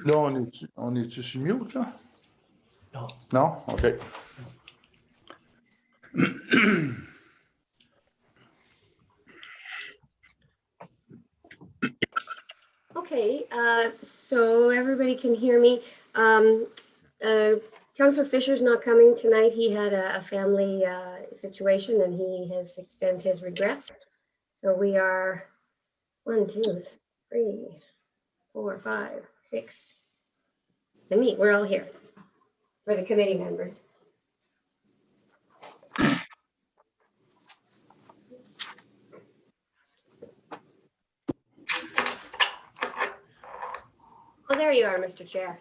Là, on est-tu sur mute, là? Non. Non? OK. Okay, so everybody can hear me. Councillor Fisher's not coming tonight. He had a family situation and he has extends his regrets. So we are 1, 2, 3, 4, 5, 6. And me, we're all here for the committee members. Oh, there you are, Mr. Chair.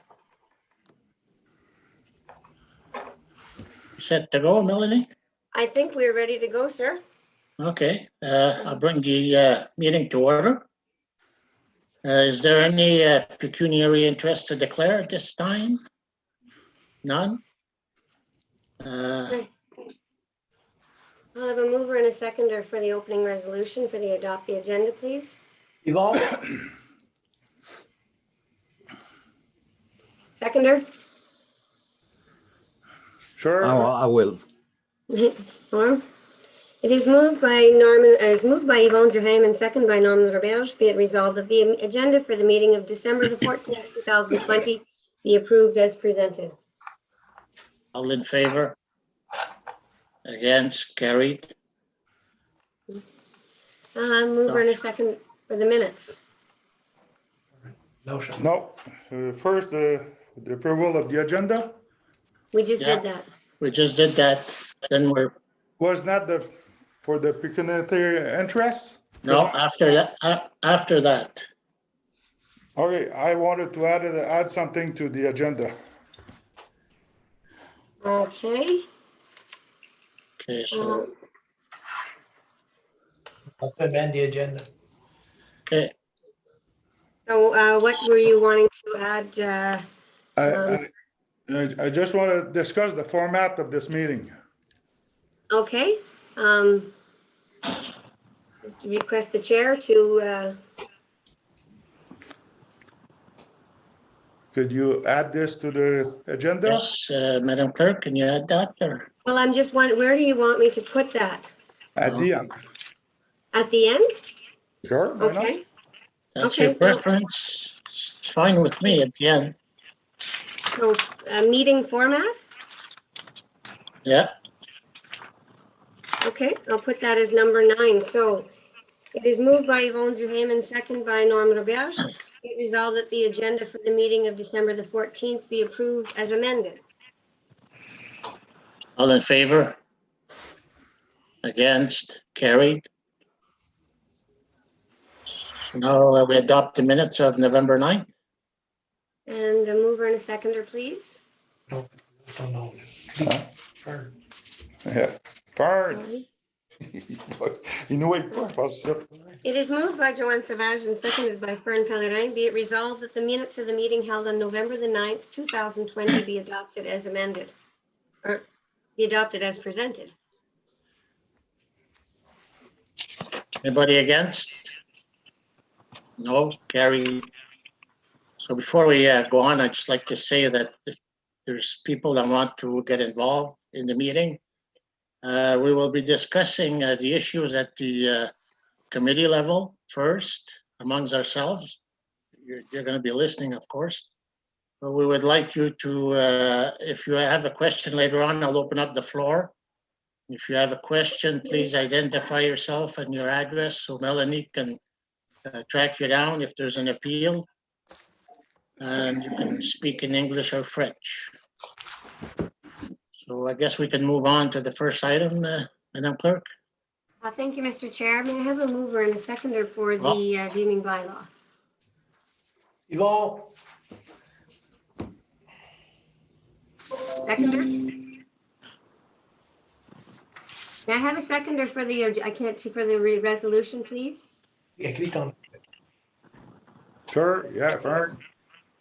Set to go, Melanie? I think we're ready to go, sir. Okay, I'll bring the meeting to order. Is there any pecuniary interest to declare at this time? None? I'll have a mover and a seconder for the opening resolution for the adopt the agenda, please. Yvonne, Seconder? Sure. I will. Norm? It is moved by Norman, is moved by Yvonne Zuhaim and second by Norman Roberge. Be it resolved that the agenda for the meeting of December the 14th, 2020 be approved as presented. All in favor? Against? Carried? Mover and a second for the minutes. motion. No. First, the approval of the agenda. We just Yeah. did that. We just did that, then we're, Was not for the pecuniary interest? no, after that. Okay, I wanted to add something to the agenda. Okay. Okay, so, Let's amend the agenda. okay, So what were you wanting to add? I just want to discuss the format of this meeting. Okay. Request the chair to, Could you add this to the agenda? yes, Madam Clerk, can you add that, or? well, I'm just wondering, where do you want me to put that? At the end. At the end? Sure, why not? Okay. That's your Okay. preference, it's fine with me at the end, So meeting format? yeah, Okay, I'll put that as number 9. So it is moved by Yvonne Zuhaim and second by Norm Roberge. It resolved that the agenda for the meeting of December the 14th be approved as amended. all in favor? Against? Carried? So now we adopt the minutes of November 9th. And a mover and a seconder, please. No. Huh? Or Yeah. Fine. You know what? I pense ça. It is moved by Joanne Savage and seconded by Fern Pellerin. Be it resolved that the minutes of the meeting held on November the 9th, 2020 be adopted as amended, or be adopted as presented. Anybody against? No, carried. So before we go on, I'd just like to say that if there's people that want to get involved in the meeting, we will be discussing the issues at the committee level first amongst ourselves. You're going to be listening, of course. But we would like you to, if you have a question later on, I'll open up the floor. If you have a question, please identify yourself and your address so Melanie can track you down if there's an appeal. And you can speak in English or French. So I guess we can move on to the first item, Madam Clerk. Thank you, Mr. Chair. May I have a mover and a seconder for the deeming bylaw? Yvonne, Seconder? May I have a seconder for the, for the resolution, please? écris ton. Sure, yeah, Fern.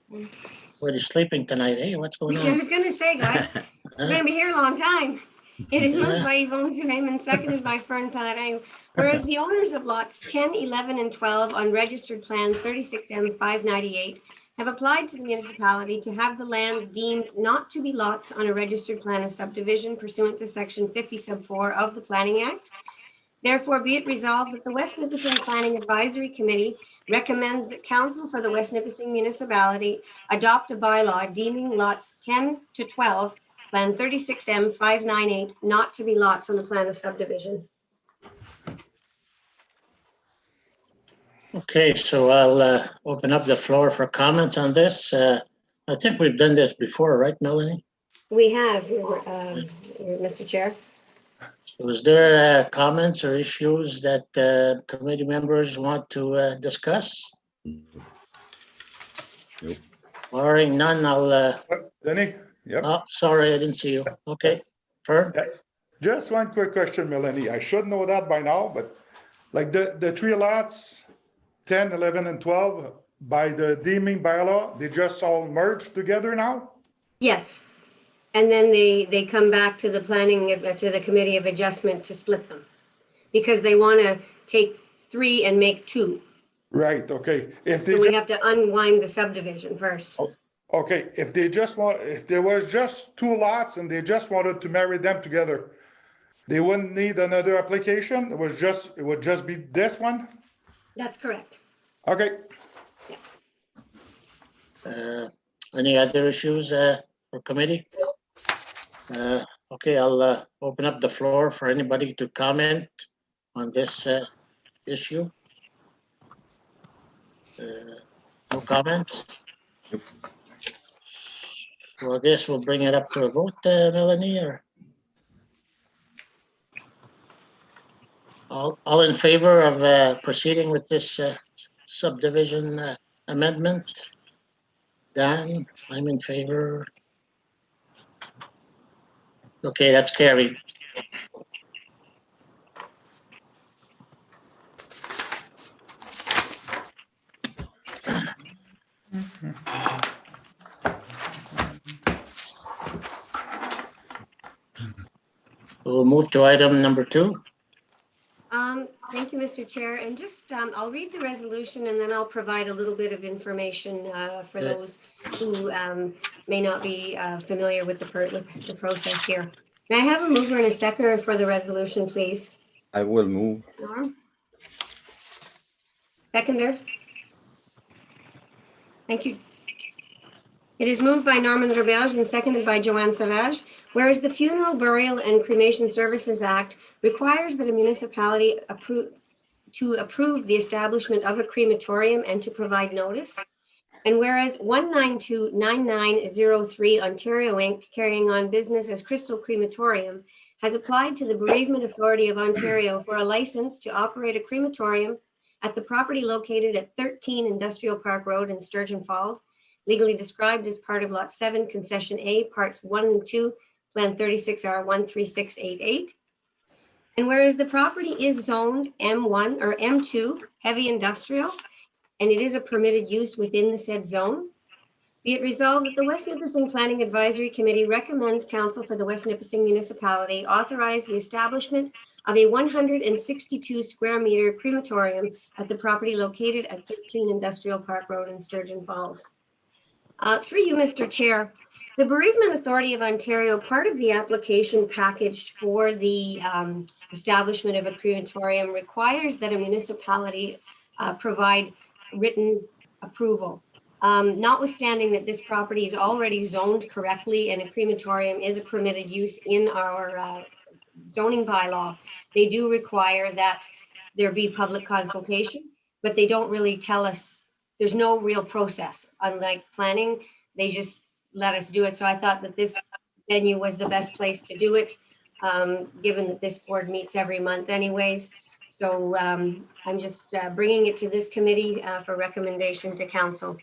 Where are you sleeping tonight, eh? What's going I on? was gonna say, guys, we're gonna be here a long time. It is moved by Yvonne Zuhaim and seconded by Fern Pellerin. Whereas the owners of lots 10, 11, and 12 on registered plan 36M 598 have applied to the municipality to have the lands deemed not to be lots on a registered plan of subdivision pursuant to section 50 sub 4 of the Planning Act. Therefore, be it resolved that the West Nipissing Planning Advisory Committee recommends that council for the West Nipissing municipality adopt a bylaw deeming lots 10 to 12, Plan 36M 598, not to be lots on the plan of subdivision. Okay, so I'll open up the floor for comments on this. I think we've done this before, right, Melanie? We have, Mr. Chair. So is there comments or issues that committee members want to discuss? Nope. Barring none, I'll, Denny? Yep. oh, sorry, I didn't see you. Okay, Fern? Just one quick question, Melanie. I should know that by now, but like the three lots, 10, 11, and 12, by the deeming bylaw, they just all merged together now? Yes. And then they come back to the to the committee of adjustment to split them. Because they want to take 3 and make 2. Right, okay. If they So we just, have to unwind the subdivision first. okay, if there was just 2 lots and they just wanted to marry them together, they wouldn't need another application? It would just be this one? That's correct. Okay. Any other issues for committee? Okay, I'll open up the floor for anybody to comment on this issue. No comments? Nope. So I guess we'll bring it up to a vote, Melanie, or? All in favor of proceeding with this subdivision amendment? Dan, I'm in favor. Okay, that's carried. We'll move to item number 2. Thank you, Mr. Chair. And just, I'll read the resolution and then I'll provide a little bit of information for those who may not be familiar with the process here. May I have a mover and a seconder for the resolution, please? I will move. Norm? Seconder? Thank you. It is moved by Norman Roberge and seconded by Joanne Savage. Whereas the Funeral, Burial, and Cremation Services Act requires that a municipality approve the establishment of a crematorium and to provide notice. And whereas 1929903 Ontario Inc., carrying on business as Crystal Crematorium, has applied to the Bereavement Authority of Ontario for a license to operate a crematorium at the property located at 13 Industrial Park Road in Sturgeon Falls, legally described as part of Lot 7, Concession A, Parts 1 and 2, Plan 36R 13688. And whereas the property is zoned M1 or M2, heavy industrial, and it is a permitted use within the said zone, be it resolved that the West Nipissing Planning Advisory Committee recommends council for the West Nipissing municipality authorize the establishment of a 162 square meter crematorium at the property located at 13 Industrial Park Road in Sturgeon Falls. Through you, Mr. Chair, the Bereavement Authority of Ontario, part of the application package for the establishment of a crematorium requires that a municipality provide written approval. Notwithstanding that this property is already zoned correctly and a crematorium is a permitted use in our zoning bylaw, they do require that there be public consultation, but they don't really tell us, there's no real process. Unlike planning, they just let us do it. So I thought that this venue was the best place to do it, given that this board meets every month anyways. So I'm just bringing it to this committee for recommendation to council.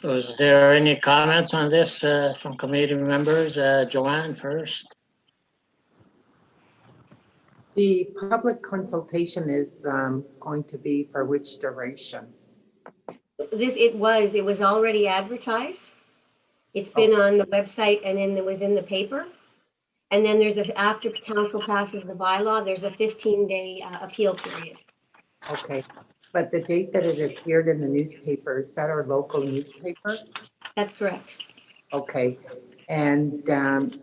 So is there any comments on this from committee members? Joanne first. The public consultation is going to be for which duration? It was already advertised. It's been on the website and then it was in the paper. And then after council passes the bylaw, there's a 15-day appeal period. Okay. But the date that it appeared in the newspaper, is that our local newspaper? That's correct. Okay. And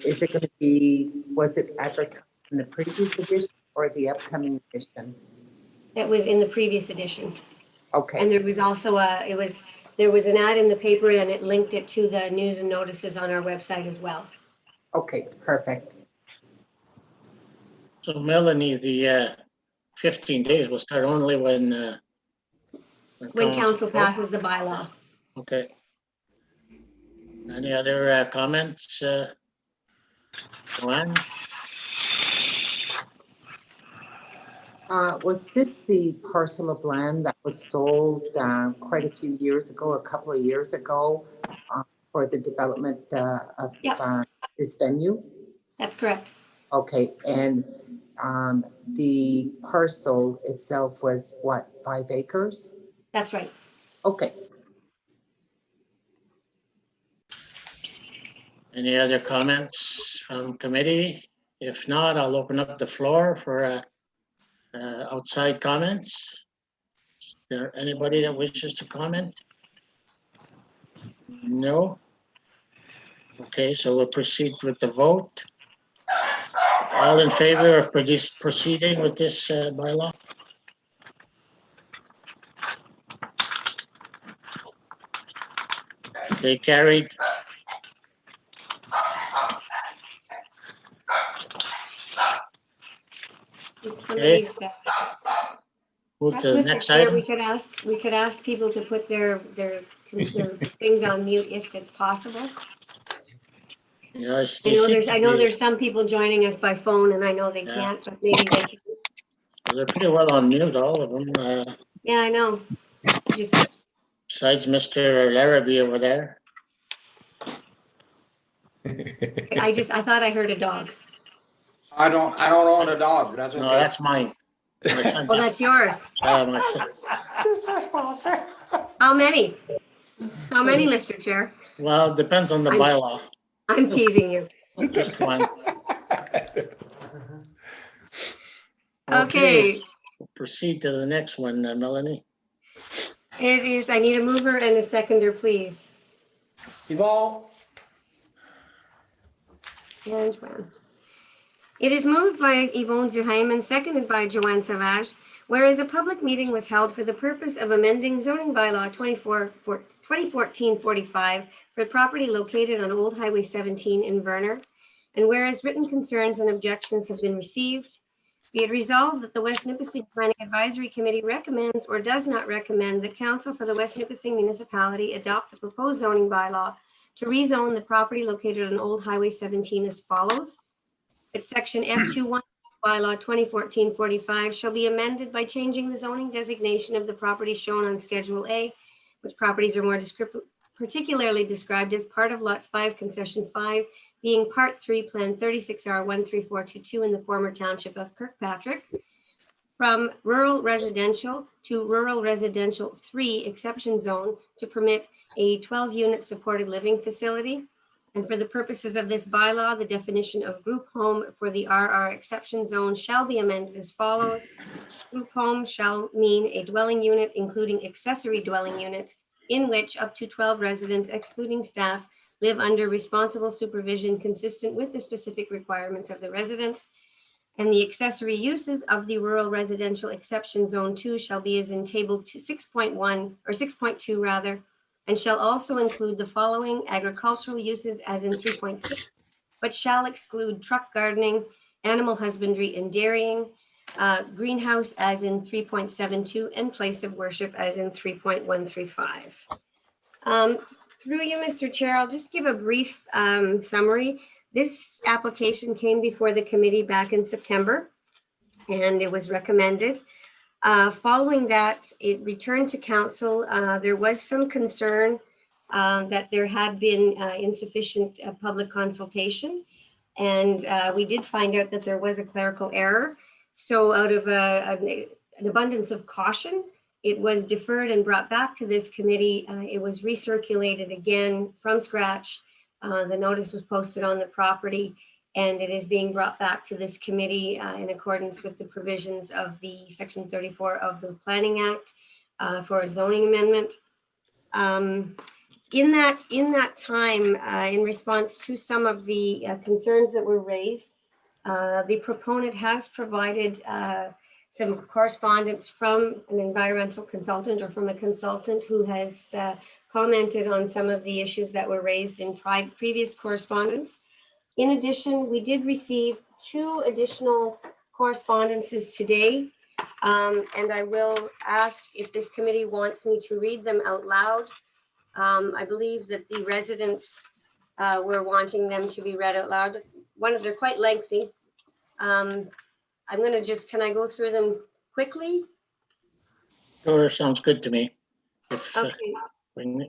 is it going to be, was it advertised in the previous edition or the upcoming edition? That was in the previous edition. Okay, And there was also there was an ad in the paper and it linked it to the news and notices on our website as well. okay, perfect. So Melanie, the 15 days will start only when When council passes the bylaw. Okay. Any other comments? Joanne? Was this the parcel of land that was sold quite a few years ago, a couple of years ago, for the development of Yep. this venue? That's correct. Okay, and the parcel itself was what, 5 acres? That's right. Okay. Any other comments from committee? If not, I'll open up the floor for outside comments. Is there anybody that wishes to comment? No? Okay, so we'll proceed with the vote. All in favor of proceeding with this bylaw? Okay, carried. Somebody's, Move to the Mr. next Chair, item. we could ask people to put their things on mute if it's possible. Yeah, I know Stacy, there's some people joining us by phone and I know they Yeah. can't, but maybe they can. they're pretty well on mute, all of them, Yeah, I know. Just, besides Mr. Larrabee over there. I thought I heard a dog. I don't own a dog, but that's okay. No, that's mine. My son Well, just, that's yours. my son, How many? How many, Mr. Chair? well, it depends on the I'm- bylaw, I'm teasing you. just one. Okay. so we'll proceed to the next one, Melanie. It is, I need a mover and a seconder, please. Yvonne, And Joanne. It is moved by Yvonne Zuhaim and seconded by Joanne Savage, whereas a public meeting was held for the purpose of amending zoning bylaw 2014-45 for property located on Old Highway 17 in Verner, and whereas written concerns and objections have been received, be it resolved that the West Nipissing Planning Advisory Committee recommends or does not recommend that Council for the West Nipissing Municipality adopt the proposed zoning bylaw to rezone the property located on Old Highway 17 as follows. That section F21 bylaw 2014-45 shall be amended by changing the zoning designation of the property shown on Schedule A, which properties are more particularly described as part of Lot 5, Concession 5, being Part 3, Plan 36R 13422 in the former township of Kirkpatrick, from rural residential to rural residential 3 exception zone to permit a 12-unit supported living facility. And for the purposes of this bylaw, the definition of group home for the RR exception zone shall be amended as follows. Group home shall mean a dwelling unit, including accessory dwelling units, in which up to 12 residents, excluding staff, live under responsible supervision consistent with the specific requirements of the residents. And the accessory uses of the rural residential exception zone 2 shall be as in table 6.1 or 6.2 rather, and shall also include the following agricultural uses as in 3.6, but shall exclude truck gardening, animal husbandry and dairying, greenhouse as in 3.72, and place of worship as in 3.135. Through you, Mr. Chair, I'll just give a brief summary. This application came before the committee back in September, and it was recommended. Following that, it returned to council. There was some concern that there had been insufficient public consultation. And we did find out that there was a clerical error. So out of an abundance of caution, it was deferred and brought back to this committee. It was recirculated again from scratch. The notice was posted on the property, and it is being brought back to this committee in accordance with the provisions of the Section 34 of the Planning Act for a zoning amendment. In that time, in response to some of the concerns that were raised, the proponent has provided some correspondence from an environmental consultant or from a consultant who has commented on some of the issues that were raised in previous correspondence. In addition, we did receive 2 additional correspondences today, and I will ask if this committee wants me to read them out loud. I believe that the residents were wanting them to be read out loud. They're quite lengthy. I'm going to can I go through them quickly? Sure, sounds good to me. Okay.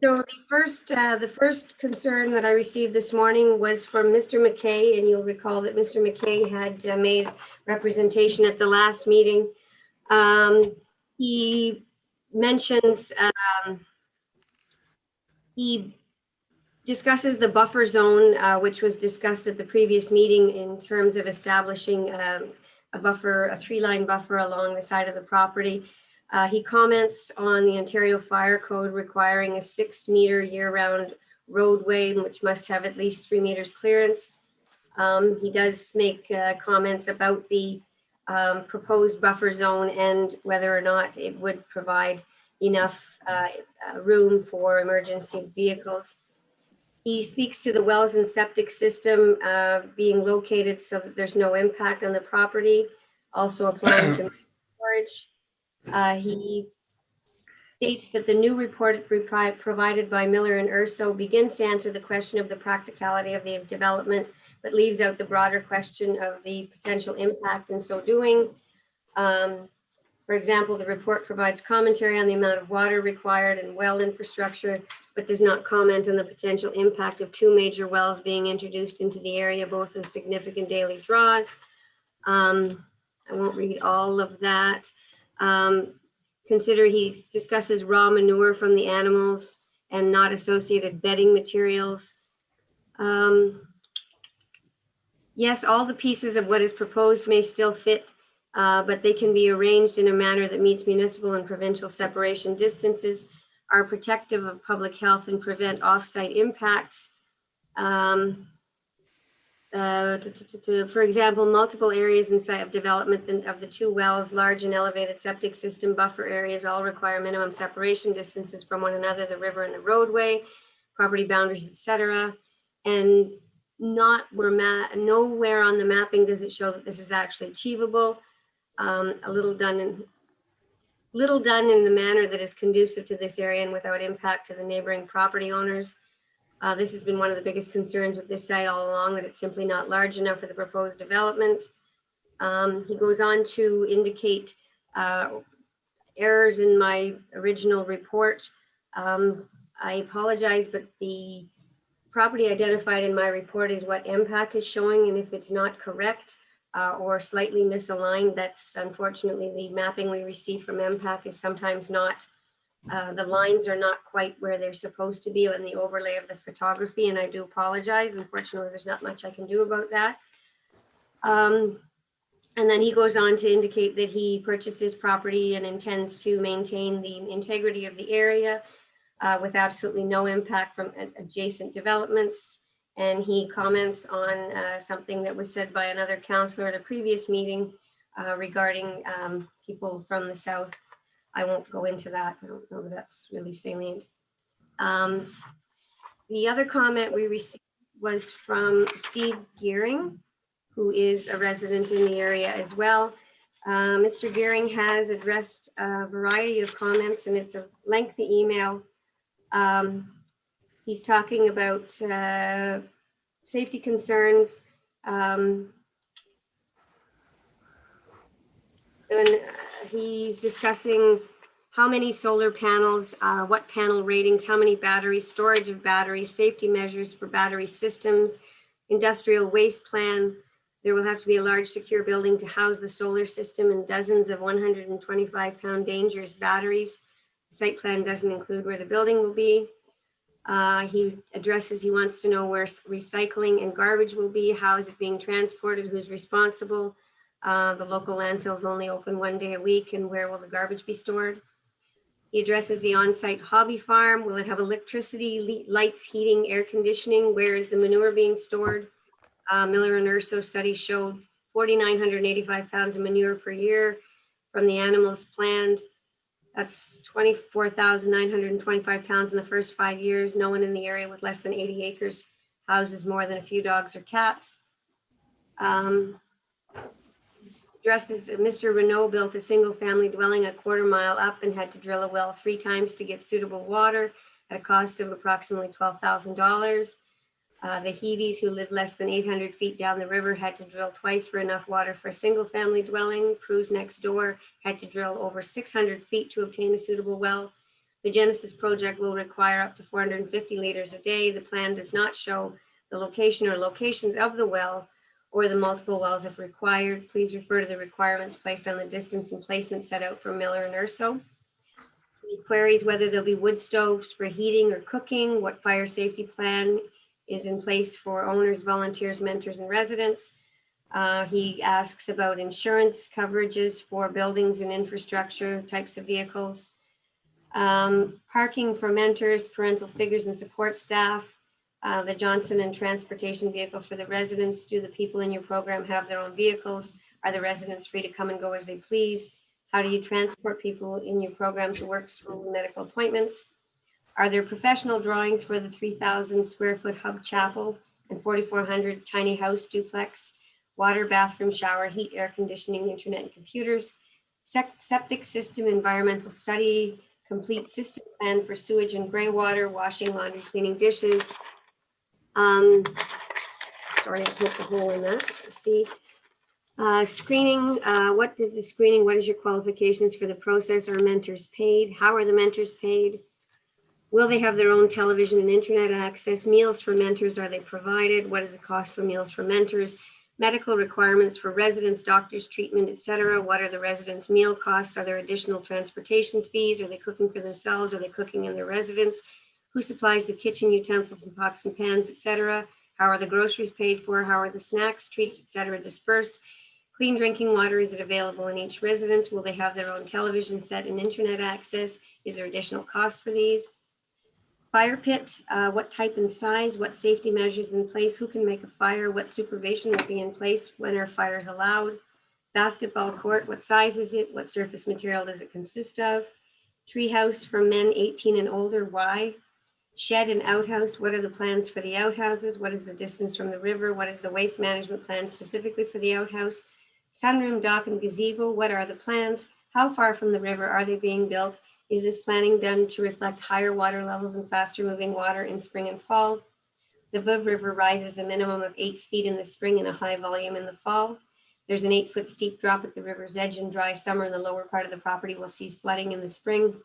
So the first concern that I received this morning was from Mr. McKay, and you'll recall that Mr. McKay had made representation at the last meeting. He mentions, he discusses the buffer zone, which was discussed at the previous meeting in terms of establishing a tree line buffer along the side of the property. He comments on the Ontario Fire Code requiring a 6-meter year-round roadway, which must have at least 3 meters clearance. He does make comments about the proposed buffer zone and whether or not it would provide enough room for emergency vehicles. He speaks to the wells and septic system being located so that there's no impact on the property, also applying to storage. He states that the new report provided by Miller and Urso begins to answer the question of the practicality of the development, but leaves out the broader question of the potential impact in so doing. For example, the report provides commentary on the amount of water required and well infrastructure, but does not comment on the potential impact of 2 major wells being introduced into the area, both with significant daily draws. I won't read all of that. He discusses raw manure from the animals and not associated bedding materials. Yes, all the pieces of what is proposed may still fit, but they can be arranged in a manner that meets municipal and provincial separation distances, are protective of public health, and prevent off-site impacts. For example, multiple areas inside of development of the 2 wells, large and elevated septic system buffer areas all require minimum separation distances from one another, the river and the roadway, property boundaries, etc. And nowhere on the mapping does it show that this is actually achievable. A little done in the manner that is conducive to this area and without impact to the neighboring property owners. This has been one of the biggest concerns with this site all along, that it's simply not large enough for the proposed development. He goes on to indicate errors in my original report. I apologize, but the property identified in my report is what MPAC is showing, and if it's not correct or slightly misaligned, that's unfortunately the mapping we receive from MPAC is sometimes not. The lines are not quite where they're supposed to be on the overlay of the photography, and I do apologize. Unfortunately, there's not much I can do about that. And then he goes on to indicate that he purchased his property and intends to maintain the integrity of the area with absolutely no impact from adjacent developments. And he comments on something that was said by another councillor at a previous meeting regarding people from the south. I won't go into that. I don't know that that's really salient. The other comment we received was from Steve Gearing, who is a resident in the area as well. Mr. Gearing has addressed a variety of comments, and it's a lengthy email. He's talking about safety concerns, and he's discussing how many solar panels, what panel ratings, how many batteries, storage of batteries, safety measures for battery systems, industrial waste plan. There will have to be a large secure building to house the solar system and dozens of 125-pound dangerous batteries. The site plan doesn't include where the building will be. He wants to know where recycling and garbage will be, how is it being transported, who's responsible. The local landfill is only open 1 day a week, and where will the garbage be stored? He addresses the on-site hobby farm. Will it have electricity, lights, heating, air conditioning? Where is the manure being stored? Miller and Urso study showed 4,985 pounds of manure per year from the animals planned. That's 24,925 pounds in the first 5 years. No one in the area with less than 80 acres houses more than a few dogs or cats. Addresses Mr. Renault built a single family dwelling a quarter mile up and had to drill a well 3 times to get suitable water at a cost of approximately $12,000. The Heavies, who live less than 800 feet down the river, had to drill twice for enough water for a single family dwelling. Crews next door had to drill over 600 feet to obtain a suitable well. The Genesis project will require up to 450 liters a day. The plan does not show the location or locations of the well or the multiple wells if required. Please refer to the requirements placed on the distance and placement set out for Miller and Urso. He queries whether there'll be wood stoves for heating or cooking, what fire safety plan is in place for owners, volunteers, mentors, and residents. He asks about insurance coverages for buildings and infrastructure, types of vehicles, parking for mentors, parental figures, and support staff, the Johnson and transportation vehicles for the residents. Do the people in your program have their own vehicles? Are the residents free to come and go as they please? How do you transport people in your program to work, school, and medical appointments? Are there professional drawings for the 3,000 square foot hub chapel and 4,400 tiny house duplex, water, bathroom, shower, heat, air conditioning, internet, and computers, septic system, environmental study, complete system plan for sewage and gray water, washing, laundry, cleaning dishes. Sorry, I poked a hole in that. Let's see. Screening, what is the screening? What is your qualifications for the process? Are mentors paid? How are the mentors paid? Will they have their own television and internet access? Meals for mentors, are they provided? What is the cost for meals for mentors? Medical requirements for residents, doctors, treatment, etc. What are the residents' meal costs? Are there additional transportation fees? Are they cooking for themselves? Are they cooking in their residence? Who supplies the kitchen utensils and pots and pans, etc.? How are the groceries paid for? How are the snacks, treats, etc. dispersed? Clean drinking water, is it available in each residence? Will they have their own television set and internet access? Is there additional cost for these? Fire pit, what type and size, what safety measures in place, who can make a fire, what supervision will be in place, when are fires allowed? Basketball court, what size is it, what surface material does it consist of? Treehouse for men 18 and older, why? Shed and outhouse, what are the plans for the outhouses? What is the distance from the river? What is the waste management plan specifically for the outhouse? Sunroom, dock, and gazebo, what are the plans? How far from the river are they being built? Is this planning done to reflect higher water levels and faster moving water in spring and fall? The Vuv River rises a minimum of 8 feet in the spring and a high volume in the fall. There's an 8-foot steep drop at the river's edge in dry summer, and the lower part of the property will cease flooding in the spring.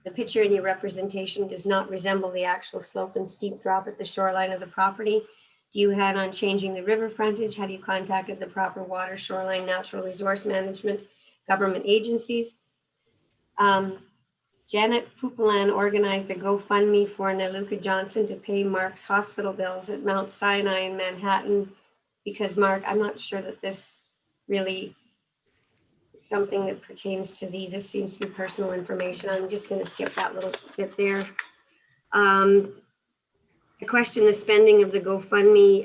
The picture in your representation does not resemble the actual slope and steep drop at the shoreline of the property. Do you plan on changing the river frontage? Have you contacted the proper water, shoreline, natural resource management, government agencies? Janet Pupelan organized a GoFundMe for Naluka Johnson to pay Mark's hospital bills at Mount Sinai in Manhattan, because Mark, I'm not sure that this really is something that pertains to thee. This seems to be personal information. I'm just going to skip that little bit there. I question the spending of the GoFundMe,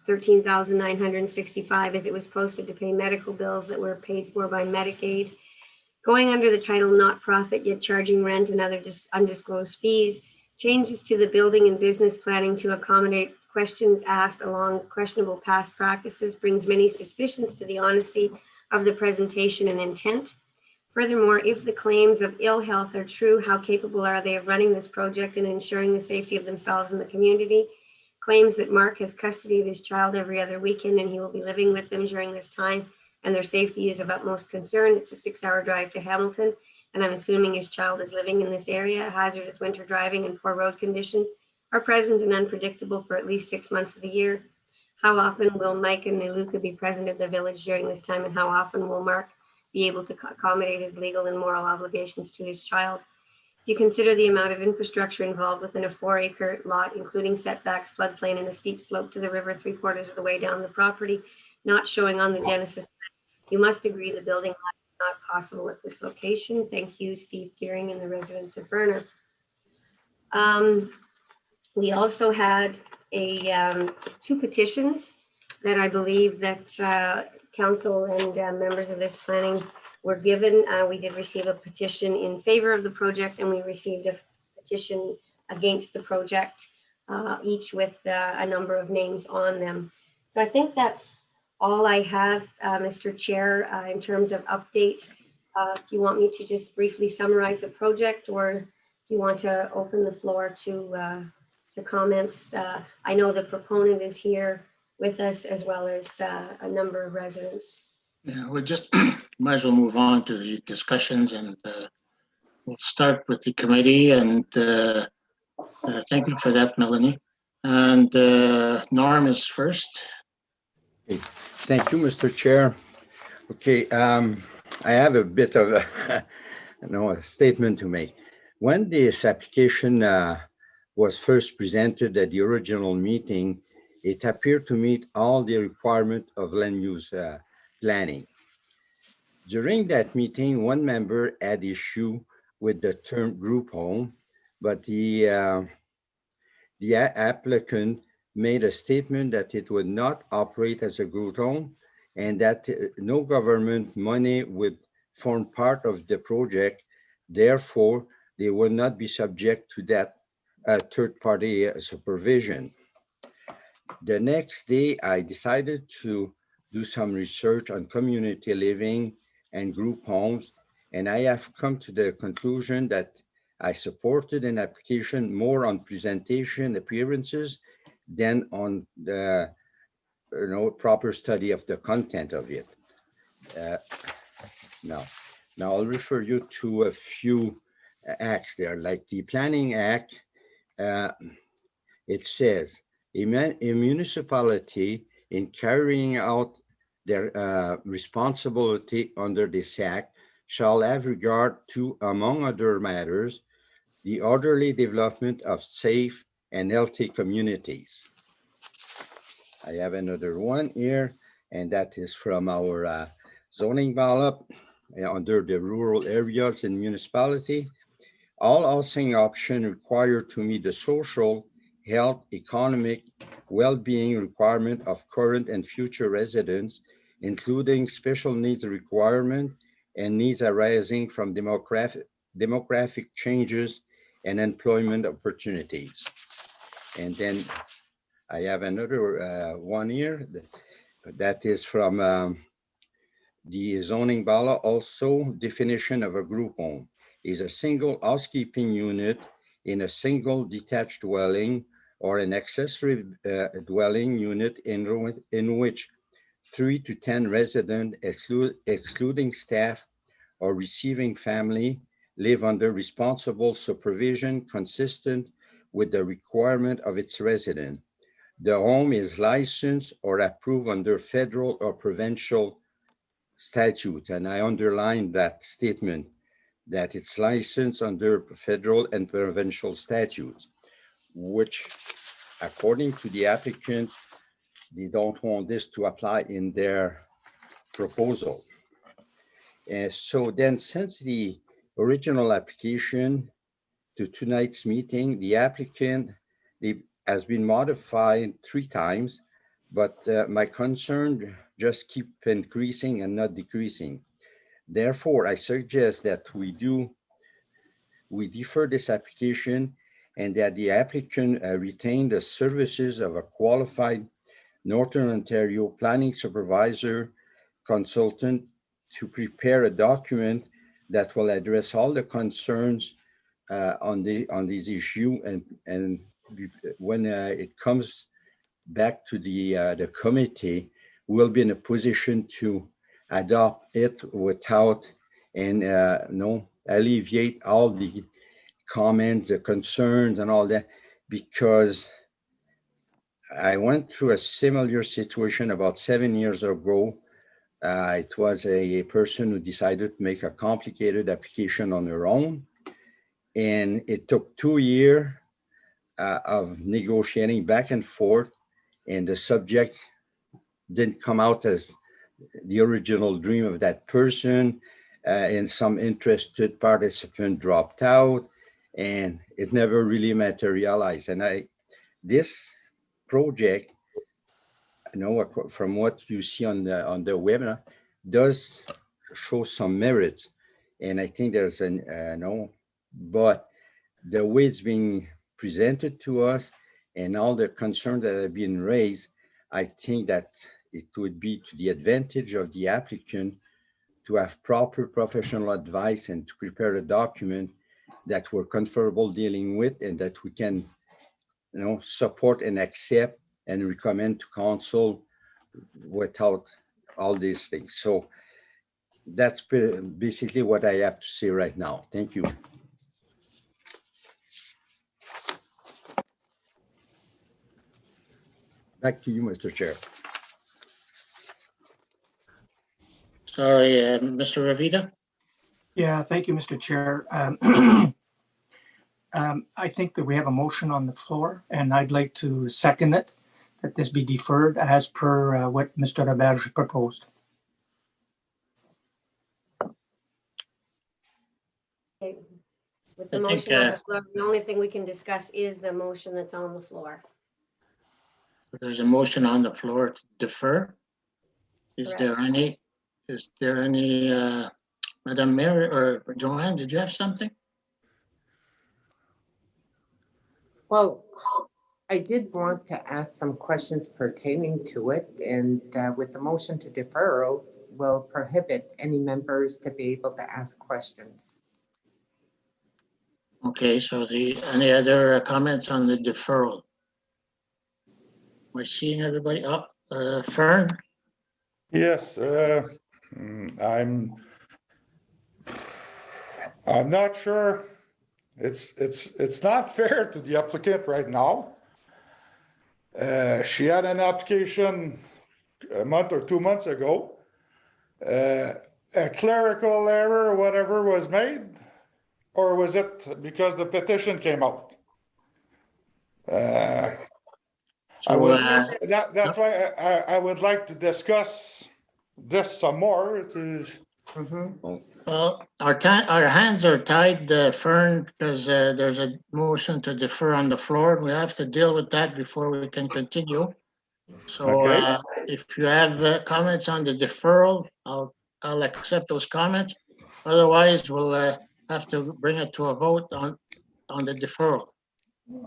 $13,965, as it was posted to pay medical bills that were paid for by Medicaid. Going under the title not profit, yet charging rent and other undisclosed fees. Changes to the building and business planning to accommodate questions asked along questionable past practices brings many suspicions to the honesty of the presentation and intent. Furthermore, if the claims of ill health are true, how capable are they of running this project and ensuring the safety of themselves and the community? Claims that Mark has custody of his child every other weekend and he will be living with them during this time, and their safety is of utmost concern. It's a 6-hour drive to Hamilton, and I'm assuming his child is living in this area. Hazardous winter driving and poor road conditions are present and unpredictable for at least 6 months of the year. How often will Mike and Naluka be present at the village during this time, and how often will Mark be able to accommodate his legal and moral obligations to his child? If you consider the amount of infrastructure involved within a 4-acre lot, including setbacks, floodplain, and a steep slope to the river 3/4 of the way down the property, not showing on the Genesis, you must agree the building not possible at this location. Thank you, Steve Gearing and the residents of Verna. We also had two petitions that I believe that council and members of this planning were given. We did receive a petition in favor of the project, and we received a petition against the project, each with a number of names on them. So I think that's all I have, Mr. Chair, in terms of update. If you want me to just briefly summarize the project, or if you want to open the floor to comments. I know the proponent is here with us, as well as a number of residents. Yeah, we just might as well move on to the discussions, and we'll start with the committee, and thank you for that, Melanie. And Norm is first. Thank you, Mr. Chair. Okay, I have a bit of a, a statement to make. When this application was first presented at the original meeting, it appeared to meet all the requirements of land use planning. During that meeting, one member had issue with the term group home, but the applicant made a statement that it would not operate as a group home and that no government money would form part of the project. Therefore, they will not be subject to that third-party supervision. The next day, I decided to do some research on community living and group homes, and I have come to the conclusion that I supported an application more on presentation appearances than on the proper study of the content of it. Now I'll refer you to a few acts there, like the Planning Act. It says a municipality in carrying out their responsibility under this act shall have regard to, among other matters, the orderly development of safe and healthy communities. I have another one here, and that is from our zoning bylaw under the rural areas in municipality. All housing options required to meet the social, health, economic, well-being requirement of current and future residents, including special needs requirement and needs arising from demographic changes and employment opportunities. And then I have another one here that is from the zoning bylaw. Also, definition of a group home is a single housekeeping unit in a single detached dwelling or an accessory dwelling unit in which 3 to 10 residents, excluding staff or receiving family, live under responsible supervision consistent with the requirement of its resident. The home is licensed or approved under federal or provincial statute, and I underline that statement, that it's licensed under federal and provincial statutes, which, according to the applicant, they don't want this to apply in their proposal. And so then, since the original application to tonight's meeting, the applicant has been modified 3 times, but my concern just keep increasing and not decreasing. Therefore, I suggest that we defer this application and that the applicant retain the services of a qualified Northern Ontario planning supervisor consultant to prepare a document that will address all the concerns on this issue, and when it comes back to the committee, we'll be in a position to adopt it without and alleviate all the comments, the concerns and all that, because I went through a similar situation about 7 years ago. It was a person who decided to make a complicated application on her own, and it took 2 years of negotiating back and forth, and the subject didn't come out as the original dream of that person. and some interested participant dropped out, and it never really materialized. And this project, from what you see on the webinar, does show some merits, and I think there's but the way it's being presented to us and all the concerns that have been raised, I think that it would be to the advantage of the applicant to have proper professional advice and to prepare a document that we're comfortable dealing with and that we can, support and accept and recommend to council without all these things. So that's basically what I have to say right now. Thank you. Back to you, Mr. Chair. Sorry, Mr. Ravita? yeah, thank you, Mr. Chair. I think that we have a motion on the floor, and I'd like to second it, that this be deferred as per what Mr. Roberge proposed. Okay. With the I think, motion on the floor, the only thing we can discuss is the motion that's on the floor. There's a motion on the floor to defer. Is there any, Madam Mayor or Joanne, did you have something? Well, I did want to ask some questions pertaining to it, and with the motion to deferral will prohibit any members to be able to ask questions. Okay, so any other comments on the deferral? Am I seeing everybody up? Fern? Yes, I'm not sure. It's not fair to the applicant right now. She had an application a month or 2 months ago. A clerical error or whatever was made, or was it because the petition came out? That's why I would like to discuss this some more to. Well, our hands are tied, Fern, because there's a motion to defer on the floor, and we have to deal with that before we can continue. So Okay. if you have comments on the deferral, I'll accept those comments. Otherwise, we'll have to bring it to a vote on the deferral.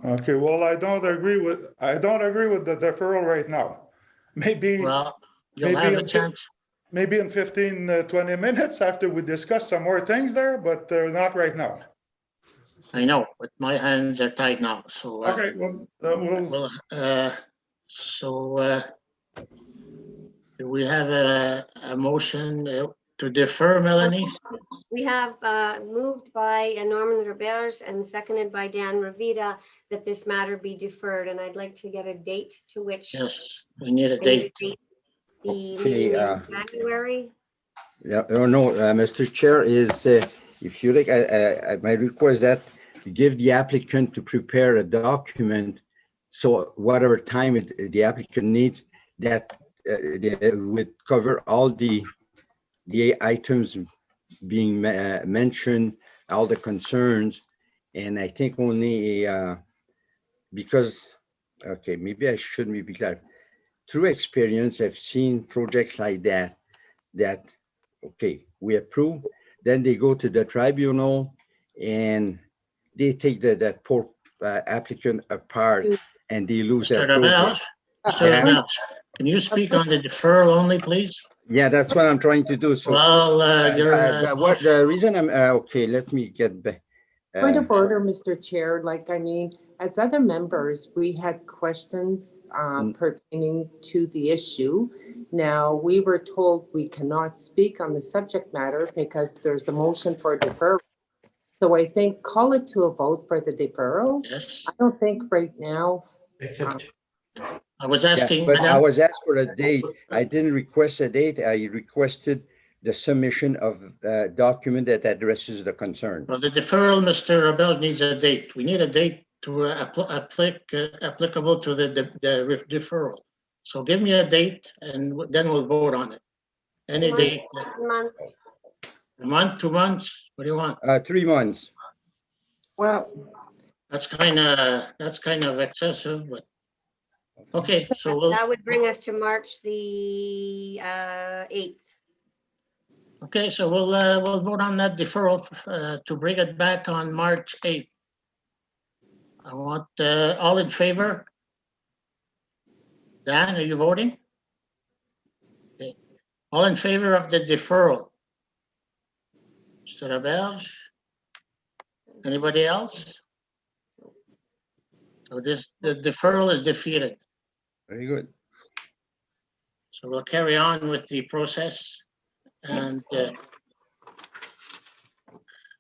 Okay, well, I don't agree with the deferral right now. Maybe Well, you'll have a chance. maybe in 15, 20 minutes after we discuss some more things there, but not right now. I know, but my hands are tied now, so. Okay, well, Well, do we have a motion to defer, Melanie? We have moved by Norman Roberge and seconded by Dan Ravita that this matter be deferred, and I'd like to get a date to which. Yes, we need a date. The Okay, meeting in January. Yeah, no, Mr. Chair, is if you like, my request that you give the applicant to prepare a document. So whatever time the applicant needs, that would cover all the items being mentioned, all the concerns. And I think only because, okay, maybe I shouldn't be clear. Through experience, I've seen projects like that, okay, we approve, then they go to the tribunal and they take that poor applicant apart and they lose their Mr. project. Mr. Roberge, can you speak on the deferral only, please? Yeah, that's what I'm trying to do. So Well, what the reason I'm, okay, let me get back. Point of order, Mr. Chair, as other members, we had questions pertaining to the issue. Now, we were told we cannot speak on the subject matter because there's a motion for deferral. So I think call it to a vote for the deferral. yes, I don't think right now. I was asking. But I Madam- was asked for a date. I didn't request a date. I requested the submission of a document that addresses the concern. Well, the deferral, Mr. Roberge, needs a date. We need a date to applicable to the deferral. So give me a date and then we'll vote on it. Any date. Month. A month, 2 months? What do you want? 3 months. Well, That's kind of excessive, but, okay, so That would bring us to March the 8th. okay, so we'll vote on that deferral to bring it back on March 8th. I want, all in favor? Dan, are you voting? Okay. All in favor of the deferral? Mr. Roberge? Anybody else? So the deferral is defeated. Very good. So we'll carry on with the process. And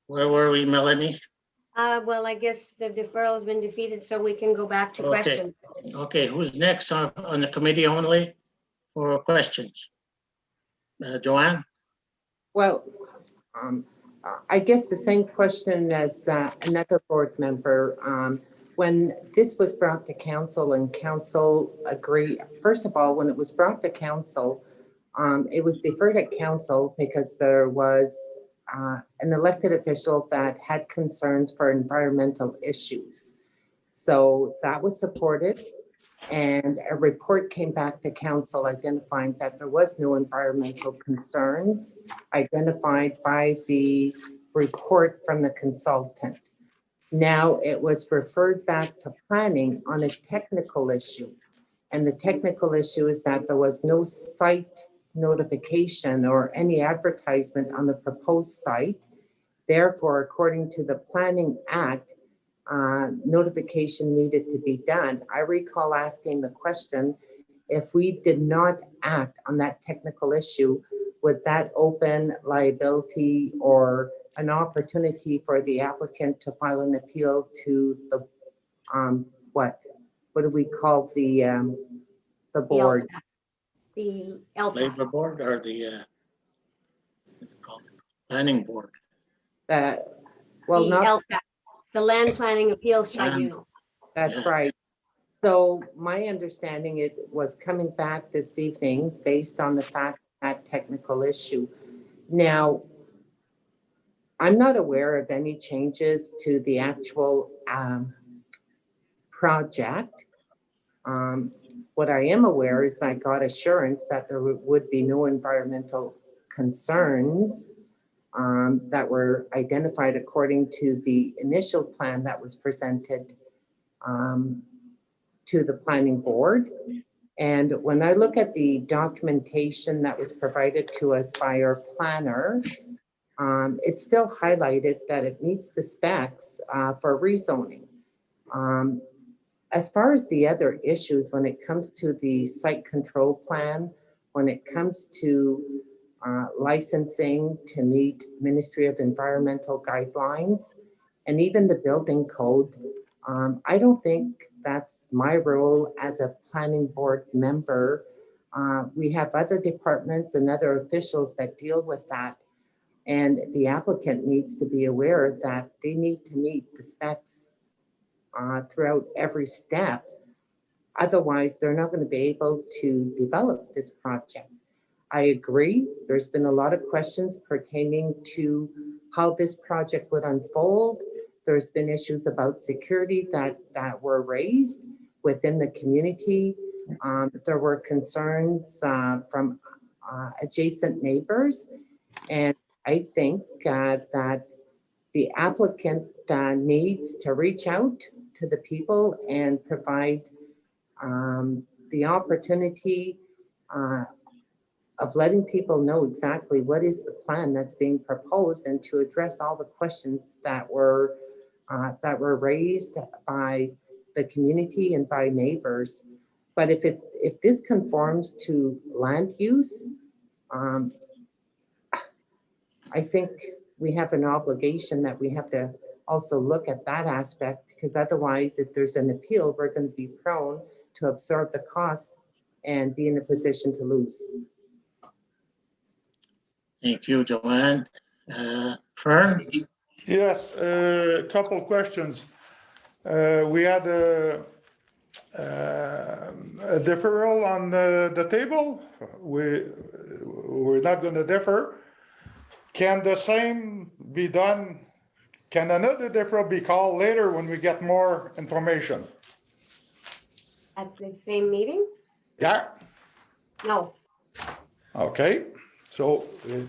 where were we, Melanie? Well, I guess the deferral has been defeated, so we can go back to Okay. questions. Okay, who's next on the committee only for questions? Joanne? well, I guess the same question as another board member. When this was brought to council and council agreed, first of all, when it was brought to council, it was deferred at council because there was an elected official that had concerns for environmental issues. So that was supported, and a report came back to council identifying that there was no environmental concerns identified by the report from the consultant. Now it was referred back to planning on a technical issue. And the technical issue is that there was no site notification or any advertisement on the proposed site. Therefore, according to the Planning Act, notification needed to be done. I recall asking the question, if we did not act on that technical issue, would that open liability or an opportunity for the applicant to file an appeal to the, what do we call the board? The LPAC. Labor board or the what do you call it? Planning board? Well, The not, LPAC, the Land Planning Appeals Land- Tribunal. that's Yeah. right. So my understanding, it was coming back this evening based on the fact that technical issue. Now, I'm not aware of any changes to the actual project. What I am aware is that I got assurance that there would be no environmental concerns that were identified according to the initial plan that was presented to the planning board. And when I look at the documentation that was provided to us by our planner, it's still highlighted that it meets the specs for rezoning. As far as the other issues, when it comes to the site control plan, when it comes to licensing to meet Ministry of Environmental guidelines, and even the building code, I don't think that's my role as a planning board member. We have other departments and other officials that deal with that. And the applicant needs to be aware that they need to meet the specs throughout every step. Otherwise, they're not going to be able to develop this project. I agree. There's been a lot of questions pertaining to how this project would unfold. There's been issues about security that were raised within the community. There were concerns from adjacent neighbors. And I think that the applicant needs to reach out to the people and provide the opportunity of letting people know exactly what is the plan that's being proposed and to address all the questions that were raised by the community and by neighbors. But if this conforms to land use, I think we have an obligation that we have to also look at that aspect, because otherwise, if there's an appeal, we're going to be prone to absorb the cost and be in a position to lose. Thank you, Joanne. Fern? Yes, a couple questions. We had a deferral on the table. We're not going to defer. Can the same be done? Can another deferral be called later when we get more information? At the same meeting? Yeah, No. okay, so it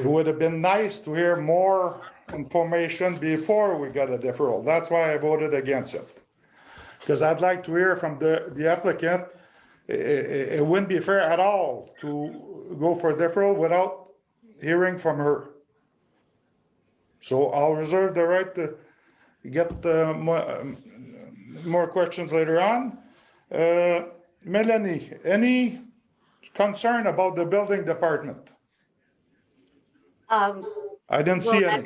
would have been nice to hear more information before we got a deferral. That's why I voted against it. Because I'd like to hear from the applicant. It wouldn't be fair at all to go for deferral without hearing from her. So I'll reserve the right to get more questions later on. Melanie, any concern about the building department? Um, I didn't see Well,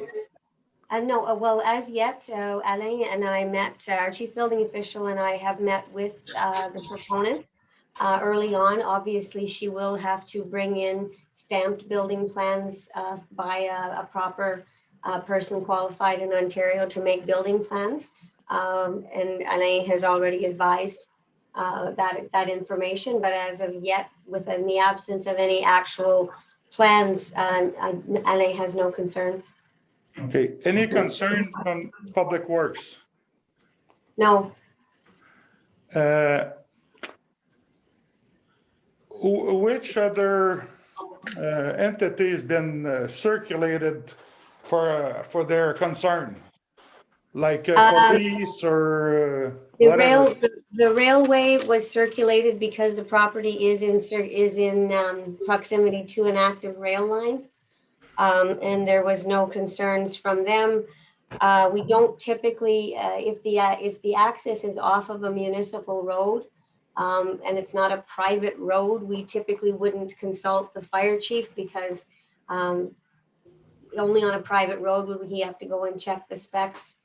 any. no, well, as yet, Alain and I met, our chief building official and I have met with the proponent early on. Obviously, she will have to bring in stamped building plans by a proper person qualified in Ontario to make building plans. And Alain has already advised that information, but as of yet, within the absence of any actual plans, Alain has no concerns. Okay, any concern from Public Works? No. Which other entity has been circulated for their concern? Like police or whatever? The railway was circulated because the property is in proximity to an active rail line. And there was no concerns from them. We don't typically, if the access is off of a municipal road, and it's not a private road, we typically wouldn't consult the fire chief because only on a private road would he have to go and check the specs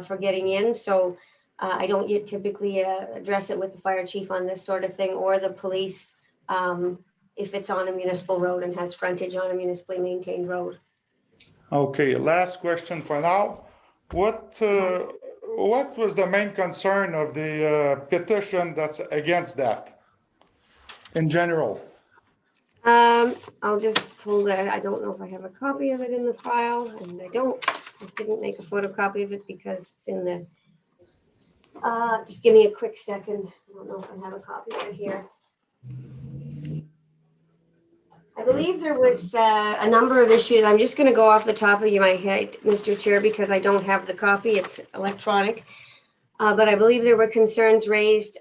for getting in. So I don't yet typically address it with the fire chief on this sort of thing, or the police if it's on a municipal road and has frontage on a municipally maintained road. Okay, last question for now. What was the main concern of the petition that's against that in general? I'll just pull that. I don't know if I have a copy of it in the file, and I don't. I didn't make a photocopy of it because it's in the, just give me a quick second. I don't know if I have a copy right here. I believe there was a number of issues. I'm just going to go off the top of my head, Mr. Chair, because I don't have the copy. It's electronic. But I believe there were concerns raised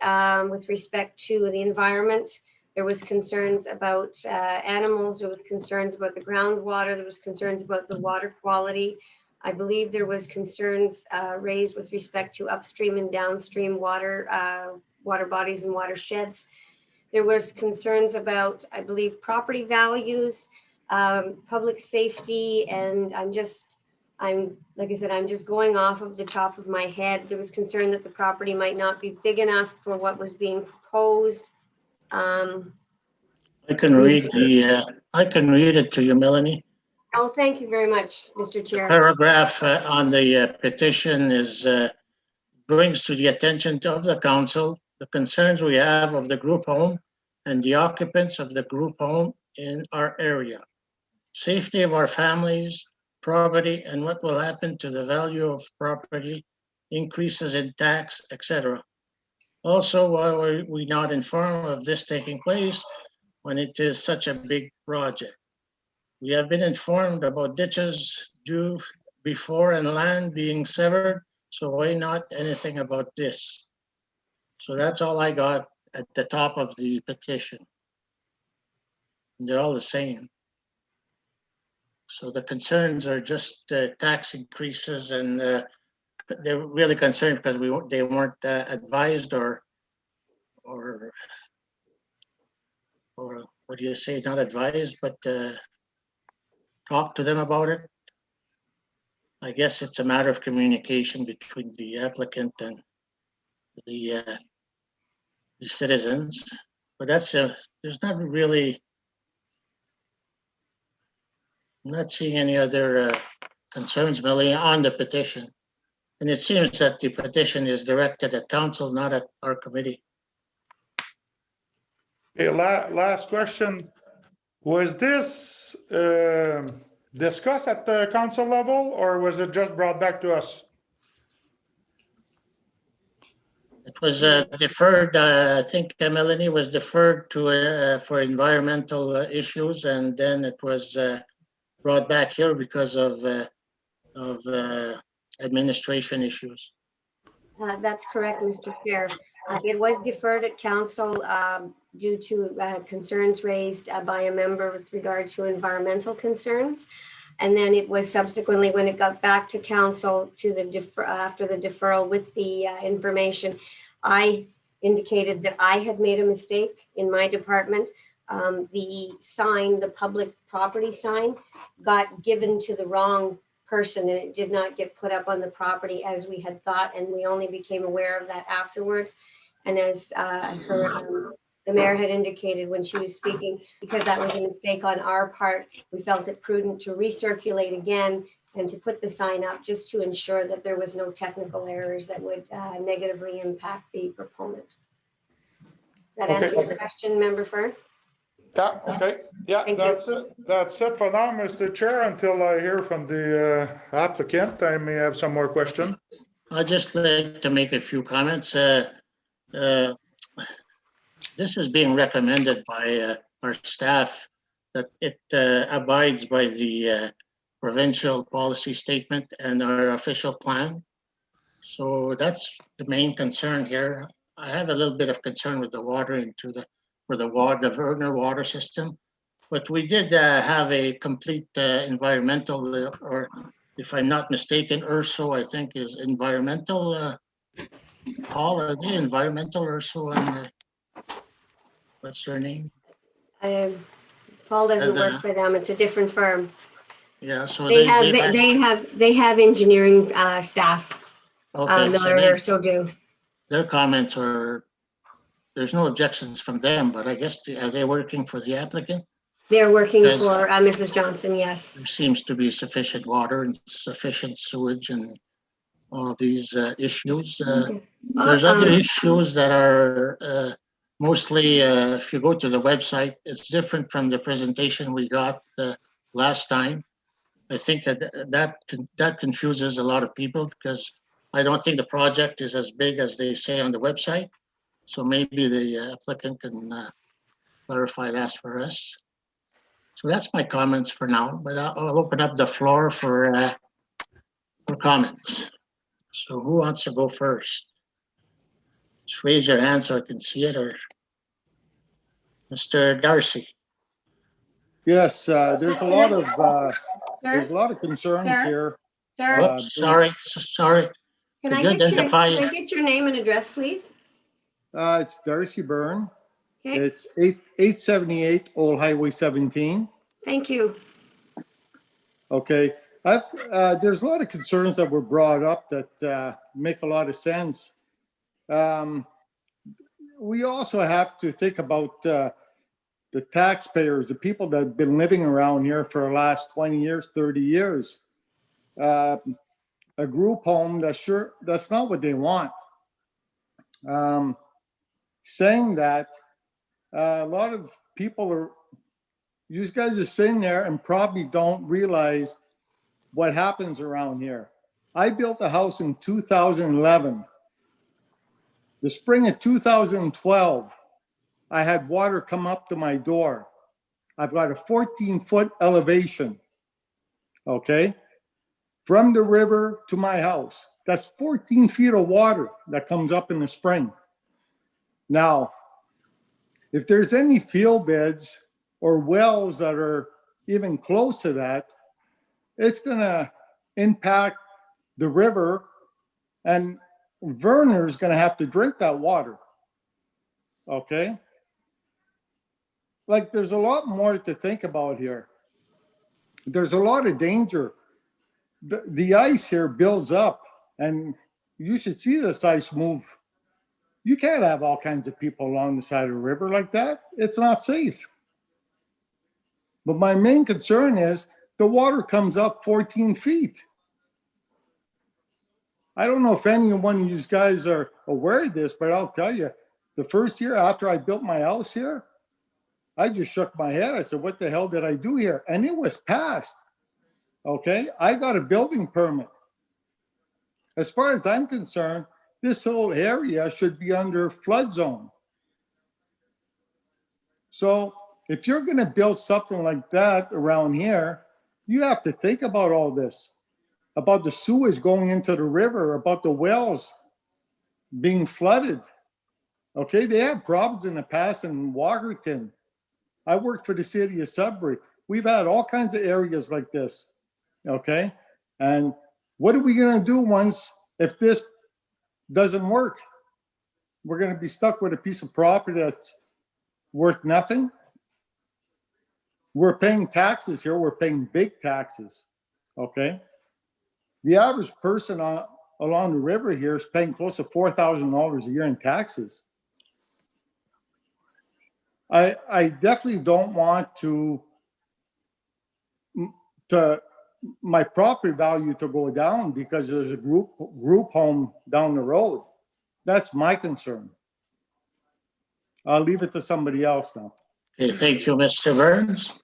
with respect to the environment. There was concerns about animals. There was concerns about the groundwater. There was concerns about the water quality. I believe there was concerns raised with respect to upstream and downstream water bodies and watersheds. There was concerns about, I believe, property values, public safety, and like I said, I'm just going off of the top of my head. There was concern that the property might not be big enough for what was being proposed. I can read it to you, Melanie. Oh, thank you very much, Mr. Chair. Paragraph on the petition is brings to the attention of the council the concerns we have of the group home and the occupants of the group home in our area. Safety of our families, property, and what will happen to the value of property, increases in tax, etc. Also, why were we not informed of this taking place when it is such a big project? We have been informed about ditches due before and land being severed, so why not anything about this? So that's all I got at the top of the petition. And they're all the same. So the concerns are just tax increases, and they're really concerned because they weren't advised or what do you say, not advised, but talk to them about it. I guess it's a matter of communication between the applicant and the citizens, but that's there's not really, I'm not seeing any other concerns really on the petition. And it seems that the petition is directed at council, not at our committee. Okay, last question. Was this discussed at the council level, or was it just brought back to us? It was deferred, I think Melanie was deferred to, for environmental issues, and then it was brought back here because of administration issues. That's correct, Mr. Chair. It was deferred at council due to concerns raised by a member with regard to environmental concerns. And then it was subsequently, when it got back to council to the after the deferral with the information, I indicated that I had made a mistake in my department. The sign, the public property sign, got given to the wrong person, and it did not get put up on the property as we had thought, and we only became aware of that afterwards. And as the mayor had indicated when she was speaking, because that was a mistake on our part, we felt it prudent to recirculate again and to put the sign up just to ensure that there was no technical errors that would negatively impact the proponent. That Okay. answer your question, Member Fern? Yeah, okay. Yeah, Thank you. that's it. That's it for now, Mr. Chair, until I hear from the applicant. I may have some more questions. I'd just like to make a few comments. This is being recommended by our staff that it abides by the provincial policy statement and our official plan. So that's the main concern here. I have a little bit of concern with the water into the Verner water system, but we did have a complete environmental, or if I'm not mistaken, URSO, I think is environmental. Paul, are they environmental URSO? And what's their name? Paul doesn't work for them. It's a different firm. Yeah, so They have engineering staff. okay, Miller so do. their comments are, there's no objections from them, but I guess, are they working for the applicant? They're working Yes. for Mrs. Johnson, yes. There seems to be sufficient water and sufficient sewage and all these issues. There's other issues that are mostly, if you go to the website, it's different from the presentation we got last time. I think that confuses a lot of people because I don't think the project is as big as they say on the website. So maybe the applicant can clarify that for us. So that's my comments for now, but I'll open up the floor for comments. So who wants to go first? Just raise your hand so I can see it, or Mr. Darcy. Yes, there's a lot of concerns Sir? here. Sir, Oops, sorry. can could I you identify- can I get your name and address, please? It's Darcy Byrne. Okay, It's 878 Old Highway 17. thank you. Okay, there's a lot of concerns that were brought up that make a lot of sense. We also have to think about the taxpayers, the people that have been living around here for the last 20 years, 30 years. A group home, that's not what they want. Saying that, a lot of people you guys are sitting there and probably don't realize what happens around here. I built a house in 2011. The spring of 2012, I had water come up to my door. I've got a 14-foot elevation, okay? From the river to my house. That's 14 feet of water that comes up in the spring. Now, if there's any field beds or wells that are even close to that, it's gonna impact the river, and Verner's gonna have to drink that water, okay? Like, there's a lot more to think about here. There's a lot of danger. The ice here builds up, and you should see this ice move. You can't have all kinds of people along the side of the river like that. It's not safe. But my main concern is the water comes up 14 feet. I don't know if anyone of you guys are aware of this, but I'll tell you, the first year after I built my house here, I just shook my head. I said, what the hell did I do here? And it was passed. Okay, I got a building permit. As far as I'm concerned, this whole area should be under flood zone. So if you're gonna build something like that around here, you have to think about all this, about the sewage going into the river, about the wells being flooded. Okay, they had problems in the past in Walkerton. I worked for the city of Sudbury. We've had all kinds of areas like this. Okay, and what are we gonna do if this doesn't work? We're gonna be stuck with a piece of property that's worth nothing. We're paying taxes here. We're paying big taxes. Okay, the average person along the river here is paying close to $4,000 a year in taxes. I definitely don't want to my property value to go down because there's a group home down the road. That's my concern. I'll leave it to somebody else now. Okay, thank you, Mr. Burns.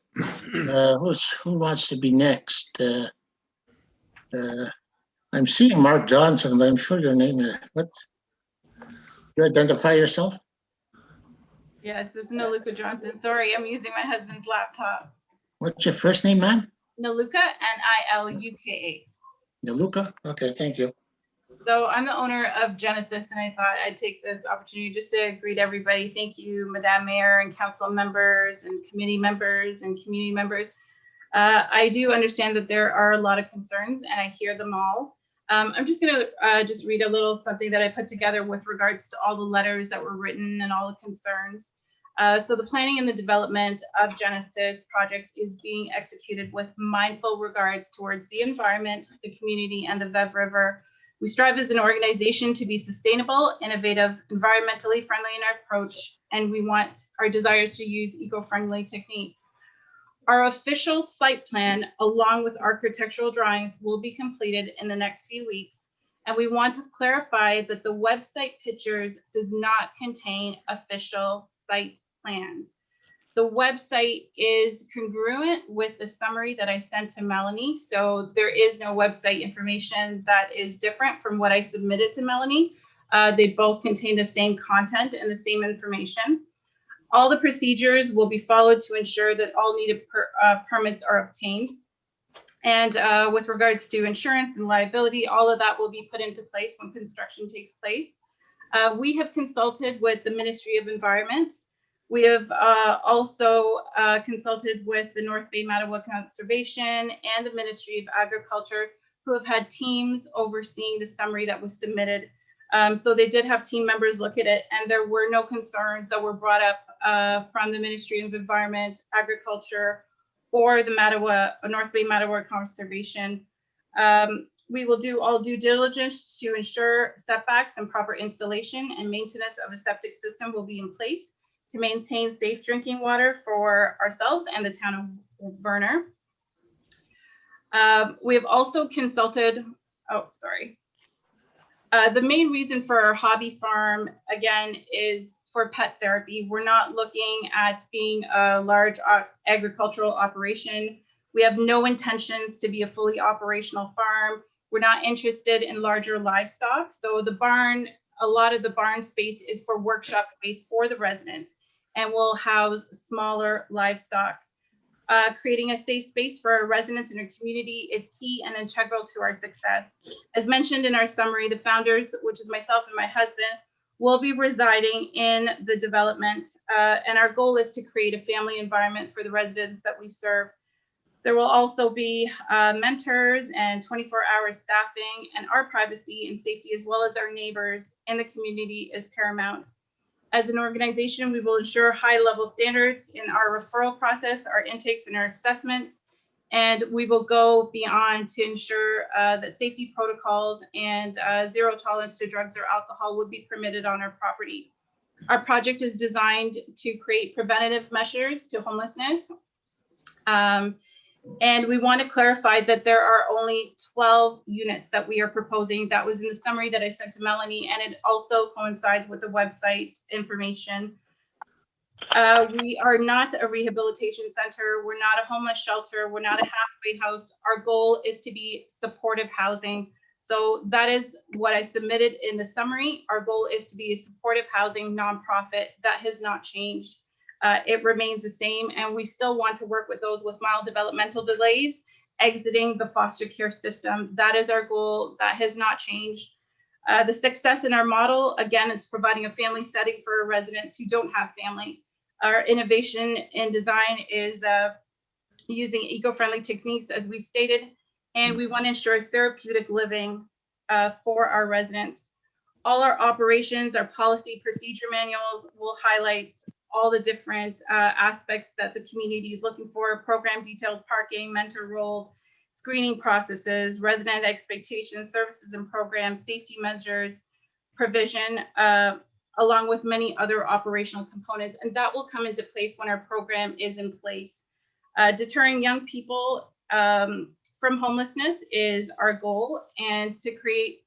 Who wants to be next? I'm seeing Mark Johnson, but I'm sure your name is, you identify yourself? Yes, it's Naluka Johnson. Sorry, I'm using my husband's laptop. What's your first name, ma'am? Naluka, Niluka. Naluka? Okay, thank you. So I'm the owner of Genesis, and I thought I'd take this opportunity just to greet everybody. Thank you, Madam Mayor and council members and committee members and community members. I do understand that there are a lot of concerns, and I hear them all. I'm just going to just read a little something that I put together with regards to all the letters that were written and all the concerns. So the planning and the development of Genesis project is being executed with mindful regards towards the environment, the community, and the Vev River. We strive as an organization to be sustainable, innovative, environmentally friendly in our approach, and we want our desires to use eco-friendly techniques. Our official site plan, along with architectural drawings, will be completed in the next few weeks. And we want to clarify that the website pictures does not contain official site plans. The website is congruent with the summary that I sent to Melanie. So there is no website information that is different from what I submitted to Melanie. They both contain the same content and the same information. All the procedures will be followed to ensure that all needed permits are obtained. And with regards to insurance and liability, all of that will be put into place when construction takes place. We have consulted with the Ministry of Environment. We have also consulted with the North Bay Mattawa Conservation and the Ministry of Agriculture, who have had teams overseeing the summary that was submitted. So they did have team members look at it, and there were no concerns that were brought up from the Ministry of Environment, Agriculture, or the North Bay Mattawa Conservation. We will do all due diligence to ensure setbacks and proper installation and maintenance of a septic system will be in place to maintain safe drinking water for ourselves and the town of Verner. We have also consulted, the main reason for our hobby farm, again, is for pet therapy. We're not looking at being a large agricultural operation. We have no intentions to be a fully operational farm. We're not interested in larger livestock. So the barn, a lot of the barn space is for workshop space for the residents, and will house smaller livestock. Creating a safe space for our residents and our community is key and integral to our success. As mentioned in our summary, the founders, which is myself and my husband, will be residing in the development, and our goal is to create a family environment for the residents that we serve. There will also be mentors and 24-hour staffing, and our privacy and safety, as well as our neighbors and the community, is paramount. As an organization, we will ensure high-level standards in our referral process, our intakes, and our assessments, and we will go beyond to ensure that safety protocols and zero tolerance to drugs or alcohol would be permitted on our property. Our project is designed to create preventative measures to homelessness. And we want to clarify that there are only 12 units that we are proposing. That was in the summary that I sent to Melanie, and it also coincides with the website information. We are not a rehabilitation center. We're not a homeless shelter. We're not a halfway house. Our goal is to be supportive housing. So that is what I submitted in the summary. Our goal is to be a supportive housing nonprofit. That has not changed. It remains the same, and we still want to work with those with mild developmental delays exiting the foster care system. That is our goal. That has not changed. The success in our model, again, is providing a family setting for residents who don't have family. Our innovation in design is using eco-friendly techniques, as we stated, and we want to ensure therapeutic living for our residents. All our operations, our policy procedure manuals will highlight all the different aspects that the community is looking for: program details, parking, mentor roles, screening processes, resident expectations, services and programs, safety measures, provision, along with many other operational components. And that will come into place when our program is in place. Deterring young people from homelessness is our goal, and to create,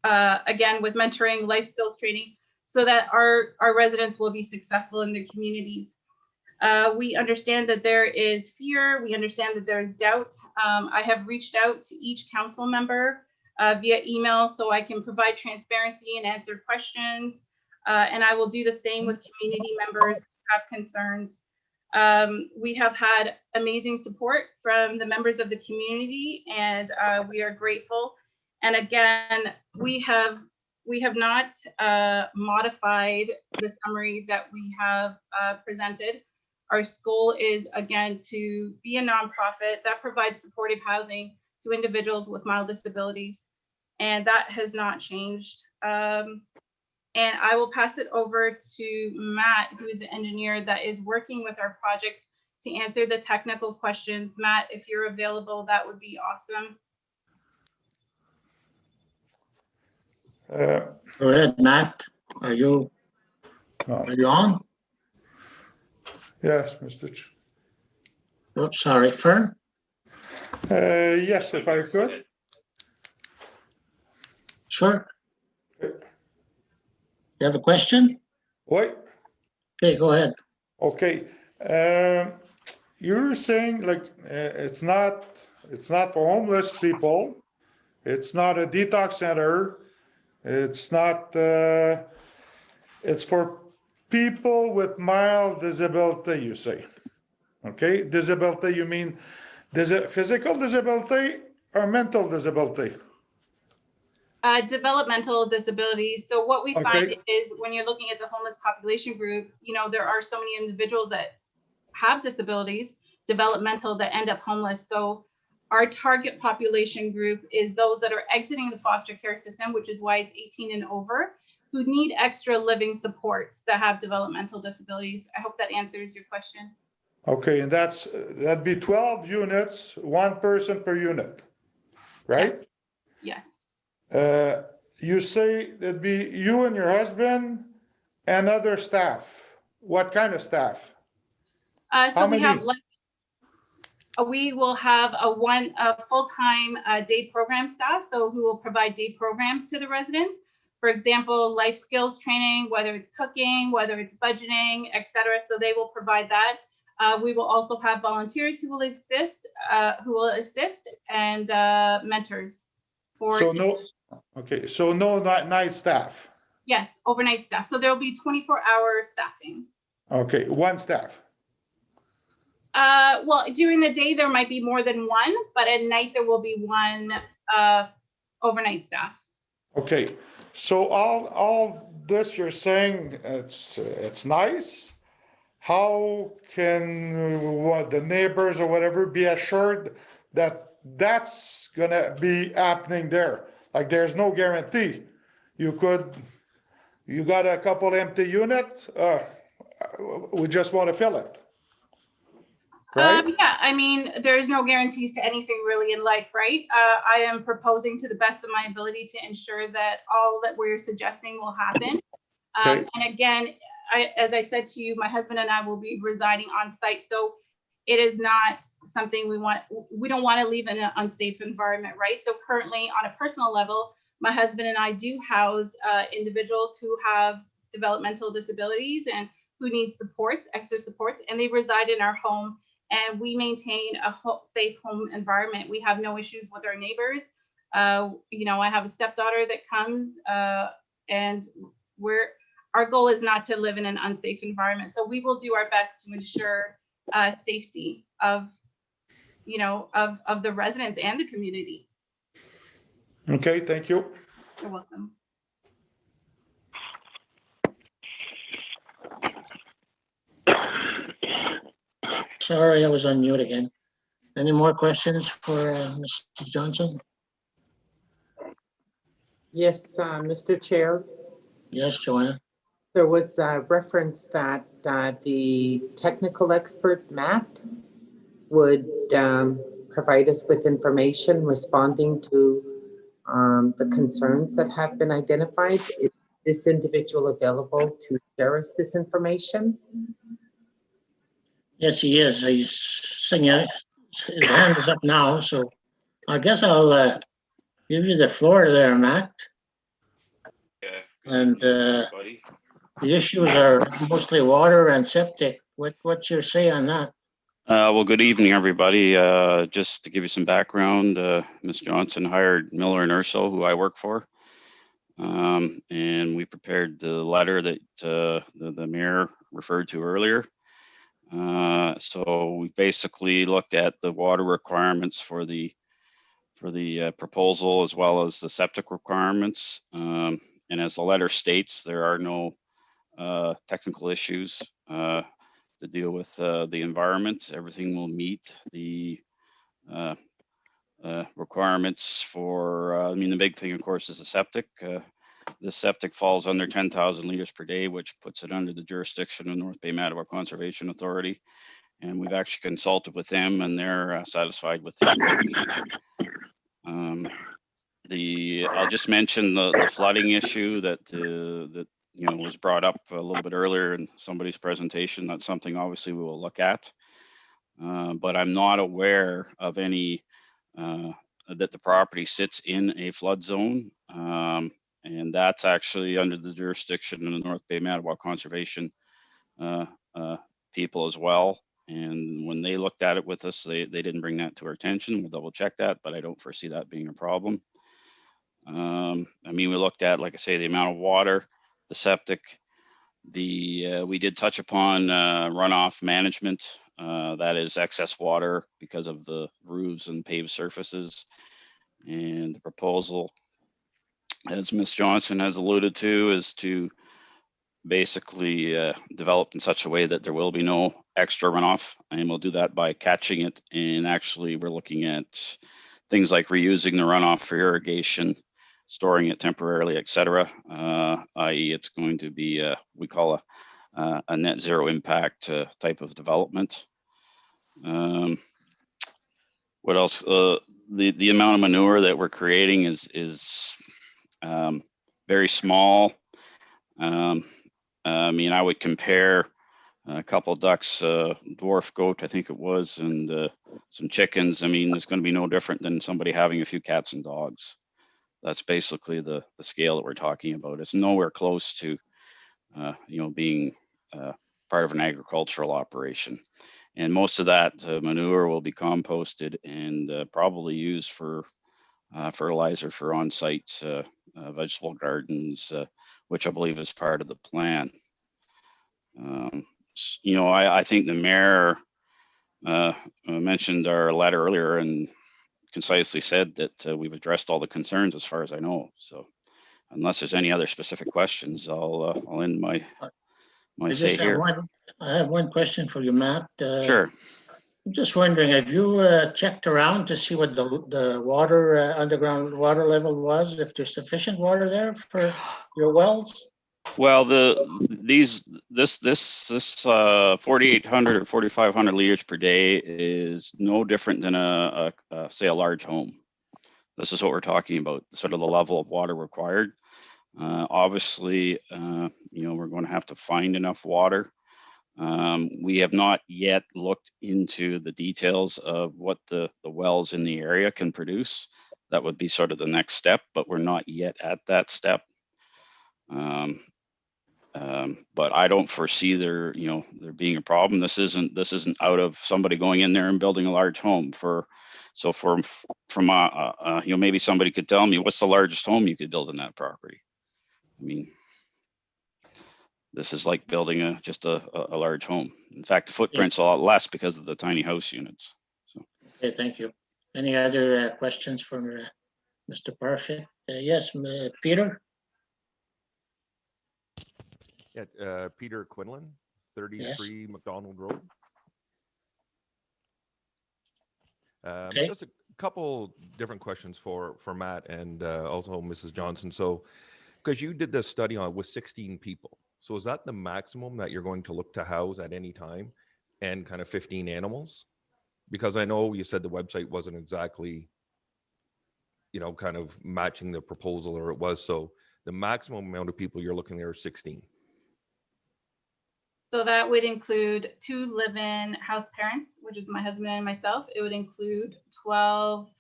again, with mentoring, life skills training, so that our residents will be successful in their communities. We understand that there is fear. We understand that there is doubt. I have reached out to each council member via email so I can provide transparency and answer questions. And I will do the same with community members who have concerns. We have had amazing support from the members of the community, and we are grateful. And again, we have not modified the summary that we have presented. Our goal is, again, to be a nonprofit that provides supportive housing to individuals with mild disabilities, and that has not changed. And I will pass it over to Matt, who is the engineer that is working with our project to answer the technical questions. Matt, if you're available, that would be awesome. Go ahead, Matt. Are you on? Yes, Mr. Oh, sorry, Fern. Yes, if I could. Sure. You have a question? Wait. Okay, go ahead. Okay. You're saying like it's not for homeless people. It's not a detox center. It's not. It's for people with mild disability. You say. Okay, disability. You mean physical disability or mental disability? Developmental disabilities. So what we find Okay. is when you're looking at the homeless population group, there are so many individuals that have disabilities, developmental, that end up homeless. So our target population group is those that are exiting the foster care system, which is why it's 18 and over, who need extra living supports that have developmental disabilities. I hope that answers your question. Okay, and that'd be 12 units, one person per unit, right? Yes. You say it'd be you and your husband and other staff. What kind of staff? So we will have a full-time day program staff, so who will provide day programs to the residents. For example, life skills training, whether it's cooking, whether it's budgeting, etc. So they will provide that. We will also have volunteers who will assist, and mentors. So no night staff. Yes, overnight staff. So there will be 24-hour staffing. Okay, one staff. Well, during the day there might be more than one, but at night there will be one overnight staff. Okay, so all this you're saying, it's nice. How can the neighbors or whatever be assured that that's gonna be happening there? Like there's no guarantee. You got a couple empty units, we just want to fill it. Right? Yeah, I mean, there's no guarantees to anything really in life, right? I am proposing to the best of my ability to ensure that all that we're suggesting will happen. Okay. And again, as I said to you, my husband and I will be residing on site. So it is not something we don't want to leave in an unsafe environment, right? So currently on a personal level, my husband and I do house individuals who have developmental disabilities and who need supports, extra supports, and they reside in our home, and we maintain a safe home environment. We have no issues with our neighbors. You know, I have a stepdaughter that comes, and our goal is not to live in an unsafe environment. So we will do our best to ensure safety of, you know, of the residents and the community. Okay, thank you. You're welcome. Sorry, I was on mute again. Any more questions for Mr. Johnson? Yes, Mr. Chair, Yes, Joanne? there was a reference that the technical expert, Matt, would provide us with information responding to the concerns that have been identified. Is this individual available to share us this information? Yes, he is. He's singing. His hand is up now, so I guess I'll give you the floor there, Matt. And the issues are mostly water and septic. What's your say on that? Well, good evening, everybody. Just to give you some background, Ms. Johnson hired Miller and Urso, who I work for. And we prepared the letter that the mayor referred to earlier. So we basically looked at the water requirements for the proposal, as well as the septic requirements. And as the letter states, there are no technical issues to deal with the environment. Everything will meet the requirements for, I mean, the big thing, of course, is the septic. The septic falls under 10,000 liters per day, which puts it under the jurisdiction of North Bay Mattawa Conservation Authority. And we've actually consulted with them, and they're satisfied with the approach. I'll just mention the flooding issue that you know, was brought up a little bit earlier in somebody's presentation. That's something obviously we will look at. But I'm not aware of any that the property sits in a flood zone. And that's actually under the jurisdiction of the North Bay Mattawa Conservation people as well. And when they looked at it with us, they didn't bring that to our attention. We'll double check that, but I don't foresee that being a problem. I mean, we looked at, like I say, the amount of water, the septic, we did touch upon runoff management. That is excess water because of the roofs and paved surfaces. And the proposal, as Ms. Johnson has alluded to, is to basically develop in such a way that there will be no extra runoff, and we'll do that by catching it. And actually, we're looking at things like reusing the runoff for irrigation, storing it temporarily, etc. I.e., it's going to be we call a net zero impact type of development. What else? The amount of manure that we're creating is very small. I mean, I would compare a couple ducks, dwarf goat, I think it was, and some chickens. I mean, it's going to be no different than somebody having a few cats and dogs. That's basically the scale that we're talking about. It's nowhere close to, you know, being part of an agricultural operation. And most of that manure will be composted and probably used for fertilizer for on-site vegetable gardens, which I believe is part of the plan. You know, I think the mayor mentioned our letter earlier and concisely said that we've addressed all the concerns as far as I know. So unless there's any other specific questions, I'll end my say here. I have one question for you, Matt. Sure. I'm just wondering, have you checked around to see what the water, underground water level was, if there's sufficient water there for your wells? Well, this 4,800 or 4,500 liters per day is no different than say a large home. This is what we're talking about, sort of the level of water required. Obviously, you know, we're going to have to find enough water. We have not yet looked into the details of what the wells in the area can produce. That would be sort of the next step, but we're not yet at that step. But I don't foresee there being a problem. This isn't out of somebody going in there and building a large home maybe somebody could tell me what's the largest home you could build in that property. I mean, this is like building just a large home. In fact, the footprint's a lot less because of the tiny house units. So. Okay, thank you. Any other questions for Mr. Parfit? Yes, Peter? Yeah, Peter Quinlan, 33 McDonald Road. Okay. Just a couple different questions for Matt and also Mrs. Johnson. So, because you did this study with 16 people, so is that the maximum that you're going to look to house at any time, and kind of 15 animals? Because I know you said the website wasn't exactly, kind of matching the proposal, or it was. So the maximum amount of people you're looking at are 16. So that would include 2 live-in house parents, which is my husband and myself. It would include 12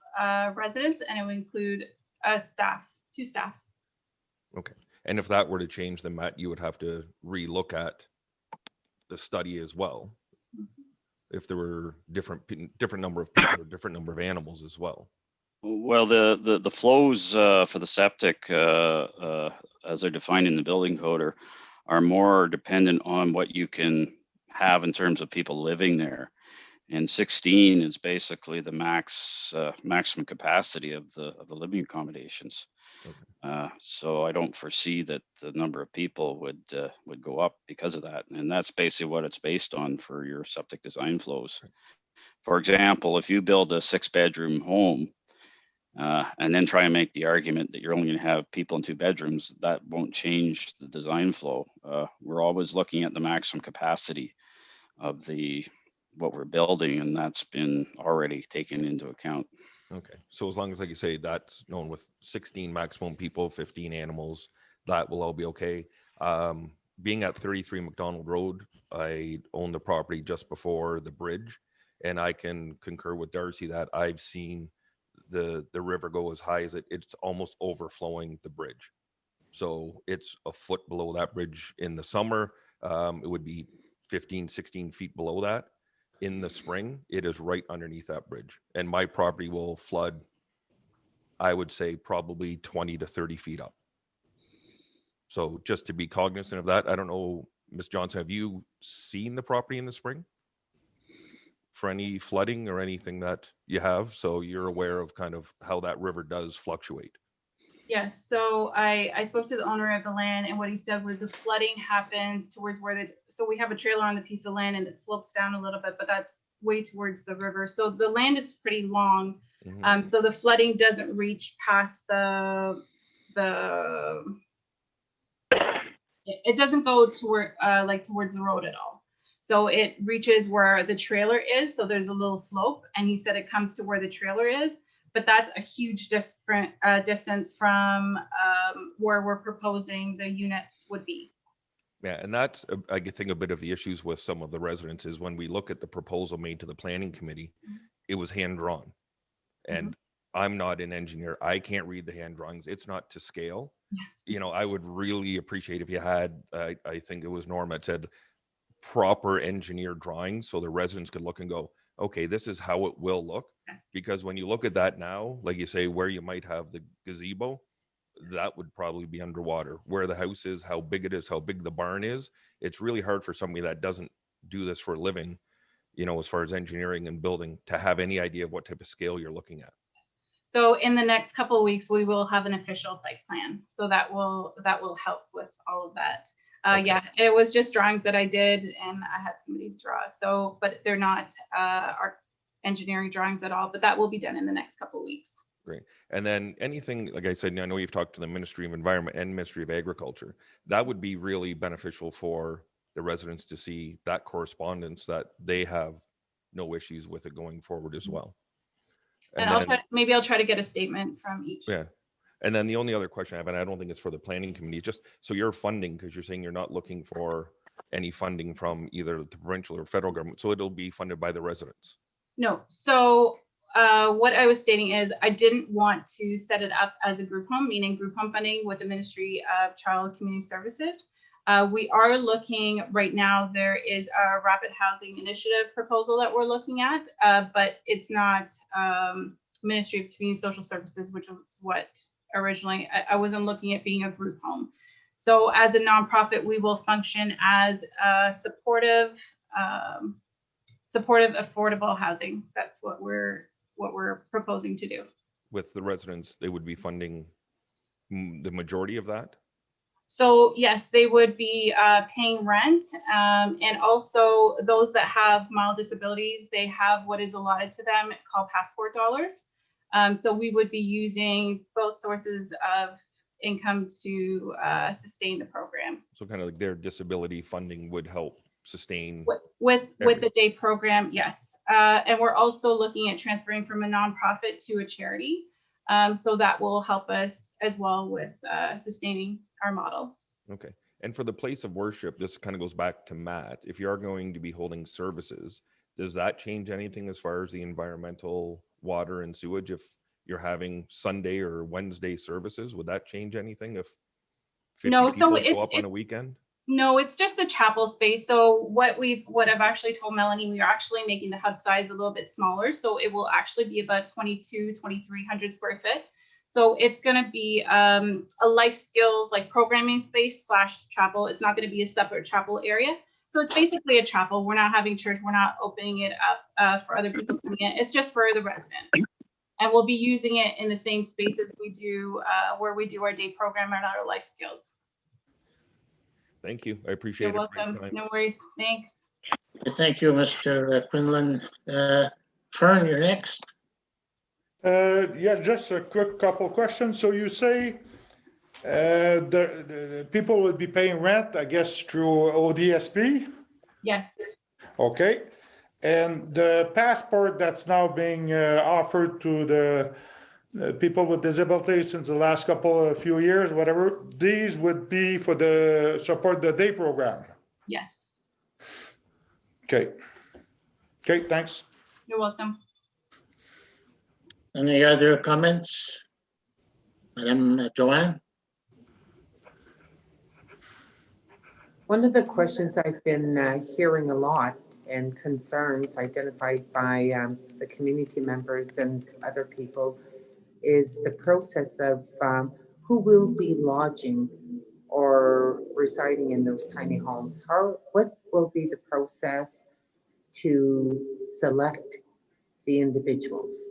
residents, and it would include staff, 2 staff. Okay. And if that were to change, then Matt, you would have to relook at the study as well. If there were different number of people or different number of animals as well. Well, the flows for the septic, as they're defined in the building code, are more dependent on what you can have in terms of people living there. And 16 is basically the maximum capacity of the living accommodations. Okay. So I don't foresee that the number of people would go up because of that. And that's basically what it's based on for your septic design flows. For example, if you build a 6-bedroom home, and then try and make the argument that you're only going to have people in 2 bedrooms, that won't change the design flow. We're always looking at the maximum capacity of what we're building, and that's been already taken into account. Okay, so as long as, like you say, that's known with 16 maximum people, 15 animals, that will all be okay. Being at 33 McDonald Road, I own the property just before the bridge, and I can concur with Darcy that I've seen the river go as high as it's almost overflowing the bridge. So it's a foot below that bridge in the summer. It would be 15, 16 feet below that. In the spring, it is right underneath that bridge. And my property will flood, I would say, probably 20 to 30 feet up. So just to be cognizant of that, I don't know, Ms. Johnson, have you seen the property in the spring for any flooding or anything that you have? So you're aware of kind of how that river does fluctuate. Yes, so I spoke to the owner of the land, and what he said was the flooding happens towards so we have a trailer on the piece of land and it slopes down a little bit, but that's way towards the river. So the land is pretty long. Mm-hmm. So the flooding doesn't reach past it doesn't go toward towards the road at all. So it reaches where the trailer is. So there's a little slope, and he said it comes to where the trailer is. But that's a huge distance from where we're proposing the units would be. Yeah, and that's, I think, a bit of the issues with some of the residents is when we look at the proposal made to the planning committee, mm-hmm. It was hand-drawn. And mm-hmm. I'm not an engineer. I can't read the hand drawings. It's not to scale. Yeah. I would really appreciate if you had, I think it was Norma that said, proper engineered drawings so the residents could look and go, okay, this is how it will look. Because when you look at that now, like you say, where you might have the gazebo, that would probably be underwater. Where the house is, how big it is, how big the barn is, it's really hard for somebody that doesn't do this for a living, as far as engineering and building, to have any idea of what type of scale you're looking at. So in the next couple of weeks, we will have an official site plan. So that will help with all of that. Okay. Yeah, it was just drawings that I did, and I had somebody draw. So, but they're not our engineering drawings at all, but that will be done in the next couple of weeks. Great. And then anything, like I said, I know you've talked to the Ministry of Environment and Ministry of Agriculture. That would be really beneficial for the residents to see that correspondence, that they have no issues with it going forward as well. And I'll try to get a statement from each. Yeah. And then the only other question I have, and I don't think it's for the planning committee, just so you're funding, because you're saying you're not looking for any funding from either the provincial or federal government. So it'll be funded by the residents. No. So what I was stating is I didn't want to set it up as a group home, meaning group home funding with the Ministry of Child and Community Services. We are looking right now, there is a rapid housing initiative proposal that we're looking at, but it's not Ministry of Community Social Services, which was what originally, I wasn't looking at being a group home. So as a nonprofit, we will function as a supportive, affordable housing. That's what we're proposing to do. With the residents, they would be funding the majority of that? So yes, they would be paying rent, and also those that have mild disabilities, they have what is allotted to them called passport dollars. So we would be using both sources of income to sustain the program. So kind of like their disability funding would help sustain. With the day program, yes. And we're also looking at transferring from a nonprofit to a charity. So that will help us as well with sustaining our model. Okay. And for the place of worship, this kind of goes back to Matt. If you are going to be holding services, does that change anything as far as the environmental, water and sewage? If you're having Sunday or Wednesday services, would that change anything if 50 people show up on a weekend? No, it's just a chapel space. So what I've actually told Melanie, we are actually making the hub size a little bit smaller. So it will actually be about 2,300 square foot. So it's going to be a life skills like programming space / chapel. It's not going to be a separate chapel area. So it's basically a chapel. We're not having church. We're not opening it up for other people coming in. It's just for the residents. And we'll be using it in the same space as we do where we do our day program and our life skills. Thank you. I appreciate it. You're welcome. No worries. Thanks. Thank you, Mr. Quinlan. Fern, you're next. Yeah, just a quick couple questions. So you say the people would be paying rent, I guess, through ODSP? Yes. Okay. And the passport that's now being offered to the people with disabilities since the last few years, whatever, these would be for the support the day program? Yes. Okay. Okay, thanks. You're welcome. Any other comments? Madam Joanne? One of the questions I've been hearing a lot and concerns identified by the community members and other people is the process of who will be lodging or residing in those tiny homes. What will be the process to select the individuals?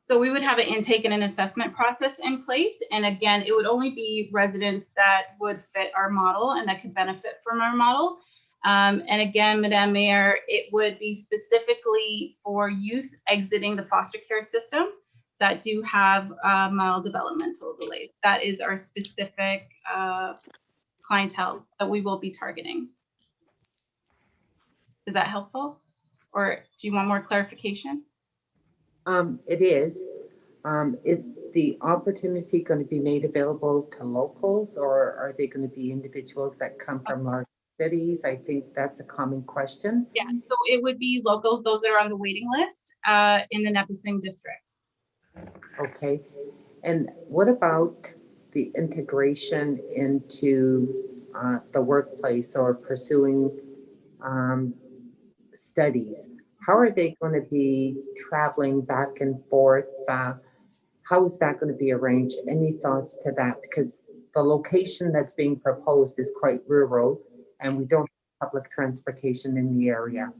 So we would have an intake and an assessment process in place. And again, it would only be residents that would fit our model and that could benefit from our model. And again, Madam Mayor, it would be specifically for youth exiting the foster care system that do have mild developmental delays. That is our specific clientele that we will be targeting. Is that helpful? Or do you want more clarification? It is. Is the opportunity going to be made available to locals, or are they going to be individuals that come from large cities? I think that's a common question. Yeah, so it would be locals, those that are on the waiting list in the Nipissing district. Okay. And what about the integration into the workplace or pursuing studies? How are they going to be traveling back and forth? How is that going to be arranged? Any thoughts to that? Because the location that's being proposed is quite rural and we don't have public transportation in the area.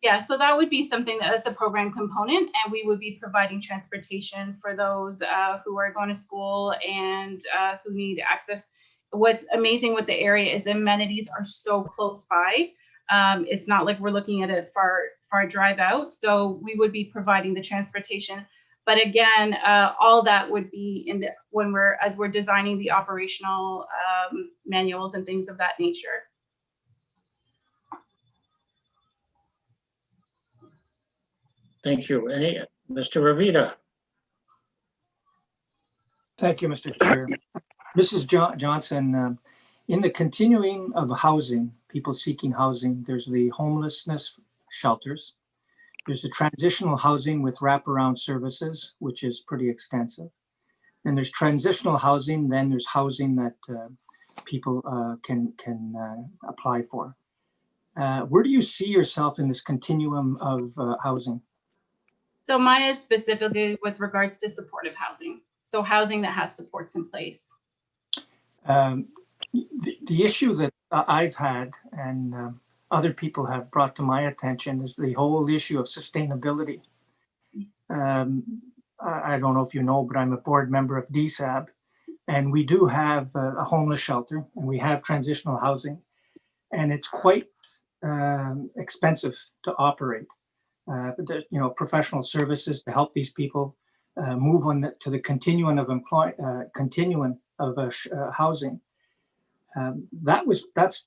Yeah, so that would be something that's a program component, and we would be providing transportation for those who are going to school and who need access. What's amazing with the area is the amenities are so close by. It's not like we're looking at a far drive out. So we would be providing the transportation. But again, all that would be in as we're designing the operational manuals and things of that nature. Thank you. Mr. Ravita? Thank you, Mr. Chair. Mrs. Johnson, in the continuing of housing, people seeking housing, there's the homelessness shelters. There's the transitional housing with wraparound services, which is pretty extensive. And there's transitional housing, then there's housing that people can apply for. Where do you see yourself in this continuum of housing? So mine is specifically with regards to supportive housing. So housing that has supports in place. The issue that I've had and other people have brought to my attention is the whole issue of sustainability. I don't know if you know, but I'm a board member of DSAB, and we do have a homeless shelter, and we have transitional housing, and it's quite expensive to operate. Professional services to help these people move on to the continuum of housing. That's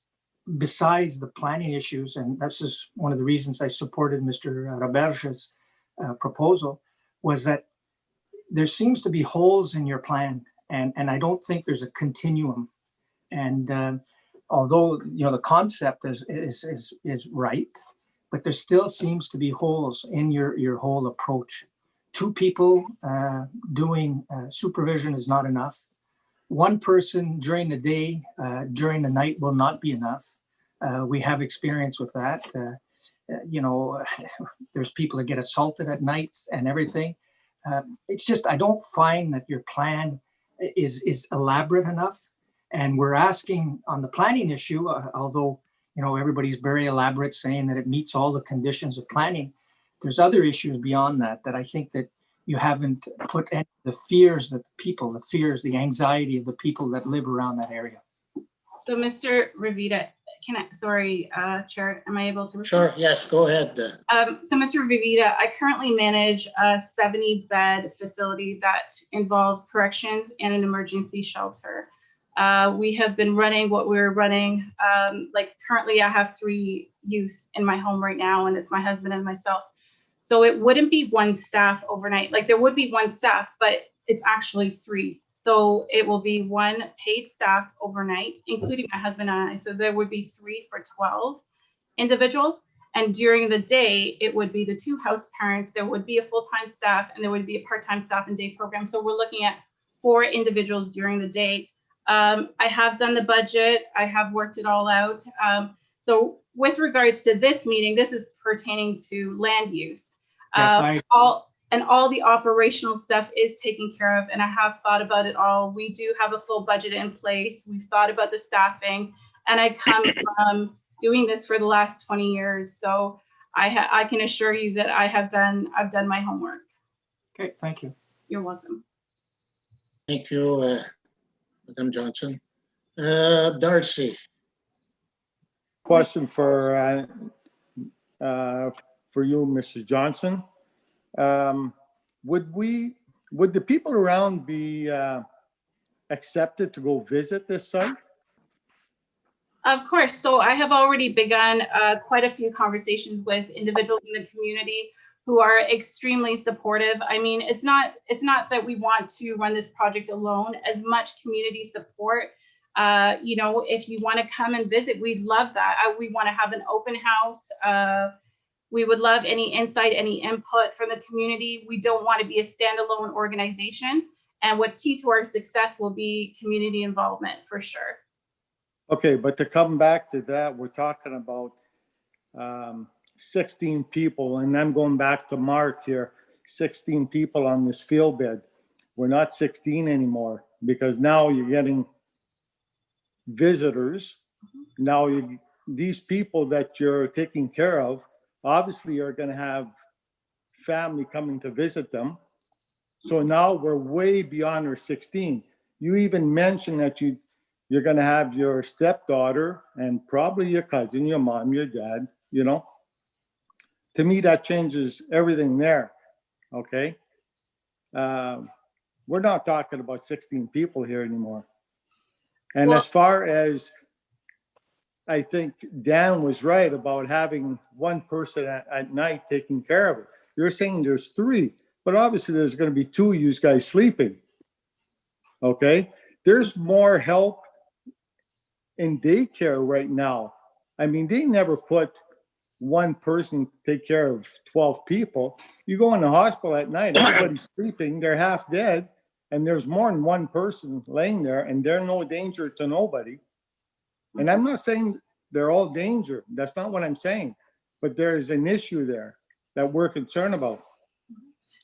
besides the planning issues, and that's just one of the reasons I supported Mr. Roberge's proposal, was that there seems to be holes in your plan, and I don't think there's a continuum. And although the concept is right, but there still seems to be holes in your whole approach. 2 people doing supervision is not enough. 1 person during the day, during the night will not be enough. We have experience with that. There's people that get assaulted at night and everything. It's just, I don't find that your plan is elaborate enough. And we're asking on the planning issue, although, everybody's very elaborate saying that it meets all the conditions of planning, there's other issues beyond that I think that you haven't put any of the fears that the anxiety of the people that live around that area. So Mr. Revita, Chair, am I able to? Sure, yes, go ahead. So Mr. Revita, I currently manage a 70-bed facility that involves corrections and an emergency shelter. We have been running what we're running. Currently I have 3 youth in my home right now, and it's my husband and myself. So it wouldn't be 1 staff overnight. There would be 1 staff, but it's actually 3. So it will be 1 paid staff overnight, including my husband and I. So there would be 3 for 12 individuals. And during the day, it would be the 2 house parents. There would be a full-time staff, and there would be a part-time staff and day program. So we're looking at 4 individuals during the day. I have done the budget. I have worked it all out. So with regards to this meeting, this is pertaining to land use. All the operational stuff is taken care of, and I have thought about it all. We do have a full budget in place. We've thought about the staffing, and I come from doing this for the last 20 years. So I can assure you that I've done my homework. Okay, thank you. You're welcome. Thank you, Madam Johnson. Darcy. Question for you, Mrs. Johnson. Would the people around be accepted to go visit this site? Of course. So I have already begun quite a few conversations with individuals in the community who are extremely supportive. I mean, it's not that we want to run this project alone. As much community support, if you want to come and visit, we'd love that. We want to have an open house. We would love any insight, any input from the community. We don't want to be a standalone organization. And what's key to our success will be community involvement for sure. Okay, but to come back to that, we're talking about 16 people, and I'm going back to Mark here, 16 people on this field bed. We're not 16 anymore, because now you're getting visitors. Now these people that you're taking care of obviously are going to have family coming to visit them. So now we're way beyond our 16. You even mentioned that you're going to have your stepdaughter and probably your cousin, your mom, your dad, To me, that changes everything there, okay? We're not talking about 16 people here anymore. And as far as, I think Dan was right about having 1 person at night taking care of it. You're saying there's 3, but obviously there's going to be 2 of you guys sleeping, okay? There's more help in daycare right now. I mean, they never put 1 person to take care of 12 people. You go in the hospital at night, everybody's sleeping, they're half dead, and there's more than one person laying there and they're no danger to nobody. And I'm not saying they're all danger. That's not what I'm saying. But there is an issue there that we're concerned about.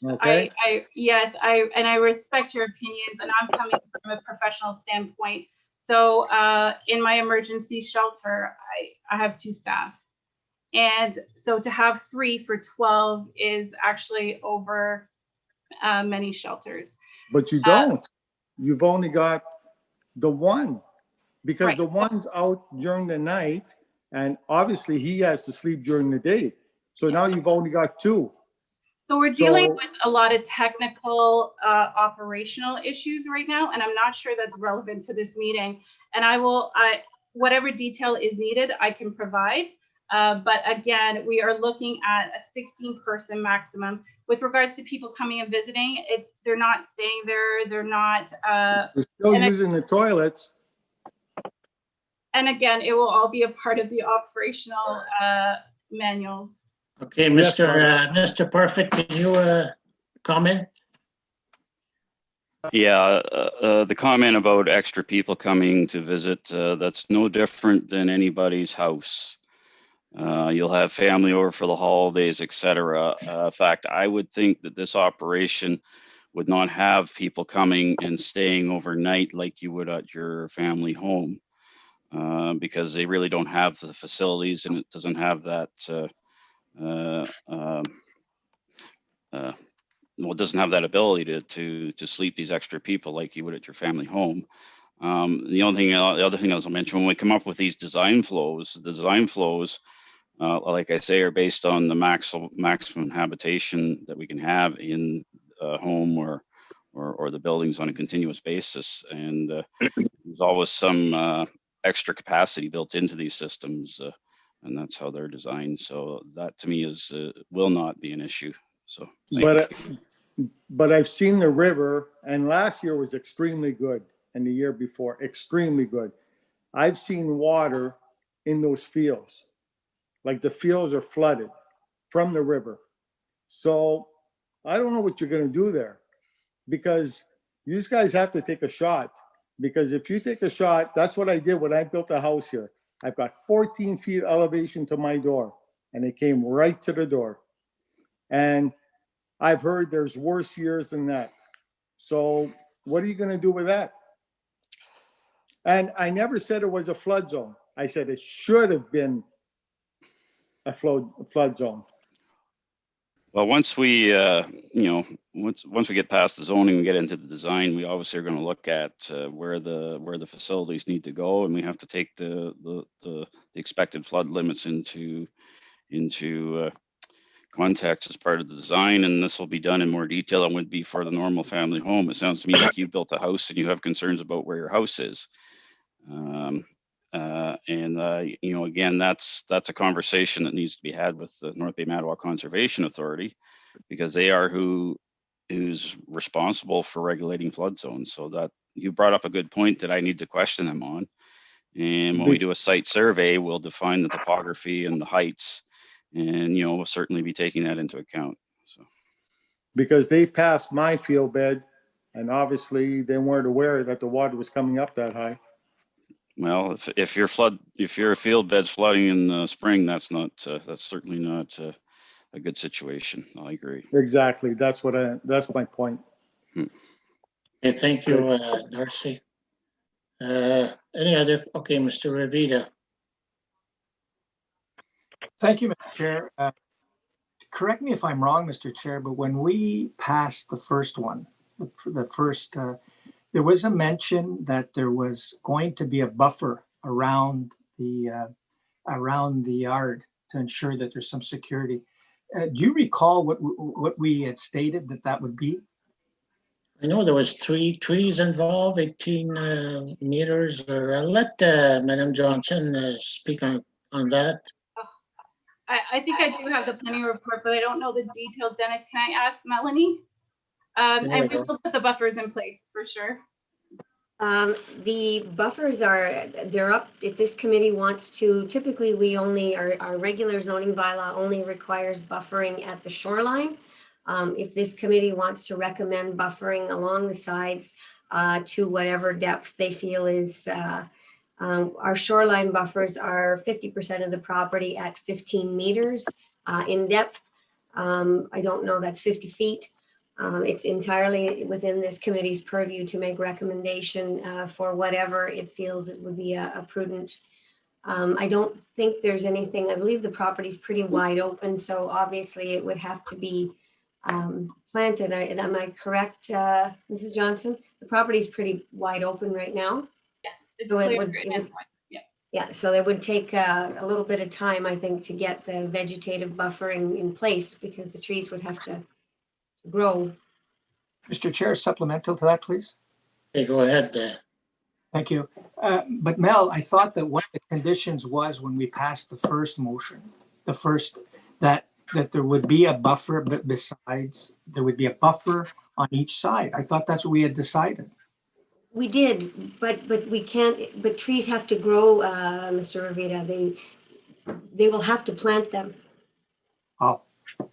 Okay? Yes, I respect your opinions, and I'm coming from a professional standpoint. So in my emergency shelter, I have 2 staff. And so to have 3 for 12 is actually over many shelters. But you don't. You've only got the one, because Right. the one's out during the night, and obviously he has to sleep during the day. So now you've only got 2. So we're dealing So- with a lot of technical operational issues right now, and I'm not sure that's relevant to this meeting. And whatever detail is needed, I can provide. But again, we are looking at a 16-person maximum. With regards to people coming and visiting, they're not staying there. They're not. We're still and using the toilets. And again, it will all be a part of the operational manuals. Okay, Yes, Mr. Perfect, can you comment? Yeah, the comment about extra people coming to visit, that's no different than anybody's house. You'll have family over for the holidays, etc. In fact, I would think that this operation would not have people coming and staying overnight like you would at your family home, because they really don't have the facilities, and it doesn't have that well, it doesn't have that ability to sleep these extra people like you would at your family home. The other thing I was mentioning, when we come up with these design flows, the design flows, like I say, are based on the maximum habitation that we can have in a home or the buildings on a continuous basis. And there's always some extra capacity built into these systems, and that's how they're designed. So that to me will not be an issue. So, But I've seen the river, and last year was extremely good, and the year before, extremely good. I've seen water in those fields. Like the fields are flooded from the river. So I don't know what you're gonna do there, because you guys have to take a shot. Because if you take a shot, that's what I did when I built a house here. I've got 14 feet elevation to my door, and it came right to the door. And I've heard there's worse years than that. So what are you gonna do with that? And I never said it was a flood zone. I said it should have been a flood zone. well, once we, once we get past the zoning and get into the design, we obviously are going to look at where the facilities need to go, and we have to take the expected flood limits into context as part of the design, and this will be done in more detail than would be for the normal family home. It sounds to me like you built a house and you have concerns about where your house is. Again, that's a conversation that needs to be had with the North Bay Mattawa Conservation Authority, because they are who's responsible for regulating flood zones. So that you brought up a good point that I need to question them on. And when we do a site survey, we'll define the topography and the heights, and we'll certainly be taking that into account. So, because they passed my field bed, and obviously they weren't aware that the water was coming up that high. well, if your field bed's flooding in the spring, that's certainly not a good situation. I agree. Exactly. That's my point. Okay, thank you, Darcy. Any other? Okay, Mr. Revita. Thank you, Mr. Chair. Correct me if I'm wrong, Mr. Chair, but when we passed the first one, there was a mention that there was going to be a buffer around the yard to ensure that there's some security. Do you recall what we had stated that would be? I know there was 3 trees involved, 18 meters, or I'll let Madam Johnson speak on that. I think I do have the planning report, but I don't know the details. Dennis, can I ask Melanie? And we will put the buffers in place for sure. The buffers they're up if this committee wants to. Typically, our regular zoning bylaw only requires buffering at the shoreline. If this committee wants to recommend buffering along the sides to whatever depth they feel is, our shoreline buffers are 50% of the property at 15 meters in depth. I don't know, that's 50 feet. It's entirely within this committee's purview to make recommendation for whatever it feels it would be a prudent. I don't think there's anything, I believe the property's pretty wide open, so obviously it would have to be planted. Am I correct, Mrs. Johnson? The property's pretty wide open right now. Yes, it's So it clear would- at it this would- point. Yeah. Yeah, so it would take a little bit of time, I think, to get the vegetative buffering in place because the trees would have to grow. Mr. Chair, supplemental to that, please. Okay, go ahead. Thank you. But Mel, I thought that one of the conditions was when we passed the first motion, that there would be a buffer, but besides, there would be a buffer on each side. I thought that's what we had decided. We did, but we can't, but trees have to grow, Mr. Rivera. They will have to plant them. Oh,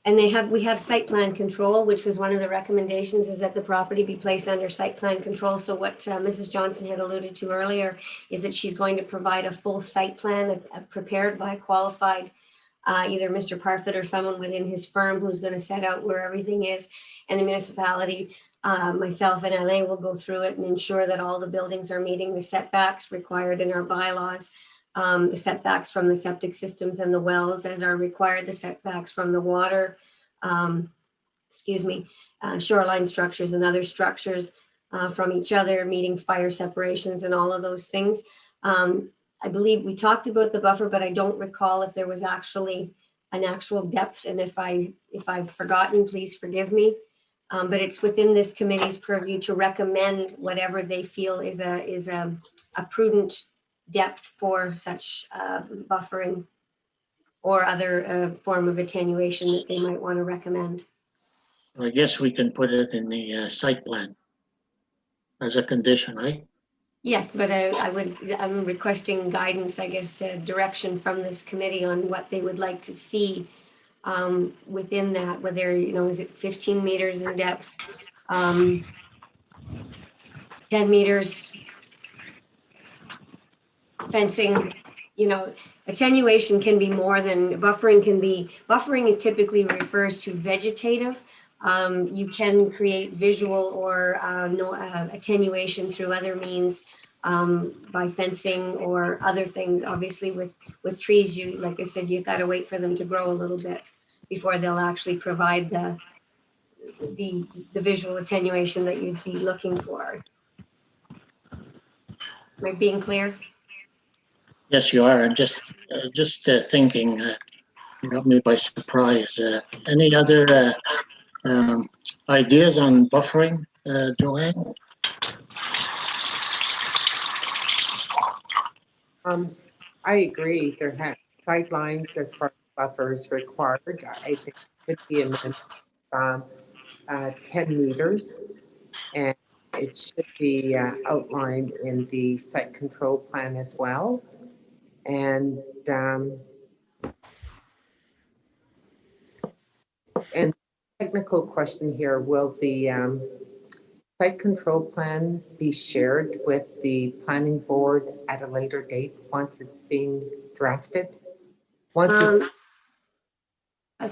And we have site plan control, which was one of the recommendations, is that the property be placed under site plan control. So what Mrs. Johnson had alluded to earlier is that she's going to provide a full site plan prepared by qualified, either Mr. Parfit or someone within his firm who's going to set out where everything is. And the municipality, myself and LA will go through it and ensure that all the buildings are meeting the setbacks required in our bylaws. The setbacks from the septic systems and the wells as are required, the setbacks from the water, shoreline structures and other structures from each other, meeting fire separations and all of those things. I believe we talked about the buffer, but I don't recall if there was actually an actual depth. And if I've forgotten, please forgive me. But it's within this committee's purview to recommend whatever they feel is a prudent depth for such buffering or other form of attenuation that they might want to recommend. I guess we can put it in the site plan as a condition, right? Yes, but I'm requesting guidance, I guess, direction from this committee on what they would like to see within that, whether, is it 15 meters in depth, 10 meters, fencing, attenuation can be more than buffering can be. Buffering it typically refers to vegetative. You can create visual or attenuation through other means by fencing or other things. Obviously with trees, like I said, you've got to wait for them to grow a little bit before they'll actually provide the visual attenuation that you'd be looking for. Am I being clear? Yes, you are. I'm just thinking, you got me by surprise. Any other ideas on buffering, Joanne? I agree. There have guidelines as far as buffers required. I think it should be a minimum 10 meters, and it should be outlined in the site control plan as well. And technical question here, will the site control plan be shared with the planning board at a later date once it's being drafted?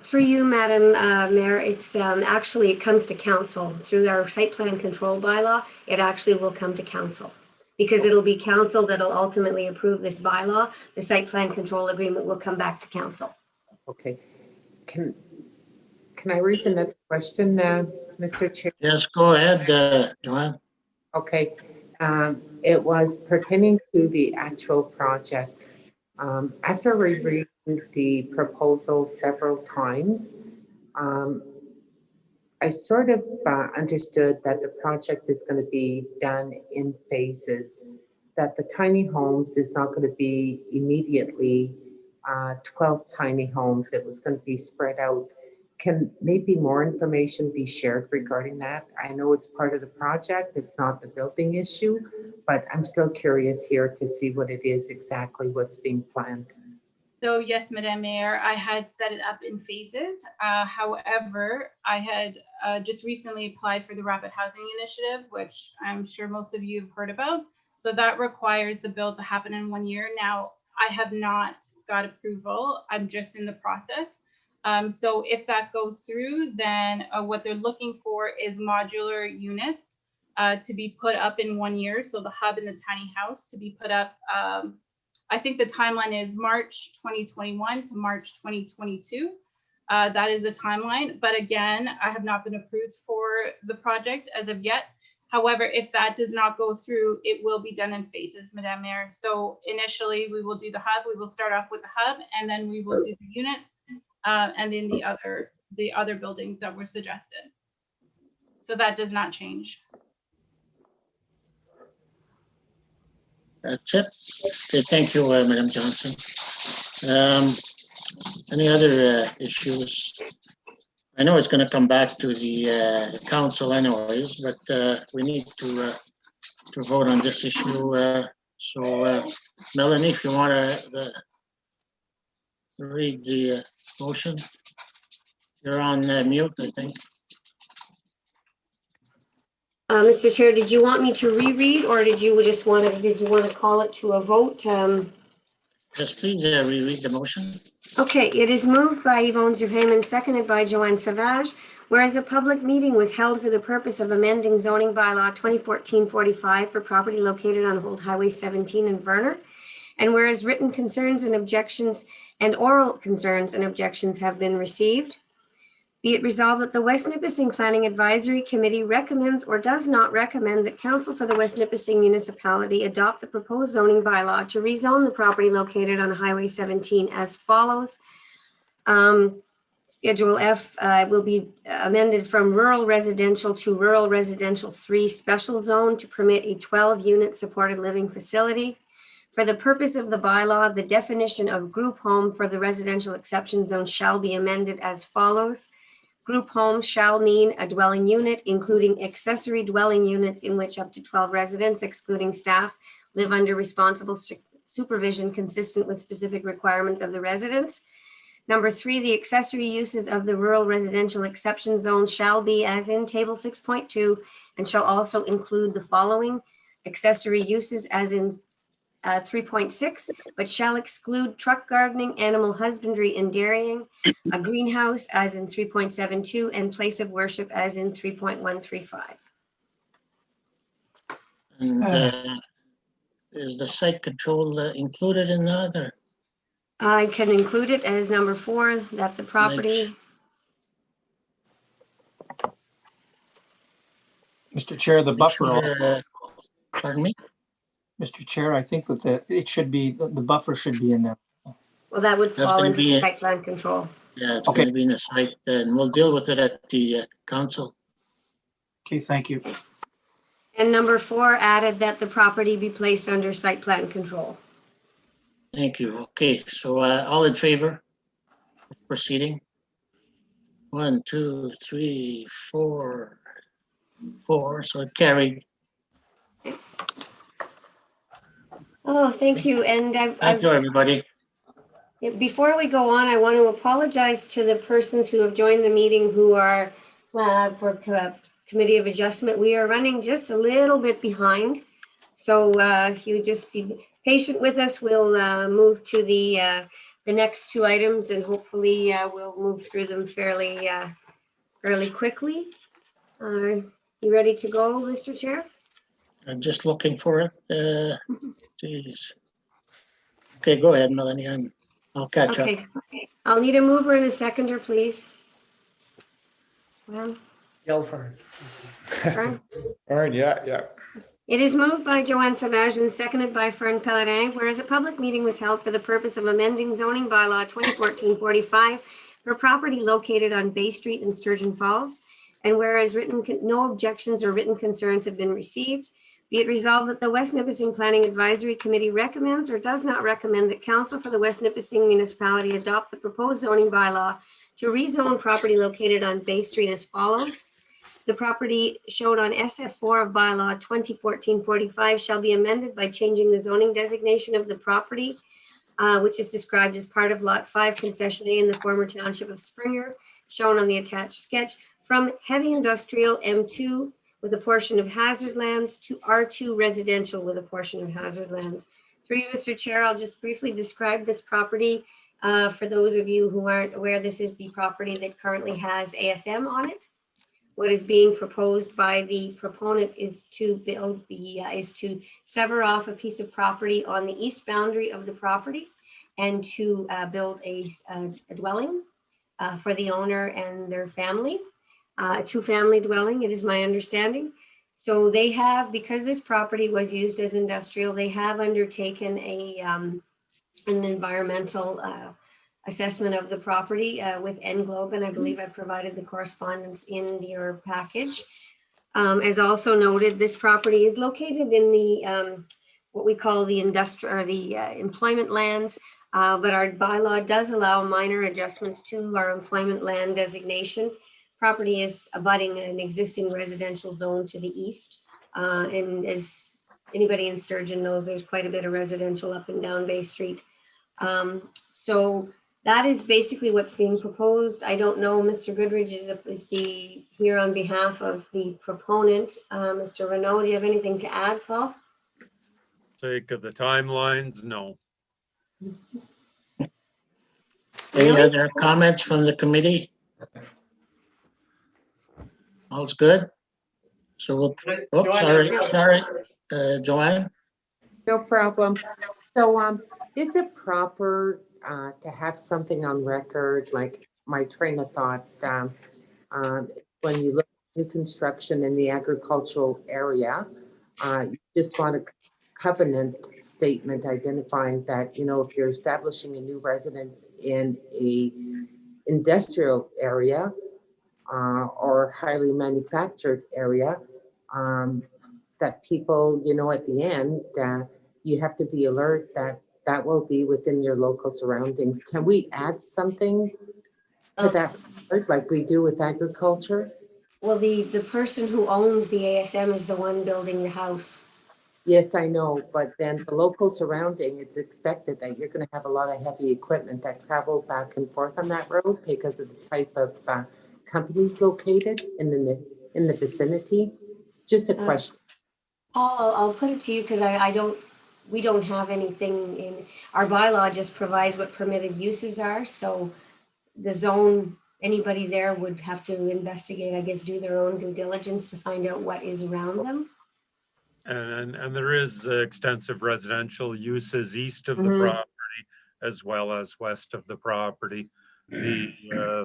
Through you, Madam Mayor, it's actually, it comes to council through our site plan control bylaw. It actually will come to council because it'll be council that'll ultimately approve this bylaw. The site plan control agreement will come back to council. Okay. Can I raise another question, Mr. Chair? Yes, go ahead, Joanne. Okay. It was pertaining to the actual project. After reviewing the proposal several times, I sort of understood that the project is going to be done in phases, that the tiny homes is not going to be immediately 12 tiny homes. It was going to be spread out. Can maybe more information be shared regarding that? I know it's part of the project. It's not the building issue, but I'm still curious here to see what it is exactly what's being planned. So yes, Madam Mayor, I had set it up in phases. However, I had just recently applied for the Rapid Housing Initiative, which I'm sure most of you have heard about. So that requires the bill to happen in 1 year. Now, I have not got approval. I'm just in the process. So if that goes through, then what they're looking for is modular units to be put up in 1 year. So the hub and the tiny house to be put up. I think the timeline is March 2021 to March 2022. That is the timeline. But again, I have not been approved for the project as of yet. However, if that does not go through, it will be done in phases, Madam Mayor. So initially, we will do the hub. We will start off with the hub, and then we will do the units, and then the other buildings that were suggested. So that does not change. That's it. Okay, thank you, Madam Johnson. Any other issues? I know it's going to come back to the council anyways, but we need to vote on this issue. So, Melanie, if you want to read the motion, you're on mute, I think. Mr. Chair, did you want me to reread, or did you just want to call it to a vote? Yes, please reread the motion. Okay, it is moved by Yvonne Zuhayman, seconded by Joanne Savage. Whereas a public meeting was held for the purpose of amending zoning bylaw 2014-45 for property located on Old Highway 17 in Verner, and whereas written concerns and objections and oral concerns and objections have been received, be it resolved that the West Nipissing Planning Advisory Committee recommends or does not recommend that Council for the West Nipissing Municipality adopt the proposed zoning bylaw to rezone the property located on Highway 17 as follows. Schedule F will be amended from rural residential to rural residential 3 special zone to permit a 12-unit supported living facility. For the purpose of the bylaw, the definition of group home for the residential exception zone shall be amended as follows. Group home shall mean a dwelling unit, including accessory dwelling units in which up to 12 residents, excluding staff, live under responsible supervision consistent with specific requirements of the residents. Number 3, the accessory uses of the rural residential exception zone shall be as in table 6.2 and shall also include the following accessory uses as in 3.6, but shall exclude truck gardening, animal husbandry and dairying, a greenhouse as in 3.72, and place of worship as in 3.135. And is the site control included in that? Or? I can include it as number 4, that the property. Mr. Chair, the buffer. Pardon me? Mr. Chair, I think that it should be, the buffer should be in there. Well, that would That's fall gonna into be the a- site plan control. Yeah, it's Okay. going to be in the site, and we'll deal with it at the council. Okay, thank you. And number 4 added that the property be placed under site plan control. Thank you. Okay, so all in favor of proceeding? 1, 2, 3, 4, 4. So it carried. Oh, thank you. And Thank you, everybody. before we go on, I want to apologize to the persons who have joined the meeting who are for Committee of Adjustment. We are running just a little bit behind. So if you just be patient with us, we'll move to the next 2 items, and hopefully we'll move through them fairly quickly. You ready to go, Mr. Chair? I'm just looking for it. Jeez. Okay, go ahead, Melanie. I'll catch up. Okay. I'll need a mover and a seconder, please. Well, Guilford. Fern? All right, yeah. It is moved by Joanne Savage and seconded by Fern Pellerin, whereas a public meeting was held for the purpose of amending zoning bylaw 2014-45 for property located on Bay Street in Sturgeon Falls, and whereas no objections or written concerns have been received, be it resolved that the West Nipissing Planning Advisory Committee recommends or does not recommend that Council for the West Nipissing Municipality adopt the proposed zoning bylaw to rezone property located on Bay Street as follows. The property shown on SF4 of bylaw 2014-45 shall be amended by changing the zoning designation of the property which is described as part of Lot 5 Concession A in the former township of Springer, shown on the attached sketch, from heavy industrial M2 with a portion of hazard lands to R2 residential with a portion of hazard lands. Through you, Mr. Chair, I'll just briefly describe this property. For those of you who aren't aware, this is the property that currently has ASM on it. What is being proposed by the proponent is to build is to sever off a piece of property on the east boundary of the property and to build a dwelling for the owner and their family, a two-family dwelling, it is my understanding. So they have, because this property was used as industrial, they have undertaken an environmental assessment of the property with Englobe, and I believe I provided the correspondence in your package. As also noted, this property is located in the what we call the industrial or the employment lands, but our bylaw does allow minor adjustments to our employment land designation. Property is abutting an existing residential zone to the east, and as anybody in Sturgeon knows, there's quite a bit of residential up and down Bay Street. So that is basically what's being proposed. I don't know, Mr. Goodridge is here on behalf of the proponent. Mr. Renaud, do you have anything to add, Paul? Sake of the timelines, no. Any other comments from the committee? All's good? So we'll, sorry, Joanne? No problem. So, is it proper to have something on record, like my train of thought, when you look at new construction in the agricultural area, you just want a covenant statement identifying that, you know, if you're establishing a new residence in a industrial area or highly manufactured area, that people, you know, at the end, you have to be alert that that will be within your local surroundings. Can we add something to that, like we do with agriculture? Well, the person who owns the ASM is the one building the house. Yes, I know, but then the local surrounding, it's expected that you're going to have a lot of heavy equipment that travel back and forth on that road because of the type of companies located in the vicinity. Just a question. Paul, I'll put it to you because we don't have anything in our bylaw, just provides what permitted uses are. So the zone, anybody there would have to investigate, I guess, do their own due diligence to find out what is around them. And there is extensive residential uses east of the property as well as west of the property. The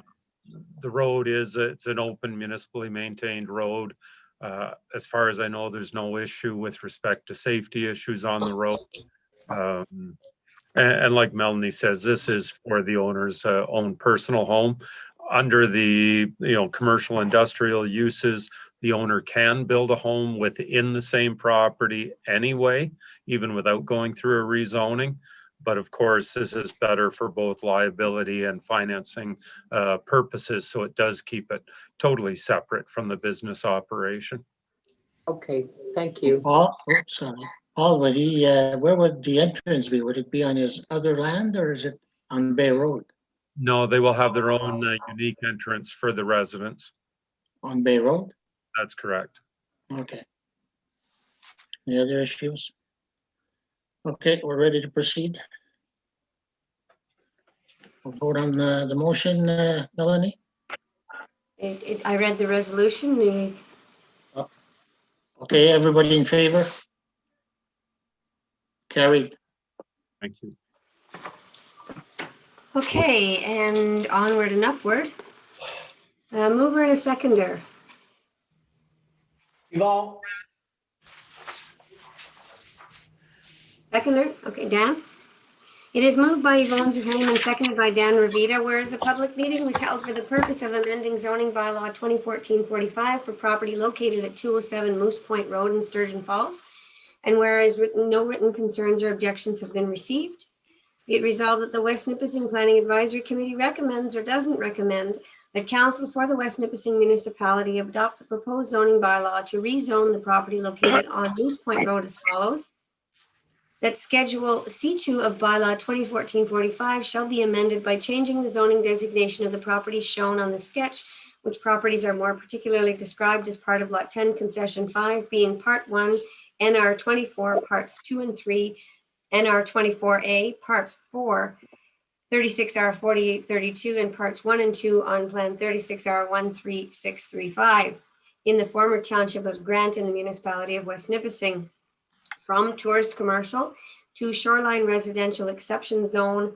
road it's an open municipally maintained road. As far as I know, there's no issue with respect to safety issues on the road. And like Melanie says, this is for the owner's own personal home. Under the commercial industrial uses, the owner can build a home within the same property anyway, even without going through a rezoning. But of course, this is better for both liability and financing purposes. So it does keep it totally separate from the business operation. Okay, thank you. Paul, sorry. Paul, where would the entrance be? Would it be on his other land or is it on Bay Road? No, they will have their own unique entrance for the residents. On Bay Road? That's correct. Okay. Any other issues? Okay, we're ready to proceed. We'll vote on the motion, Melanie. I read the resolution. Okay, everybody in favor? Carried. Thank you. Okay, and onward and upward. Mover and a seconder. Yvonne? Seconder, okay, Dan. It is moved by Yvonne Duhane and seconded by Dan Revita, whereas the public meeting was held for the purpose of amending zoning bylaw 2014-45 for property located at 207 Moose Point Road in Sturgeon Falls. And whereas no written concerns or objections have been received, be it resolved that the West Nipissing Planning Advisory Committee recommends or doesn't recommend that council for the West Nipissing municipality adopt the proposed zoning bylaw to rezone the property located on Moose Point Road as follows. that Schedule C2 of Bylaw 2014-45 shall be amended by changing the zoning designation of the properties shown on the sketch, which properties are more particularly described as part of Lot 10, Concession 5, being Part 1, NR 24, Parts 2 and 3, NR 24A, Parts 4, 36R 4832, and Parts 1 and 2 on Plan 36R 13635 in the former township of Grant in the municipality of West Nipissing, from tourist commercial to shoreline residential exception zone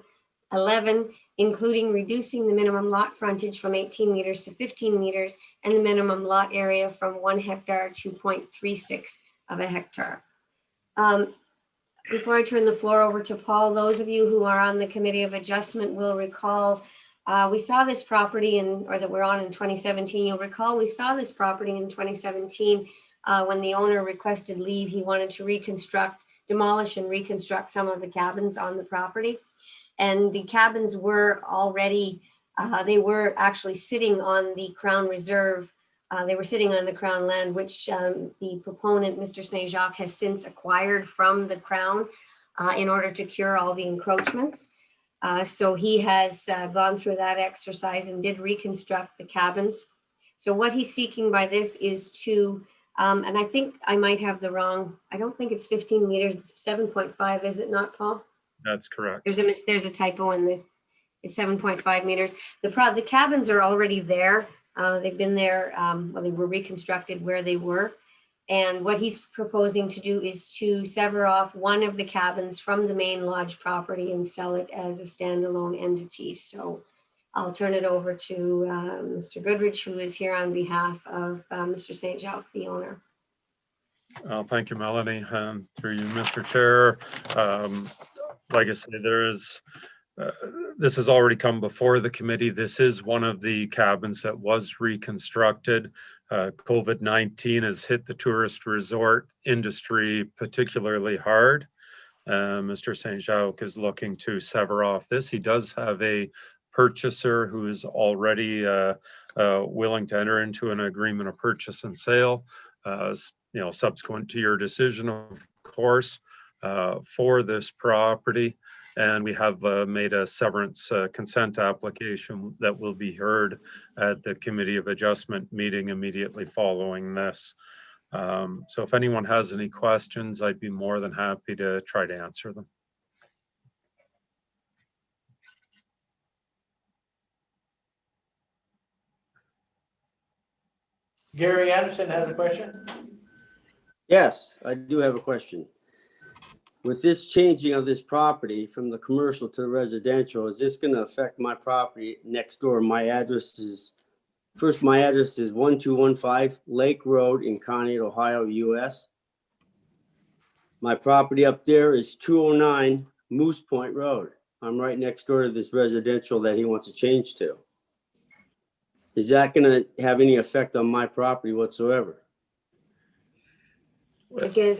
11, including reducing the minimum lot frontage from 18 meters to 15 meters and the minimum lot area from 1 hectare to 0.36 of a hectare. Before I turn the floor over to Paul, those of you who are on the Committee of Adjustment will recall we saw this property that we're on in 2017. You'll recall we saw this property in 2017 when the owner requested leave. He wanted to demolish and reconstruct some of the cabins on the property. And the cabins were already, they were actually sitting on the Crown Reserve. They were sitting on the Crown land, which the proponent, Mr. St. Jacques, has since acquired from the Crown in order to cure all the encroachments. So he has gone through that exercise and did reconstruct the cabins. So what he's seeking by this is to, and I think I might have the wrong, I don't think it's 15 meters, it's 7.5, is it not, Paul? That's correct. There's a typo in it's 7.5 meters. The cabins are already there. They've been there, well, they were reconstructed where they were. And what he's proposing to do is to sever off one of the cabins from the main lodge property and sell it as a standalone entity. So I'll turn it over to Mr. Goodrich, who is here on behalf of Mr. St. Jacques, the owner. Thank you, Melanie. Through you, Mr. Chair. Like I said, this has already come before the committee. This is one of the cabins that was reconstructed. COVID-19 has hit the tourist resort industry particularly hard. Mr. St. Jacques is looking to sever off this. He does have a purchaser who is already willing to enter into an agreement of purchase and sale, subsequent to your decision, of course, for this property. And we have made a severance consent application that will be heard at the Committee of Adjustment meeting immediately following this. So if anyone has any questions, I'd be more than happy to try to answer them. Gary Anderson has a question. Yes, I do have a question. With this changing of this property from the commercial to the residential, is this going to affect my property next door? My address is 1215 Lake Road in Conneaut, Ohio, US. My property up there is 209 Moose Point Road. I'm right next door to this residential that he wants to change to. Is that going to have any effect on my property whatsoever? Again.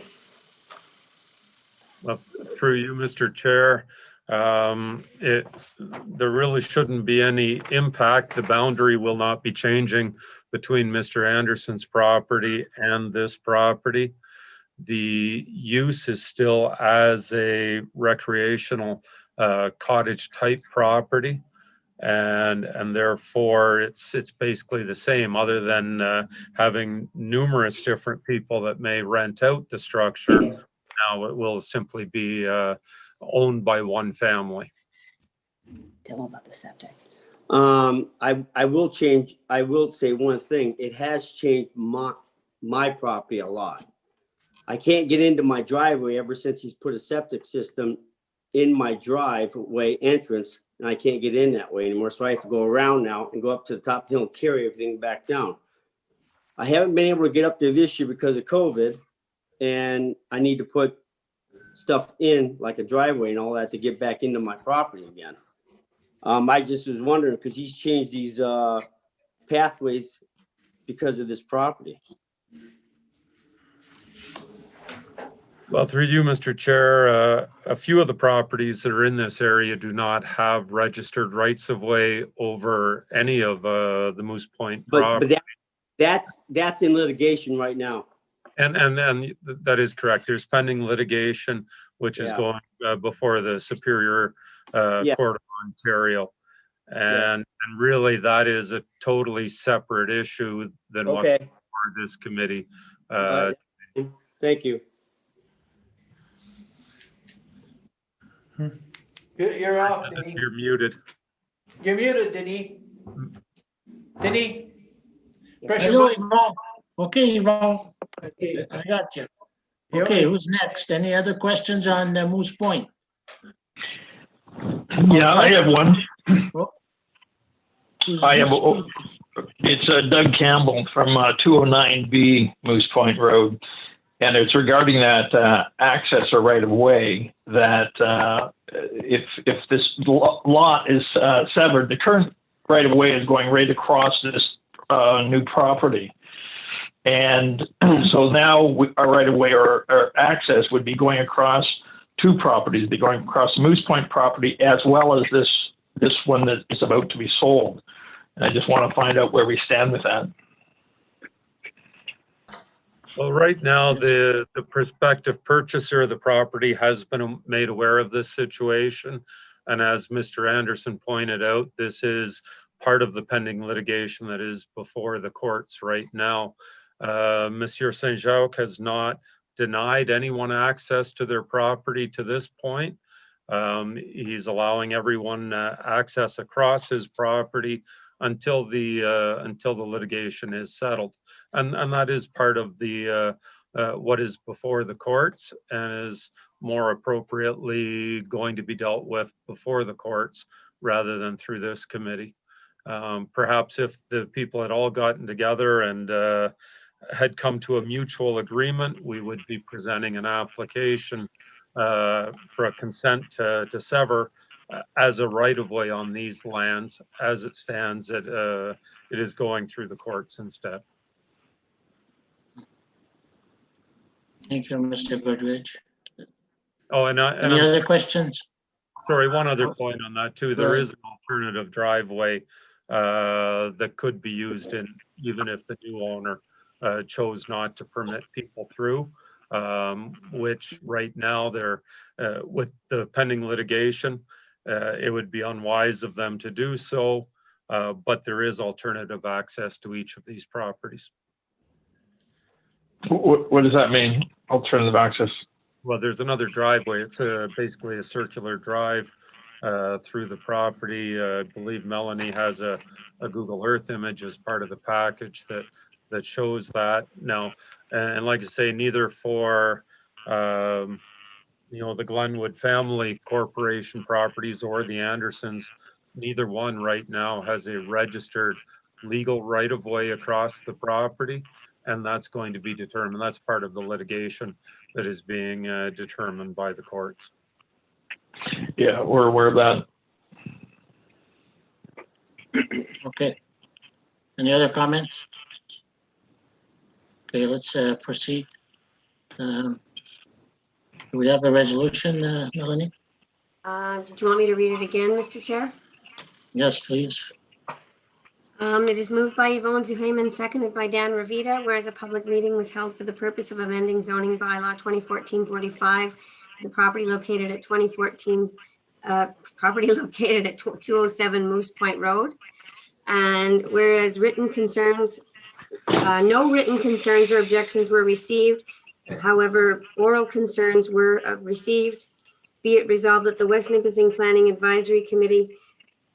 Through you, Mr. Chair, there really shouldn't be any impact. The boundary will not be changing between Mr. Anderson's property and this property. The use is still as a recreational cottage type property, and therefore it's basically the same, other than having numerous different people that may rent out the structure. Now it will simply be owned by one family. Tell them about the septic. I will say one thing. It has changed my property a lot. I can't get into my driveway ever since he's put a septic system in my driveway entrance, and I can't get in that way anymore. So I have to go around now and go up to the top of the hill and carry everything back down. I haven't been able to get up there this year because of COVID. And I need to put stuff in like a driveway and all that to get back into my property again. I just was wondering, because he's changed these pathways because of this property. Well, through you, Mr. Chair, a few of the properties that are in this area do not have registered rights of way over any of the Moose Point property. But that's in litigation right now. And that is correct. There's pending litigation which is Yeah. going before the Superior Yeah. Court of Ontario. And really, that is a totally separate issue than what's Okay. before this committee. All right. Thank you. You're off, Denny. You're muted. You're muted, Denny. Denny? Press your Hello, button. Yvonne. Okay, Yvonne, Okay. I got you. You're Okay, on. who's next? Any other questions on Moose Point? Yeah, I have one. Who's- I have, who's- it's Doug Campbell from 209B Moose Point Road. And it's regarding that access or right of way that if this lot is severed, the current right of way is going right across this new property. And so now our right of way or access would be going across two properties, be going across Moose Point property as well as this one that is about to be sold. And I just want to find out where we stand with that. Well, right now, the prospective purchaser of the property has been made aware of this situation. And as Mr. Anderson pointed out, this is part of the pending litigation that is before the courts right now. Monsieur Saint-Jacques has not denied anyone access to their property to this point. He's allowing everyone access across his property until the litigation is settled. And that is part of the what is before the courts and is more appropriately going to be dealt with before the courts rather than through this committee. Perhaps if the people had all gotten together and had come to a mutual agreement, we would be presenting an application for a consent to sever as a right-of-way on these lands. As it stands, it is going through the courts instead. Thank you, Mr. Goodrich. Oh, and Any other questions? Sorry, one other point on that too. Go There ahead. is an alternative driveway that could be used in, even if the new owner chose not to permit people through, which right now they're, with the pending litigation, it would be unwise of them to do so, but there is alternative access to each of these properties. What does that mean, alternative access? Well, there's another driveway. It's basically a circular drive through the property. I believe Melanie has a Google Earth image as part of the package that shows that. Now, and like I say, neither for the Glenwood Family Corporation properties or the Andersons, neither one right now has a registered legal right-of-way across the property. And that's going to be determined. That's part of the litigation that is being determined by the courts. Yeah, we're aware of that. Okay. Any other comments? Okay, let's proceed. Do we have a resolution, Melanie? Did you want me to read it again, Mr. Chair? Yes, please. It is moved by Yvonne Zuhayman, seconded by Dan Ravita, whereas a public meeting was held for the purpose of amending zoning bylaw 2014-45, the property located at 207 Moose Point Road. And whereas written concerns, no written concerns or objections were received. However, oral concerns were received. Be it resolved that the West Nipissing Planning Advisory Committee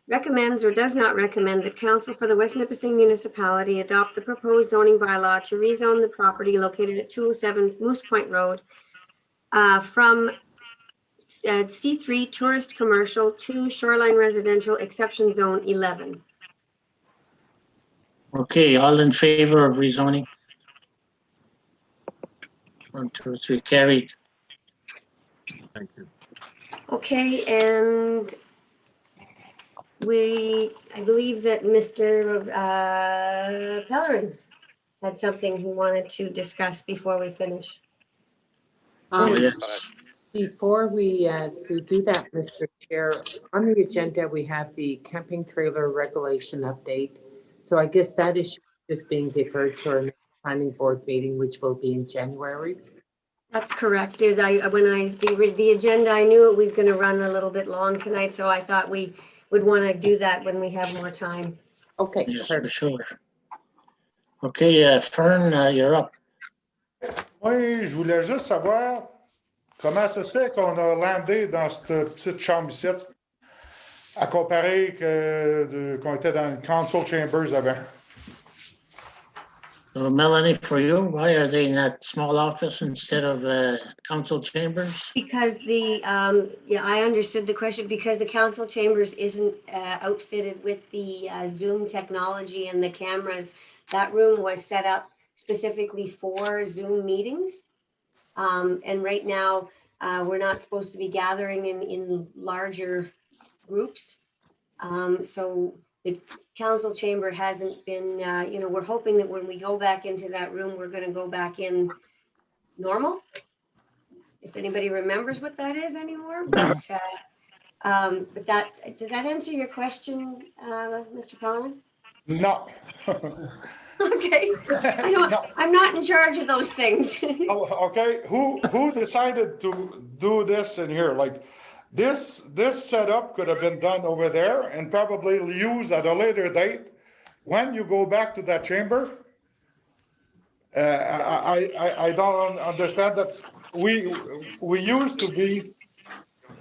recommends or does not recommend that council for the West Nipissing Municipality adopt the proposed zoning bylaw to rezone the property located at 207 Moose Point Road from C3 Tourist Commercial to Shoreline Residential Exception Zone 11. Okay, all in favor of rezoning? 1, 2, 3, carried. Thank you. Okay, and I believe that Mr. Pellerin had something he wanted to discuss before we finish. Oh, yes. Before we do that, Mr. Chair, on the agenda, we have the camping trailer regulation update. So I guess that is just being deferred to our planning board meeting, which will be in January. That's correct. The agenda, I knew it was going to run a little bit long tonight, so I thought we would want to do that when we have more time. Okay, Yes, for perfect. sure. Okay, Fern, you're up. Oui, je voulais juste savoir comment ça se fait qu'on a landé dans cette petite chambre ici, à comparer qu'on était dans le council chambers avant. So Melanie, for you, why are they in that small office instead of council chambers? Because I understood the question, because the council chambers isn't outfitted with the Zoom technology and the cameras. That room was set up specifically for Zoom meetings. And right now, we're not supposed to be gathering in larger groups. So the council chamber hasn't been, we're hoping that when we go back into that room, we're going to go back in normal. If anybody remembers what that is anymore, but that, does that answer your question, Mr. Pellerin? No. Okay, I'm not in charge of those things. Oh, okay, who decided to do this in here? Like, this setup could have been done over there and probably used at a later date when you go back to that chamber. I don't understand that. We used to be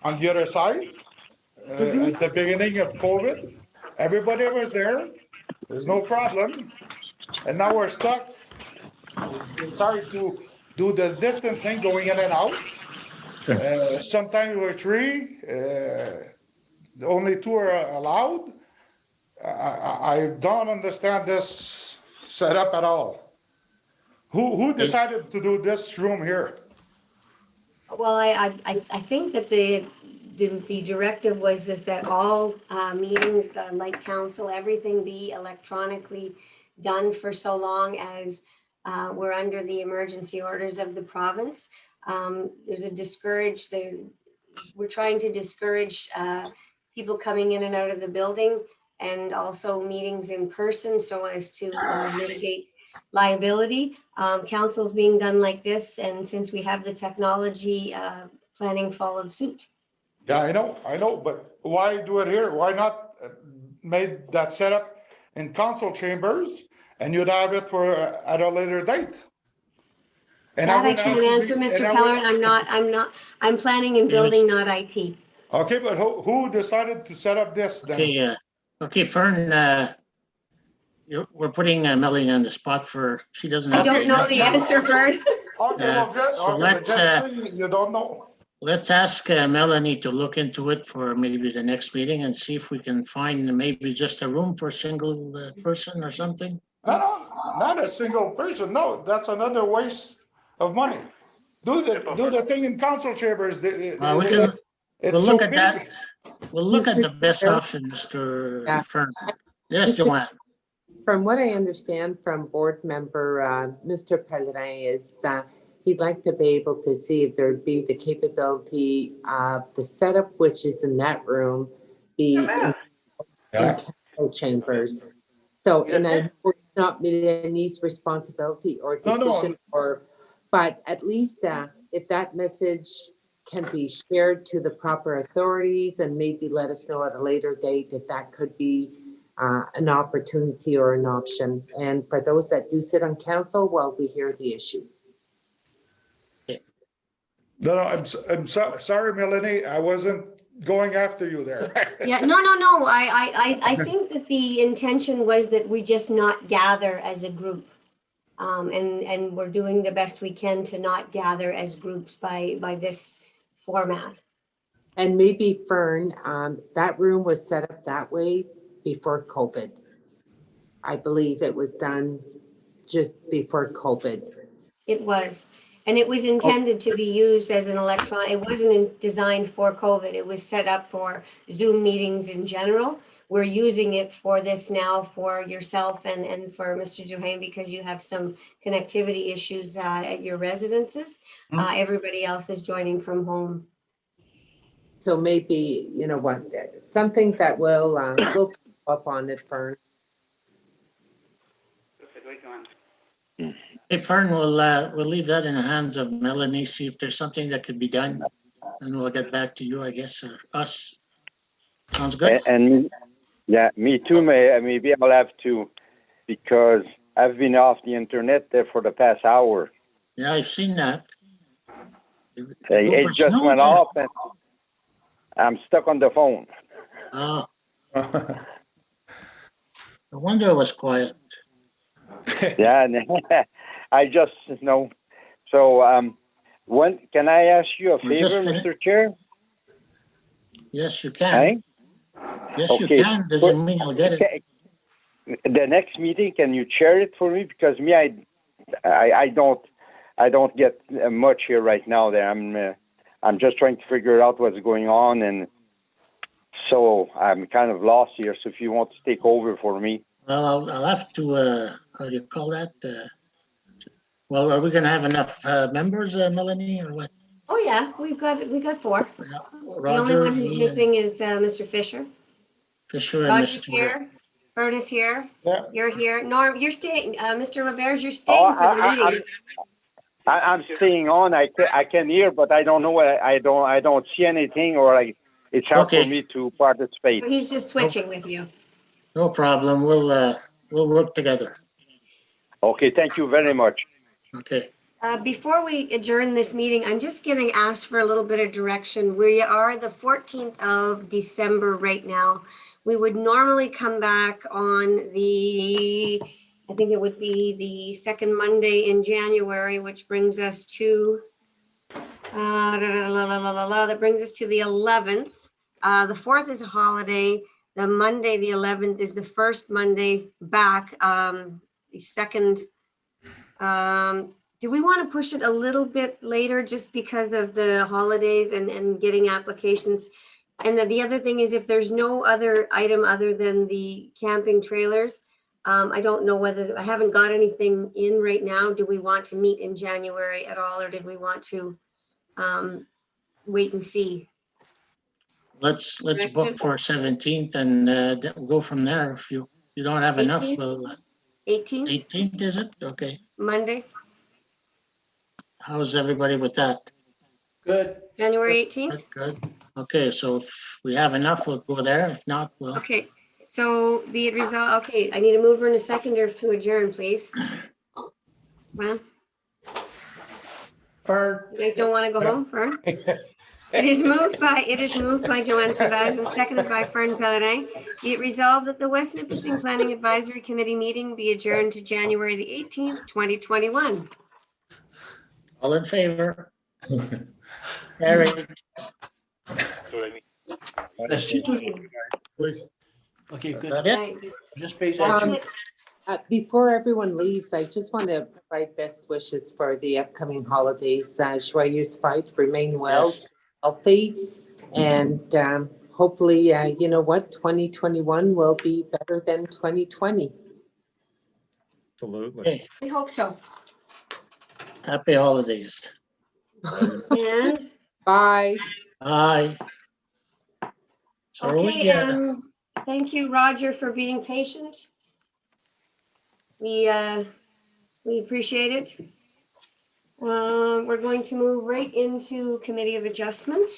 on the other side at the beginning of COVID. Everybody was there. There's no problem. And now we're stuck. Inside to do the distancing going in and out. Sometimes we're three. Only two are allowed. I don't understand this setup at all. Who decided to do this room here? Well, I think that the directive was that all meetings, like council, everything be electronically done for so long as we're under the emergency orders of the province. There's we're trying to discourage people coming in and out of the building, and also meetings in person so as to mitigate liability. Council's being done like this, and since we have the technology, planning followed suit. Yeah, I know, but why do it here? Why not made that setup in council chambers and you'd have it for at a later date? And that I can't answer, Mr. Pellerin. I'm planning and building, not IT. Okay, but who decided to set up this then? Okay, Fern, we're putting Melanie on the spot for, she doesn't I have. don't know the answer, Fern. You don't know. Let's ask Melanie to look into it for maybe the next meeting and see if we can find maybe just a room for a single person or something. No, not a single person. No, that's another waste of money. Do the thing in council chambers. We'll look at that. We'll look at the best option, Mr. Fern. Yes, Joanne. From what I understand from board member Mr. Pellerin is he'd like to be able to see if there'd be the capability of the setup, which is in that room, be in council chambers. So, and I would not Melanie's responsibility or decision, but at least if that message can be shared to the proper authorities and maybe let us know at a later date if that could be an opportunity or an option. And for those that do sit on council, well, we hear the issue. No, I'm sorry, Melanie. I wasn't going after you there. Yeah, no. I think that the intention was that we just not gather as a group. And we're doing the best we can to not gather as groups by this format. And maybe Fern, that room was set up that way before COVID. I believe it was done just before COVID. It was. And it was intended to be used as an electron. It wasn't designed for COVID. It was set up for Zoom meetings in general. We're using it for this now for yourself and for Mr. Johann, because you have some connectivity issues at your residences. Everybody else is joining from home. So maybe, you know what, something that we'll follow up on it, Fern. Hey, Fern, we'll leave that in the hands of Melanie, see if there's something that could be done. And we'll get back to you, I guess, or us. Sounds good? Yeah, me too. Maybe I'll have to, because I've been off the internet there for the past hour. Yeah, I've seen that. It just went off and I'm stuck on the phone. Oh. No wonder it was quiet. Yeah, and I just know. So, when can I ask you a We're just favor, Mr. Chair? Yes, you can. Hey? Yes, Okay. you can. Doesn't mean you'll get it. The next meeting, can you chair it for me? Because me, I don't get much here right now. There, I'm just trying to figure out what's going on, and so I'm kind of lost here. So if you want to take over for me. Well, I'll have to, how do you call that? Well, are we gonna have enough members, Melanie, or what? Oh, yeah, we got 4. The only Roger, one who's me, missing is Mr. Fisher. Fisher, and Roger's Mr. here. Bert is here. Yeah. You're here. Norm, you're staying. Mr. Roberts, you're staying for the meeting. I'm staying on. I can hear, but I don't know. I don't see anything, or it's hard for me to participate. He's just switching with you. No problem. We'll work together. Okay, thank you very much. Okay. Before we adjourn this meeting, I'm just getting asked for a little bit of direction. We are the 14th of December right now. We would normally come back on the, I think it would be the second Monday in January, which brings us to, that brings us to the 11th. The 4th is a holiday. The Monday, the 11th, is the first Monday back. The second, do we want to push it a little bit later just because of the holidays and getting applications? And then the other thing is, if there's no other item other than the camping trailers, I don't know whether, I haven't got anything in right now. Do we want to meet in January at all, or did we want to wait and see? Let's book for 17th and we'll go from there. If you don't have enough, 18th? we'll. 18th? 18th, is it? Okay. Monday, How's everybody with that? Good. January 18th? Good. Okay, so if we have enough, we'll go there. If not, we'll. Okay, so be it resolved, okay, I need a mover and a seconder to adjourn, please. Well, Fern. you guys don't want to go home, Fern? It is moved by Joanne Savage and seconded by Fern Pellerin. Be it resolved that the West Nipissing Planning Advisory Committee meeting be adjourned to January the 18th, 2021. All in favor? Carried. Okay, good. That it? Just pay attention. Before everyone leaves, I just want to provide best wishes for the upcoming holidays. Joyeux fête, remain well, Yes. healthy, and hopefully, you know what, 2021 will be better than 2020. Absolutely. Okay, We hope so. happy holidays. And, Bye. Bye. So okay, and thank you, Roger, for being patient. We appreciate it. We're going to move right into Committee of Adjustment.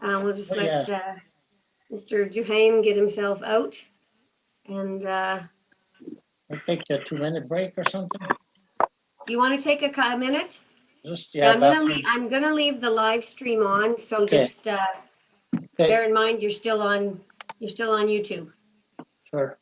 We'll just Oh, let Mr. Duhaime get himself out. And I take a 2-minute break or something. you want to take a minute? Just, Yeah, yeah. I'm gonna leave the live stream on, so Okay. just bear in mind you're still on YouTube. Sure.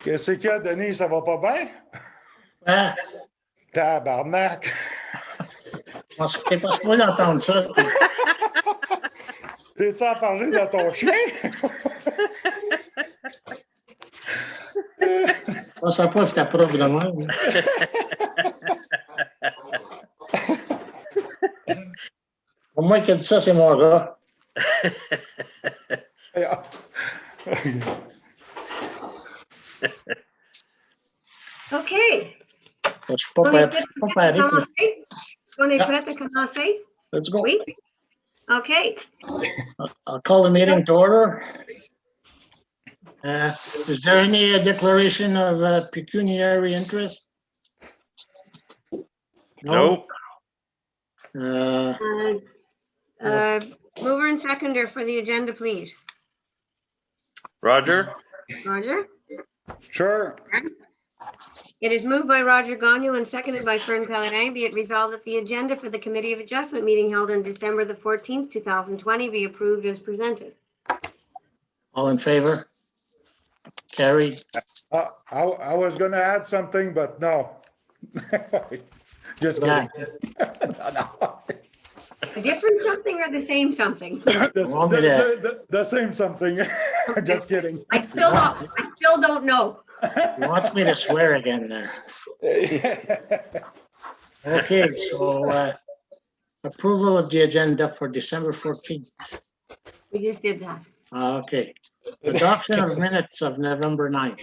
Qu'est-ce qu'il y a, Denis, ça va pas bien? Ah, Tabarnak! t'es pas supposé entendre ça. T'es-tu en parler de ton chien? Ça pas ta preuve de moi. Pour moi qui a dit ça, c'est mon gars. OK. Je suis pas On est prêt. Je suis pas prêt. commencer? On est Yeah. prêt à commencer? Let's go. Oui? OK. I'll call the meeting to order. Is there any declaration of pecuniary interest? No. Mover and seconder for the agenda, please. Roger? Roger? Sure. It is moved by Roger Gagnon and seconded by Fern Pellerin. Be it resolved that the agenda for the Committee of Adjustment meeting held on December the 14th, 2020 be approved as presented. All in favor? Carried. I was gonna add something, but no. Just kidding. A different something or the same something? The same something. Just kidding. I still don't know. He wants me to swear again there. Okay, so approval of the agenda for December 14th. We just did that. Okay. Adoption of minutes of November 9th.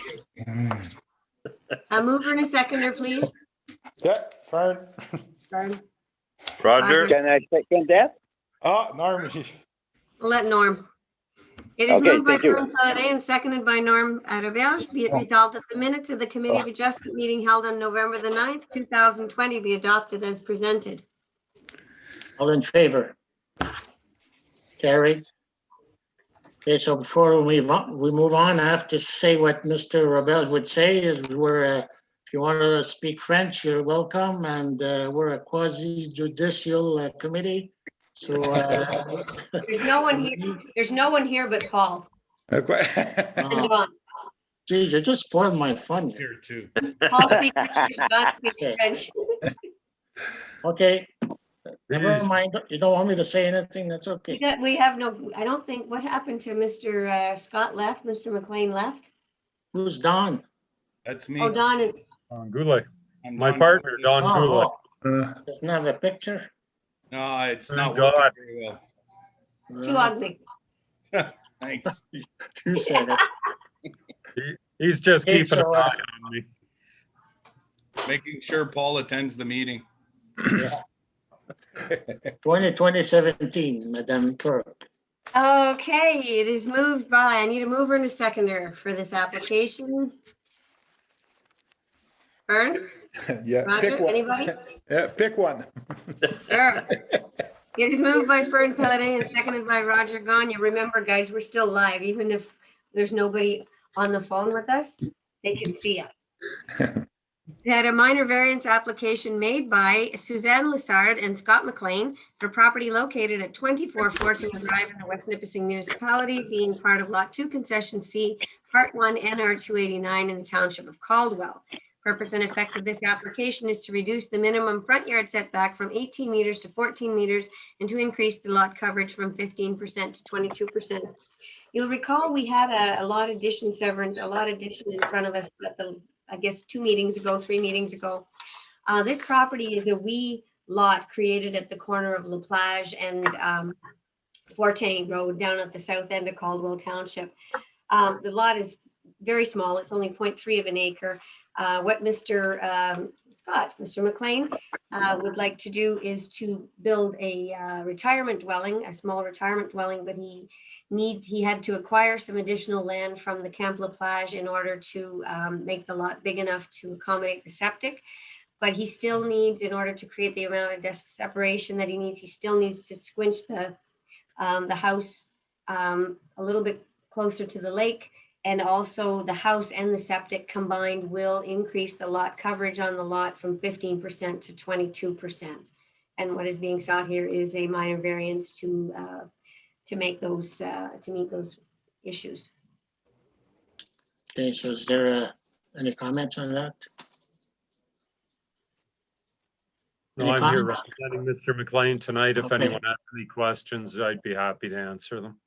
A mover and a seconder, please. Yeah, Fern. Fern. Roger? Can I second that? Norm. We'll let Norm. It is Okay, moved by thank you. Fern Pellerin and seconded by Norm Roberge. Be it resolved that the minutes of the Committee of Adjustment meeting held on November the 9th, 2020 be adopted as presented. All in favor? Carried. Okay, so before we move on, I have to say what Mr. Robel would say is if you want to speak French, you're welcome, and we're a quasi-judicial committee. So There's no one here. There's no one here but Paul. And Don. Geez, you just spoiled my fun here too. Paul speaks English, Don speaks French. Okay, never mind. You don't want me to say anything? That's okay. We have no, I don't think, what happened to Mr. Scott left? Mr. McLean left? Who's Don? That's me. Oh, Don is, Don Goulet. I'm My Don partner, Don Oh, Goulet. doesn't have a picture? No, it's Thank not God. working very well. too ugly. Thanks. You said it. He's just Okay, keeping an so, eye on me. Making sure Paul attends the meeting. 2017, Madam Clerk. Okay, it is moved by, I need a mover and a seconder for this application. Vern? Yeah, pick Roger, one. anybody? Yeah, pick one. Sure. It is moved by Fern Pellerin and seconded by Roger Gagnon. Remember, guys, we're still live. Even if there's nobody on the phone with us, they can see us. That a minor variance application made by Suzanne Lessard and Scott McLean for property located at 24 Fortune Drive in the West Nipissing Municipality, being part of Lot 2 Concession C, Part 1 NR 289 in the Township of Caldwell. Purpose and effect of this application is to reduce the minimum front yard setback from 18 meters to 14 meters and to increase the lot coverage from 15% to 22%. You'll recall we had a lot addition severance, a lot addition in front of us at the, I guess, 3 meetings ago. This property is a wee lot created at the corner of La Plage and Fortin Road down at the south end of Caldwell Township. The lot is very small. It's only 0.3 of an acre. What Mr. Mr. McLean would like to do is to build a retirement dwelling, a small retirement dwelling, but he had to acquire some additional land from the Camp La Plage in order to make the lot big enough to accommodate the septic. But he still needs, in order to create the amount of separation that he needs, he still needs to squinch the house a little bit closer to the lake And also the house and the septic combined will increase the lot coverage on the lot from 15% to 22%. And what is being sought here is a minor variance to make those, to meet those issues. Okay, so is there any comments on that? No, Any I'm here comments? representing Mr. McLean tonight. If Okay. anyone has any questions, I'd be happy to answer them.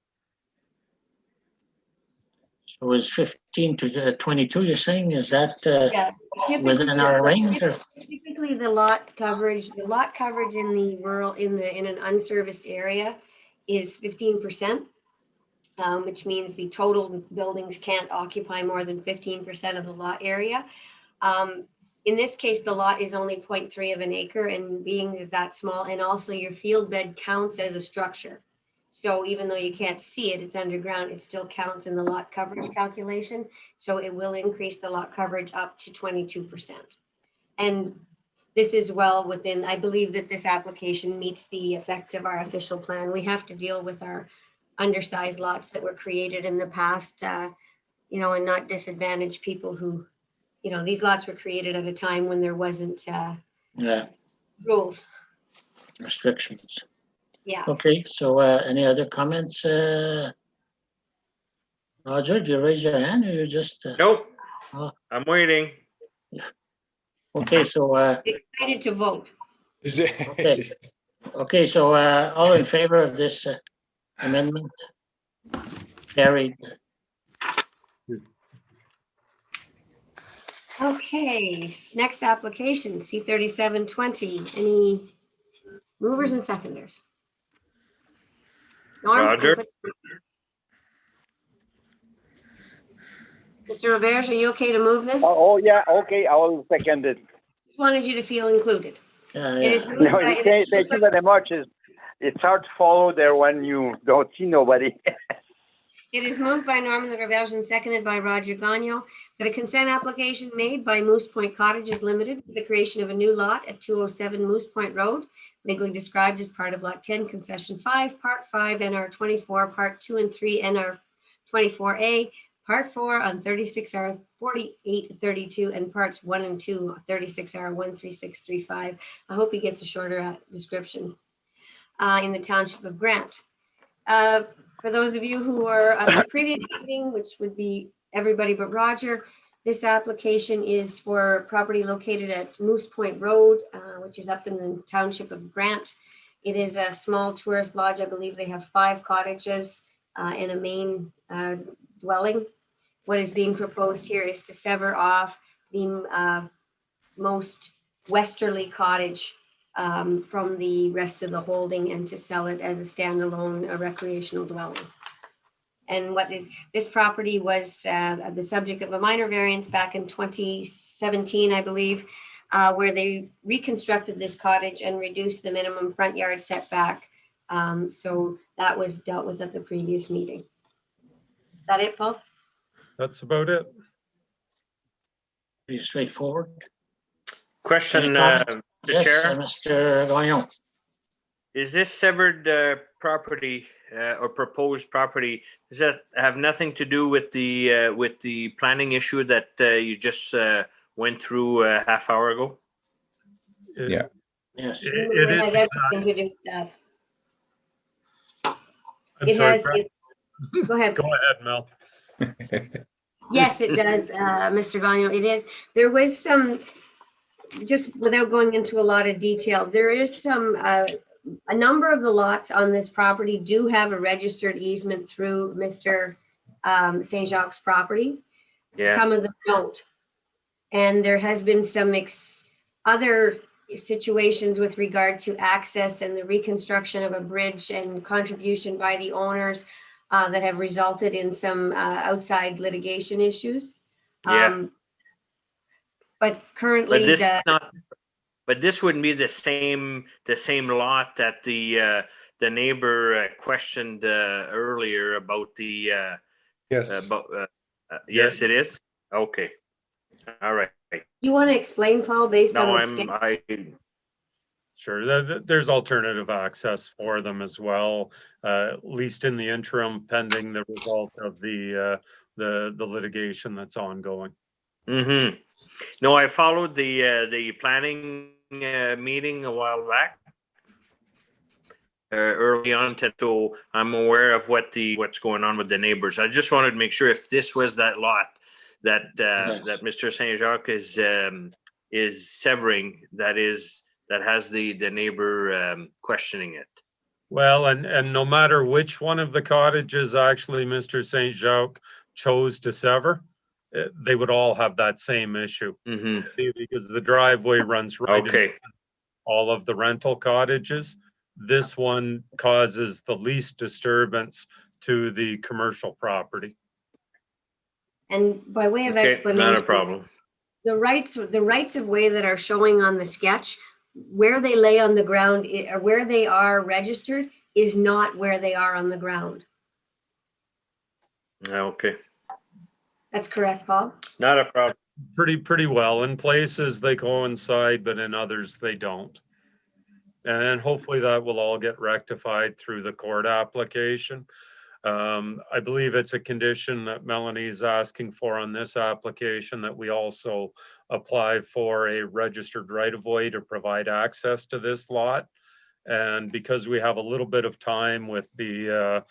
So is 15 to 22, you're saying, is that Yeah, within our range? Or? Typically, the lot coverage in the rural, in an unserviced area is 15%, which means the total buildings can't occupy more than 15% of the lot area. In this case, the lot is only 0.3 of an acre, and being is that small, and also your field bed counts as a structure. So even though you can't see it, it's underground, it still counts in the lot coverage calculation. So it will increase the lot coverage up to 22%. And this is well within, I believe that this application meets the effects of our official plan. We have to deal with our undersized lots that were created in the past, you know, and not disadvantage people who, you know, these lots were created at a time when there wasn't rules. Restrictions. Yeah. Okay, so any other comments? Roger, do you raise your hand or you just? Nope. Oh. I'm waiting. Okay, so. Excited to vote. Okay. Okay, so all in favor of this amendment? Carried. Okay, next application, C3720. Any movers and seconders? Norm, Roger. Mr. Roberge, are you okay to move this? Oh, yeah, okay, I will second it. Just wanted you to feel included. It is moved No, by- thank you very much. It's hard to follow there when you don't see nobody. It is moved by Norman Roberge and seconded by Roger Gagnon that a consent application made by Moose Point Cottages Limited for the creation of a new lot at 207 Moose Point Road, legally described as part of Lot 10, Concession 5, Part 5, NR 24, Part 2 and 3, NR 24A, Part 4 on 36R 4832, and Parts 1 and 2, 36R 13635. I hope he gets a shorter description in the Township of Grant. For those of you who are at the previous meeting, which would be everybody but Roger, this application is for property located at Moose Point Road, which is up in the Township of Grant. It is a small tourist lodge. I believe they have 5 cottages and a main dwelling. What is being proposed here is to sever off the most westerly cottage from the rest of the holding and to sell it as a standalone recreational dwelling. And what is this property was the subject of a minor variance back in 2017, I believe, where they reconstructed this cottage and reduced the minimum front yard setback. So that was dealt with at the previous meeting. Is that it, Paul? That's about it. Pretty straightforward. Question, Mr. Yes, Chair. Mr. Gagnon. Is this severed property or proposed property, does that have nothing to do with the planning issue that you just went through a half hour ago? Yeah. Yes. It has is. everything to do with that. I'm It sorry, has, Brad. go ahead. Go ahead, Mel. Yes, it does, Mr. Gagnon. It is. There was some, just without going into a lot of detail, there is some, a number of the lots on this property do have a registered easement through Mr. St. Jacques' property. Yeah. Some of them don't. And there has been some other situations with regard to access and the reconstruction of a bridge and contribution by the owners that have resulted in some outside litigation issues. Yeah. But currently, but this wouldn't be the same lot that the neighbor questioned earlier about the Yes. yes, it is. Okay. All right. you want to explain, Paul, based on No, the scale? Sure, there's alternative access for them as well, at least in the interim, pending the result of the the litigation that's ongoing. Mm-hmm. No, I followed the planning meeting a while back, early on, so I'm aware of what's going on with the neighbors. I just wanted to make sure if this was that lot that that Mr. Saint Jacques is severing, that has the neighbor questioning it. Well, and no matter which one of the cottages actually Mr. Saint Jacques chose to sever, they would all have that same issue. Mm-hmm. Because the driveway runs right into all of the rental cottages. This one causes the least disturbance to the commercial property. And by way of explanation, not a problem. The rights of way that are showing on the sketch, where they lay on the ground or where they are registered is not where they are on the ground. Okay. That's correct, Paul? Not a problem. Pretty well. In places they coincide, but in others they don't. And hopefully that will all get rectified through the court application. I believe it's a condition that Melanie's asking for on this application that we also apply for a registered right-of-way to provide access to this lot. And because we have a little bit of time with the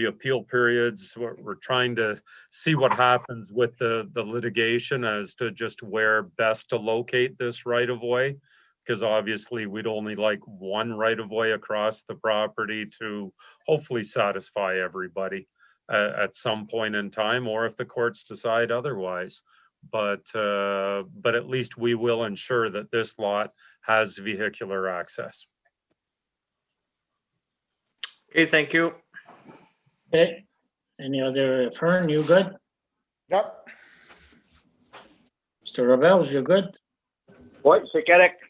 appeal periods, we're trying to see what happens with the litigation as to just where best to locate this right-of-way. Because obviously we'd only like one right-of-way across the property to hopefully satisfy everybody at some point in time, or if the courts decide otherwise. But at least we will ensure that this lot has vehicular access. Okay, thank you. Okay. Any other, Fern, you good? Yep. Mr. Rebels, you good? Oui, c'est correct.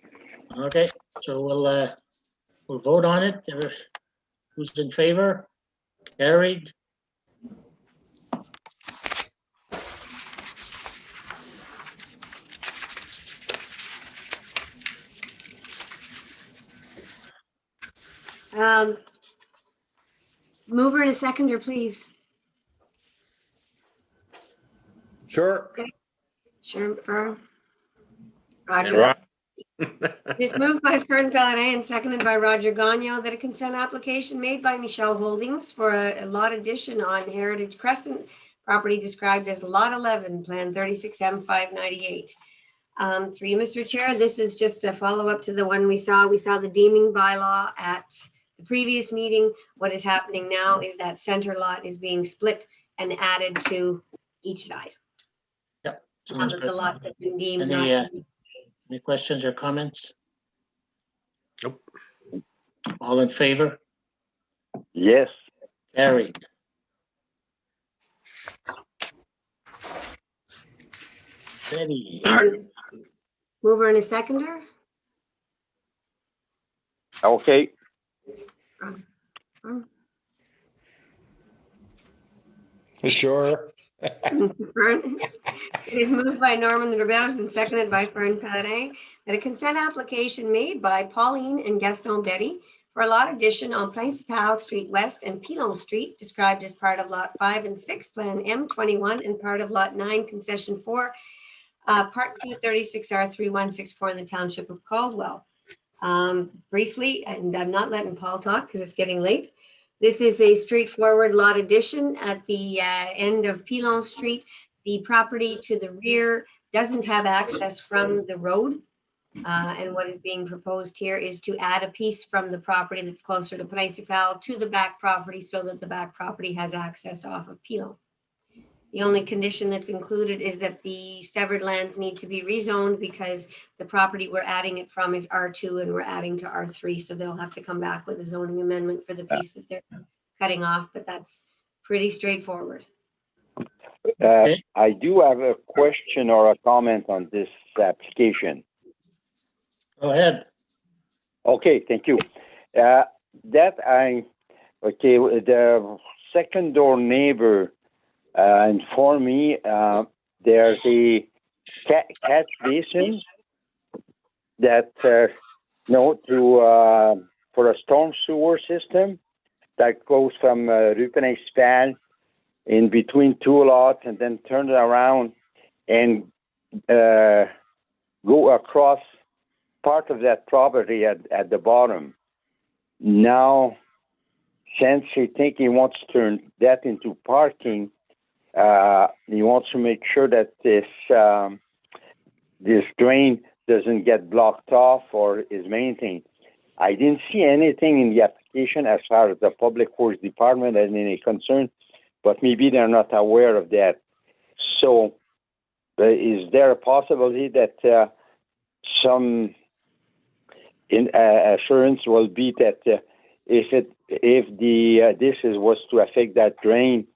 Okay, so we'll vote on it. Who's in favor? Carried. Mover and a seconder, please. Sure. Okay. Sure, Fern. Roger. This moved by Fern Pellerin and seconded by Roger Gagnon that a consent application made by Michelle Holdings for a lot addition on Heritage Crescent property described as Lot 11, Plan 36M598. Through you, Mr. Chair, this is just a follow-up to the one we saw. We saw the deeming bylaw at the previous meeting. What is happening now is that center lot is being split and added to each side. Yep. Sounds good. The lots have been deemed not to be. Any questions or comments? Nope. All in favor? Yes. Carried. Ready. Mover and a seconder? Okay. Sure. Fern. It is moved by Norman Rebels and seconded by Fern Pellerin that a consent application made by Pauline and Gaston Betty for a lot addition on Principal Street West and Pilon Street, described as part of Lot 5 and 6, Plan M21, and part of Lot 9, Concession 4, Part 236R3164 in the Township of Caldwell. Briefly, and I'm not letting Paul talk because it's getting late. This is a straightforward lot addition at the end of Pilon Street. The property to the rear doesn't have access from the road. And what is being proposed here is to add a piece from the property that's closer to Principal to the back property so that the back property has access off of Pilon. The only condition that's included is that the severed lands need to be rezoned because the property we're adding it from is R2 and we're adding to R3. So they'll have to come back with a zoning amendment for the piece that they're cutting off, but that's pretty straightforward. I do have a question or a comment on this application. Go ahead. Okay, thank you. The second door neighbor informed me there's a catch basin that for a storm sewer system that goes from Rue Principale in between two lots and then turn around and go across part of that property at the bottom. Now, since he think he wants to turn that into parking, he wants to make sure that this drain doesn't get blocked off or is maintained. I didn't see anything in the application as far as the Public Works Department had any concern, but maybe they're not aware of that. So, is there a possibility that some assurance will be that if this was to affect that drain,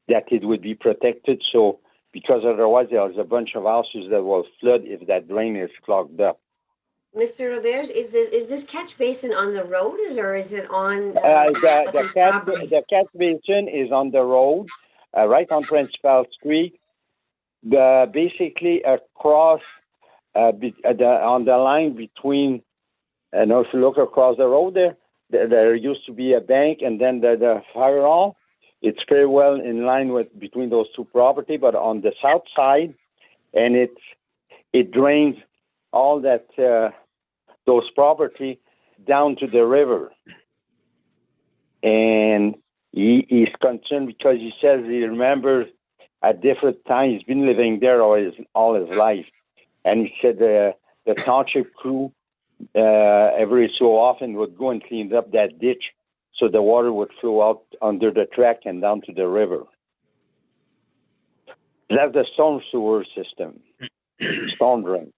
that it would be protected? So, because otherwise there's a bunch of houses that will flood if that drain is clogged up. Mr. Roberge, is this catch basin on the road or is it on The catch basin is on the road, right on Principal Street. Basically across on the line between, and if you look across the road there used to be a bank and then the fire hall. It's very well in line with between those two property, but on the south side, and it drains all that those property down to the river. And he's concerned because he says he remembers at different times he's been living there all his life, and he said the township crew every so often would go and clean up that ditch so the water would flow out under the track and down to the river. That's the storm sewer system, storm drain.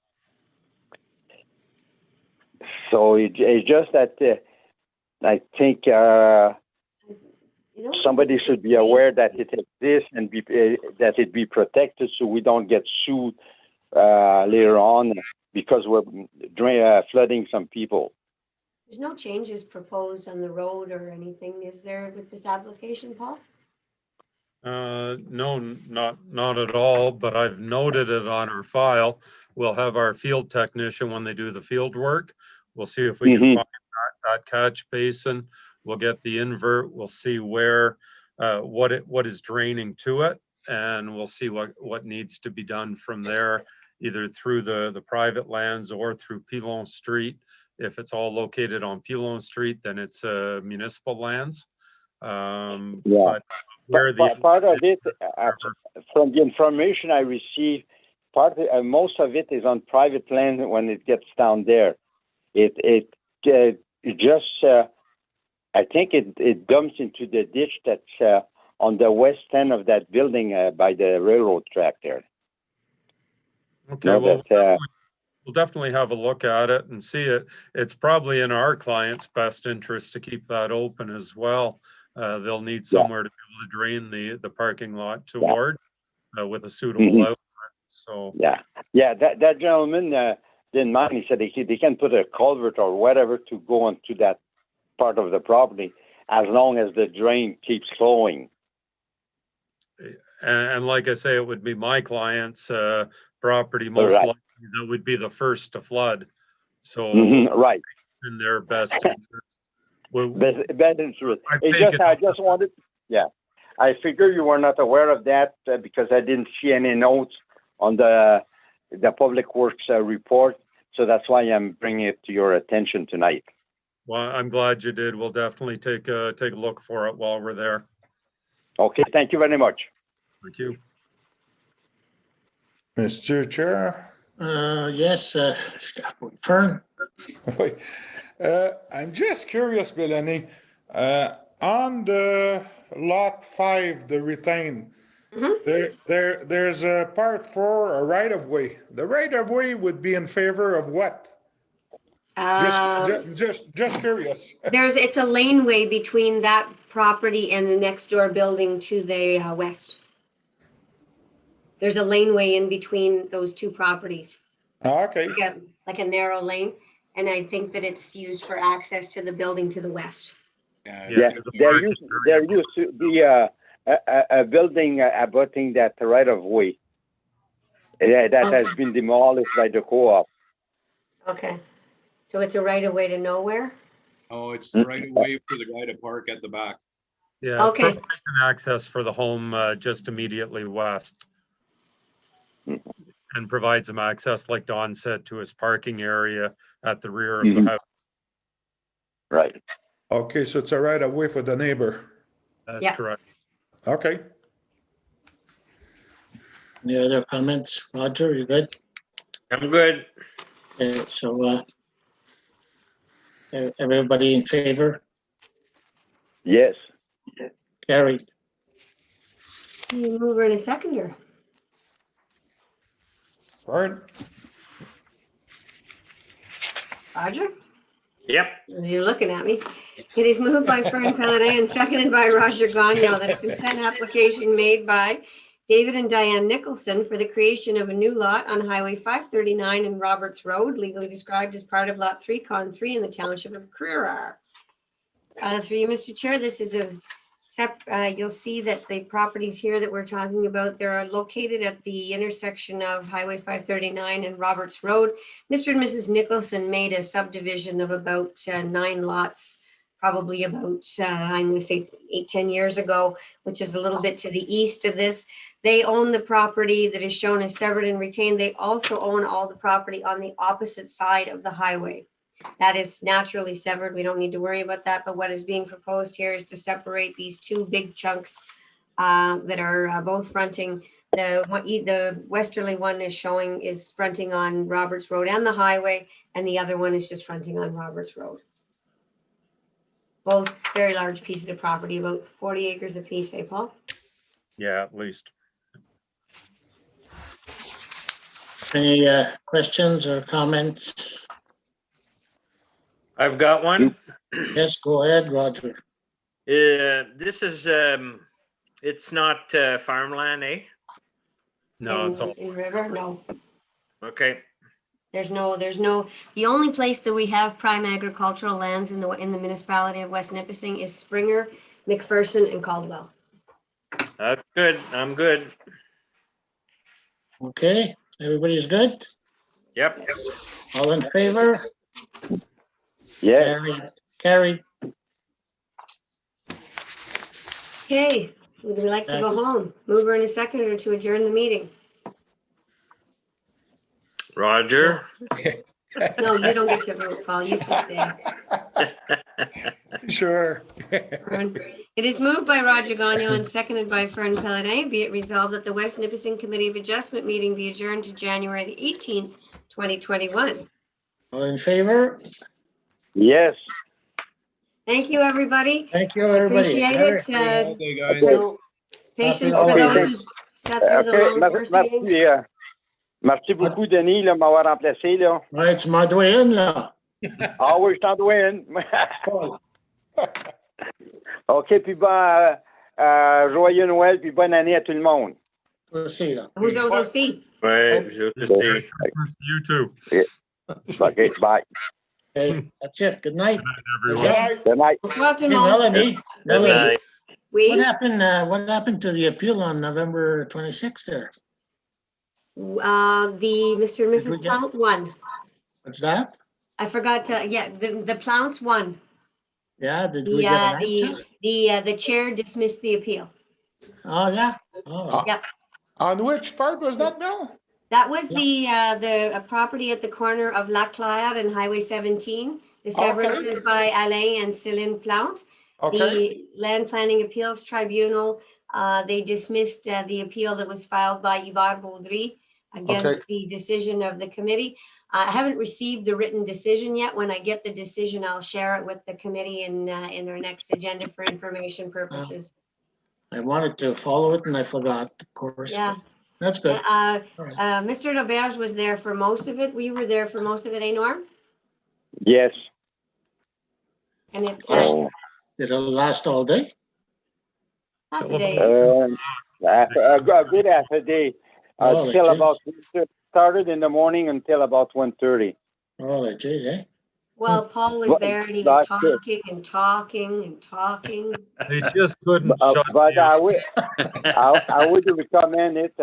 So it's just that I think somebody should be aware that it exists and that it be protected so we don't get sued later on because we're flooding some people. There's no changes proposed on the road or anything, is there, with this application, Paul? No, not at all, but I've noted it on our file. We'll have our field technician, when they do the field work, we'll see if we can find that catch basin. We'll get the invert, we'll see where, what is draining to it, and we'll see what needs to be done from there, either through the private lands or through Pilon Street. If it's all located on Pilon Street, then it's municipal lands. But where part of it, from the information I received, most of it is on private land when it gets down there. It just, I think it dumps into the ditch that's on the west end of that building by the railroad track there. Okay, we'll definitely have a look at it and see it. It's probably in our client's best interest to keep that open as well. They'll need somewhere to be able to drain the parking lot toward with a suitable outlet. So that gentleman didn't mind. He said they can put a culvert or whatever to go onto that part of the property as long as the drain keeps flowing. And like I say, it would be my client's property most likely that would be the first to flood. So right in their best interest. Best interest. I just wanted, I figure you were not aware of that because I didn't see any notes on the Public Works report. So that's why I'm bringing it to your attention tonight. Well, I'm glad you did. We'll definitely take a look for it while we're there. Okay, thank you very much. Thank you. Mr. Chair. Yes, Fern. I'm just curious, Melanie, on the lot 5, the retain, there's a part 4, a right of way. The right of way would be in favor of what? Just curious. It's a laneway between that property and the next door building to the west. There's a laneway in between those two properties. Okay. Like a narrow lane, and I think that it's used for access to the building to the west. There used to be a building abutting that right of way. That has been demolished by the co-op. Okay. So it's a right of way to nowhere? Oh, it's the right of way for the guy to park at the back. Yeah. Okay. provides an access for the home just immediately west. And provides them access, like Don said, to his parking area at the rear of the Mhm. house. Right. Okay, so it's a right of way for the neighbor. That's Yeah. correct. Okay. Any other comments? Roger, you good? I'm good. Okay, so, everybody in favor? Yes. Carried. You mover and a seconder. Vern, Roger? Yep. You're looking at me. It is moved by Fern Pelleday and seconded by Roger Gagnon that a consent application made by David and Diane Nicholson for the creation of a new lot on Highway 539 in Roberts Road, legally described as part of Lot 3, Con 3 in the Township of Crerar. Through you, Mr. Chair, this is you'll see that the properties here that we're talking about, they're located at the intersection of Highway 539 and Roberts Road. Mr. and Mrs. Nicholson made a subdivision of about 9 lots, probably about, I'm going to say 8-10 years ago, which is a little bit to the east of this. They own the property that is shown as severed and retained. They also own all the property on the opposite side of the highway. That is naturally severed. We don't need to worry about that. But what is being proposed here is to separate these two big chunks that are both fronting. The westerly one is fronting on Roberts Road and the highway, and the other one is just fronting on Roberts Road. Both very large pieces of property, about 40 acres apiece, eh, Paul? Yeah, at least. Any questions or comments? I've got one. Yes, go ahead, Roger. This is, it's not farmland, eh? No, it's all. In River, no. Okay. There's no, the only place that we have prime agricultural lands in the municipality of West Nipissing is Springer, McPherson, and Caldwell. That's good. I'm good. Okay, everybody's good? Yep. All in favor? Yes. Carried. Okay, would we like to go home? Mover and a seconder to adjourn the meeting. Roger. No, you don't get to vote, Paul. You just stay. sure. It is moved by Roger Gagnon and seconded by Fern Pelleday. Be it resolved that the West Nipissing Committee of Adjustment meeting be adjourned to January the 18th, 2021. All in favor? Yes. Thank you, everybody. Thank you, everybody. Appreciate it. All day, guys. Patience Okay, for those who thanks. sat through the long first meeting. Merci, merci beaucoup, Denis, là, m'avoir remplacé, là. Ouais, tu m'as doué là. Ah oui, je t'en dois une. OK, puis bon, joyeux Noël, puis bonne année à tout le monde. Aussi, là. Who's on OC? Ouais, je te dis. You too. OK, bye. Okay, that's it. Good night. Everyone. Good night. Bonsoir tout Hey, le monde. Melanie, Good Melanie, night. Oui. what happened to the appeal on November 26th there? The Mr. and Did we Mrs. get- Plount won. What's that? I forgot to, yeah, the Plounts won. Yeah, did we get an answer? The chair dismissed the appeal. Oh, yeah. Oh, Yep. On which part was that, Bill? That was the property at the corner of La Claire and Highway 17. The severance is by Alain and Céline Plount. Okay, The Land Planning Appeals Tribunal, they dismissed the appeal that was filed by Yvonne Baudry against the decision of the committee. I haven't received the written decision yet. When I get the decision, I'll share it with the committee in our next agenda for information purposes. I wanted to follow it and I forgot, of course. Yeah. That's good. Mr. Roberge was there for most of it. We were there for most of it, eh, Norm? Yes. And it, Oh. Did it last all day? half a day. A good half a day. Oh, Till geez. about started in the morning until about 1:30. Oh, geez, eh? Well, Paul was Well, there and he was that's good. talking and talking and talking. They just couldn't shut But down. I would recommend it.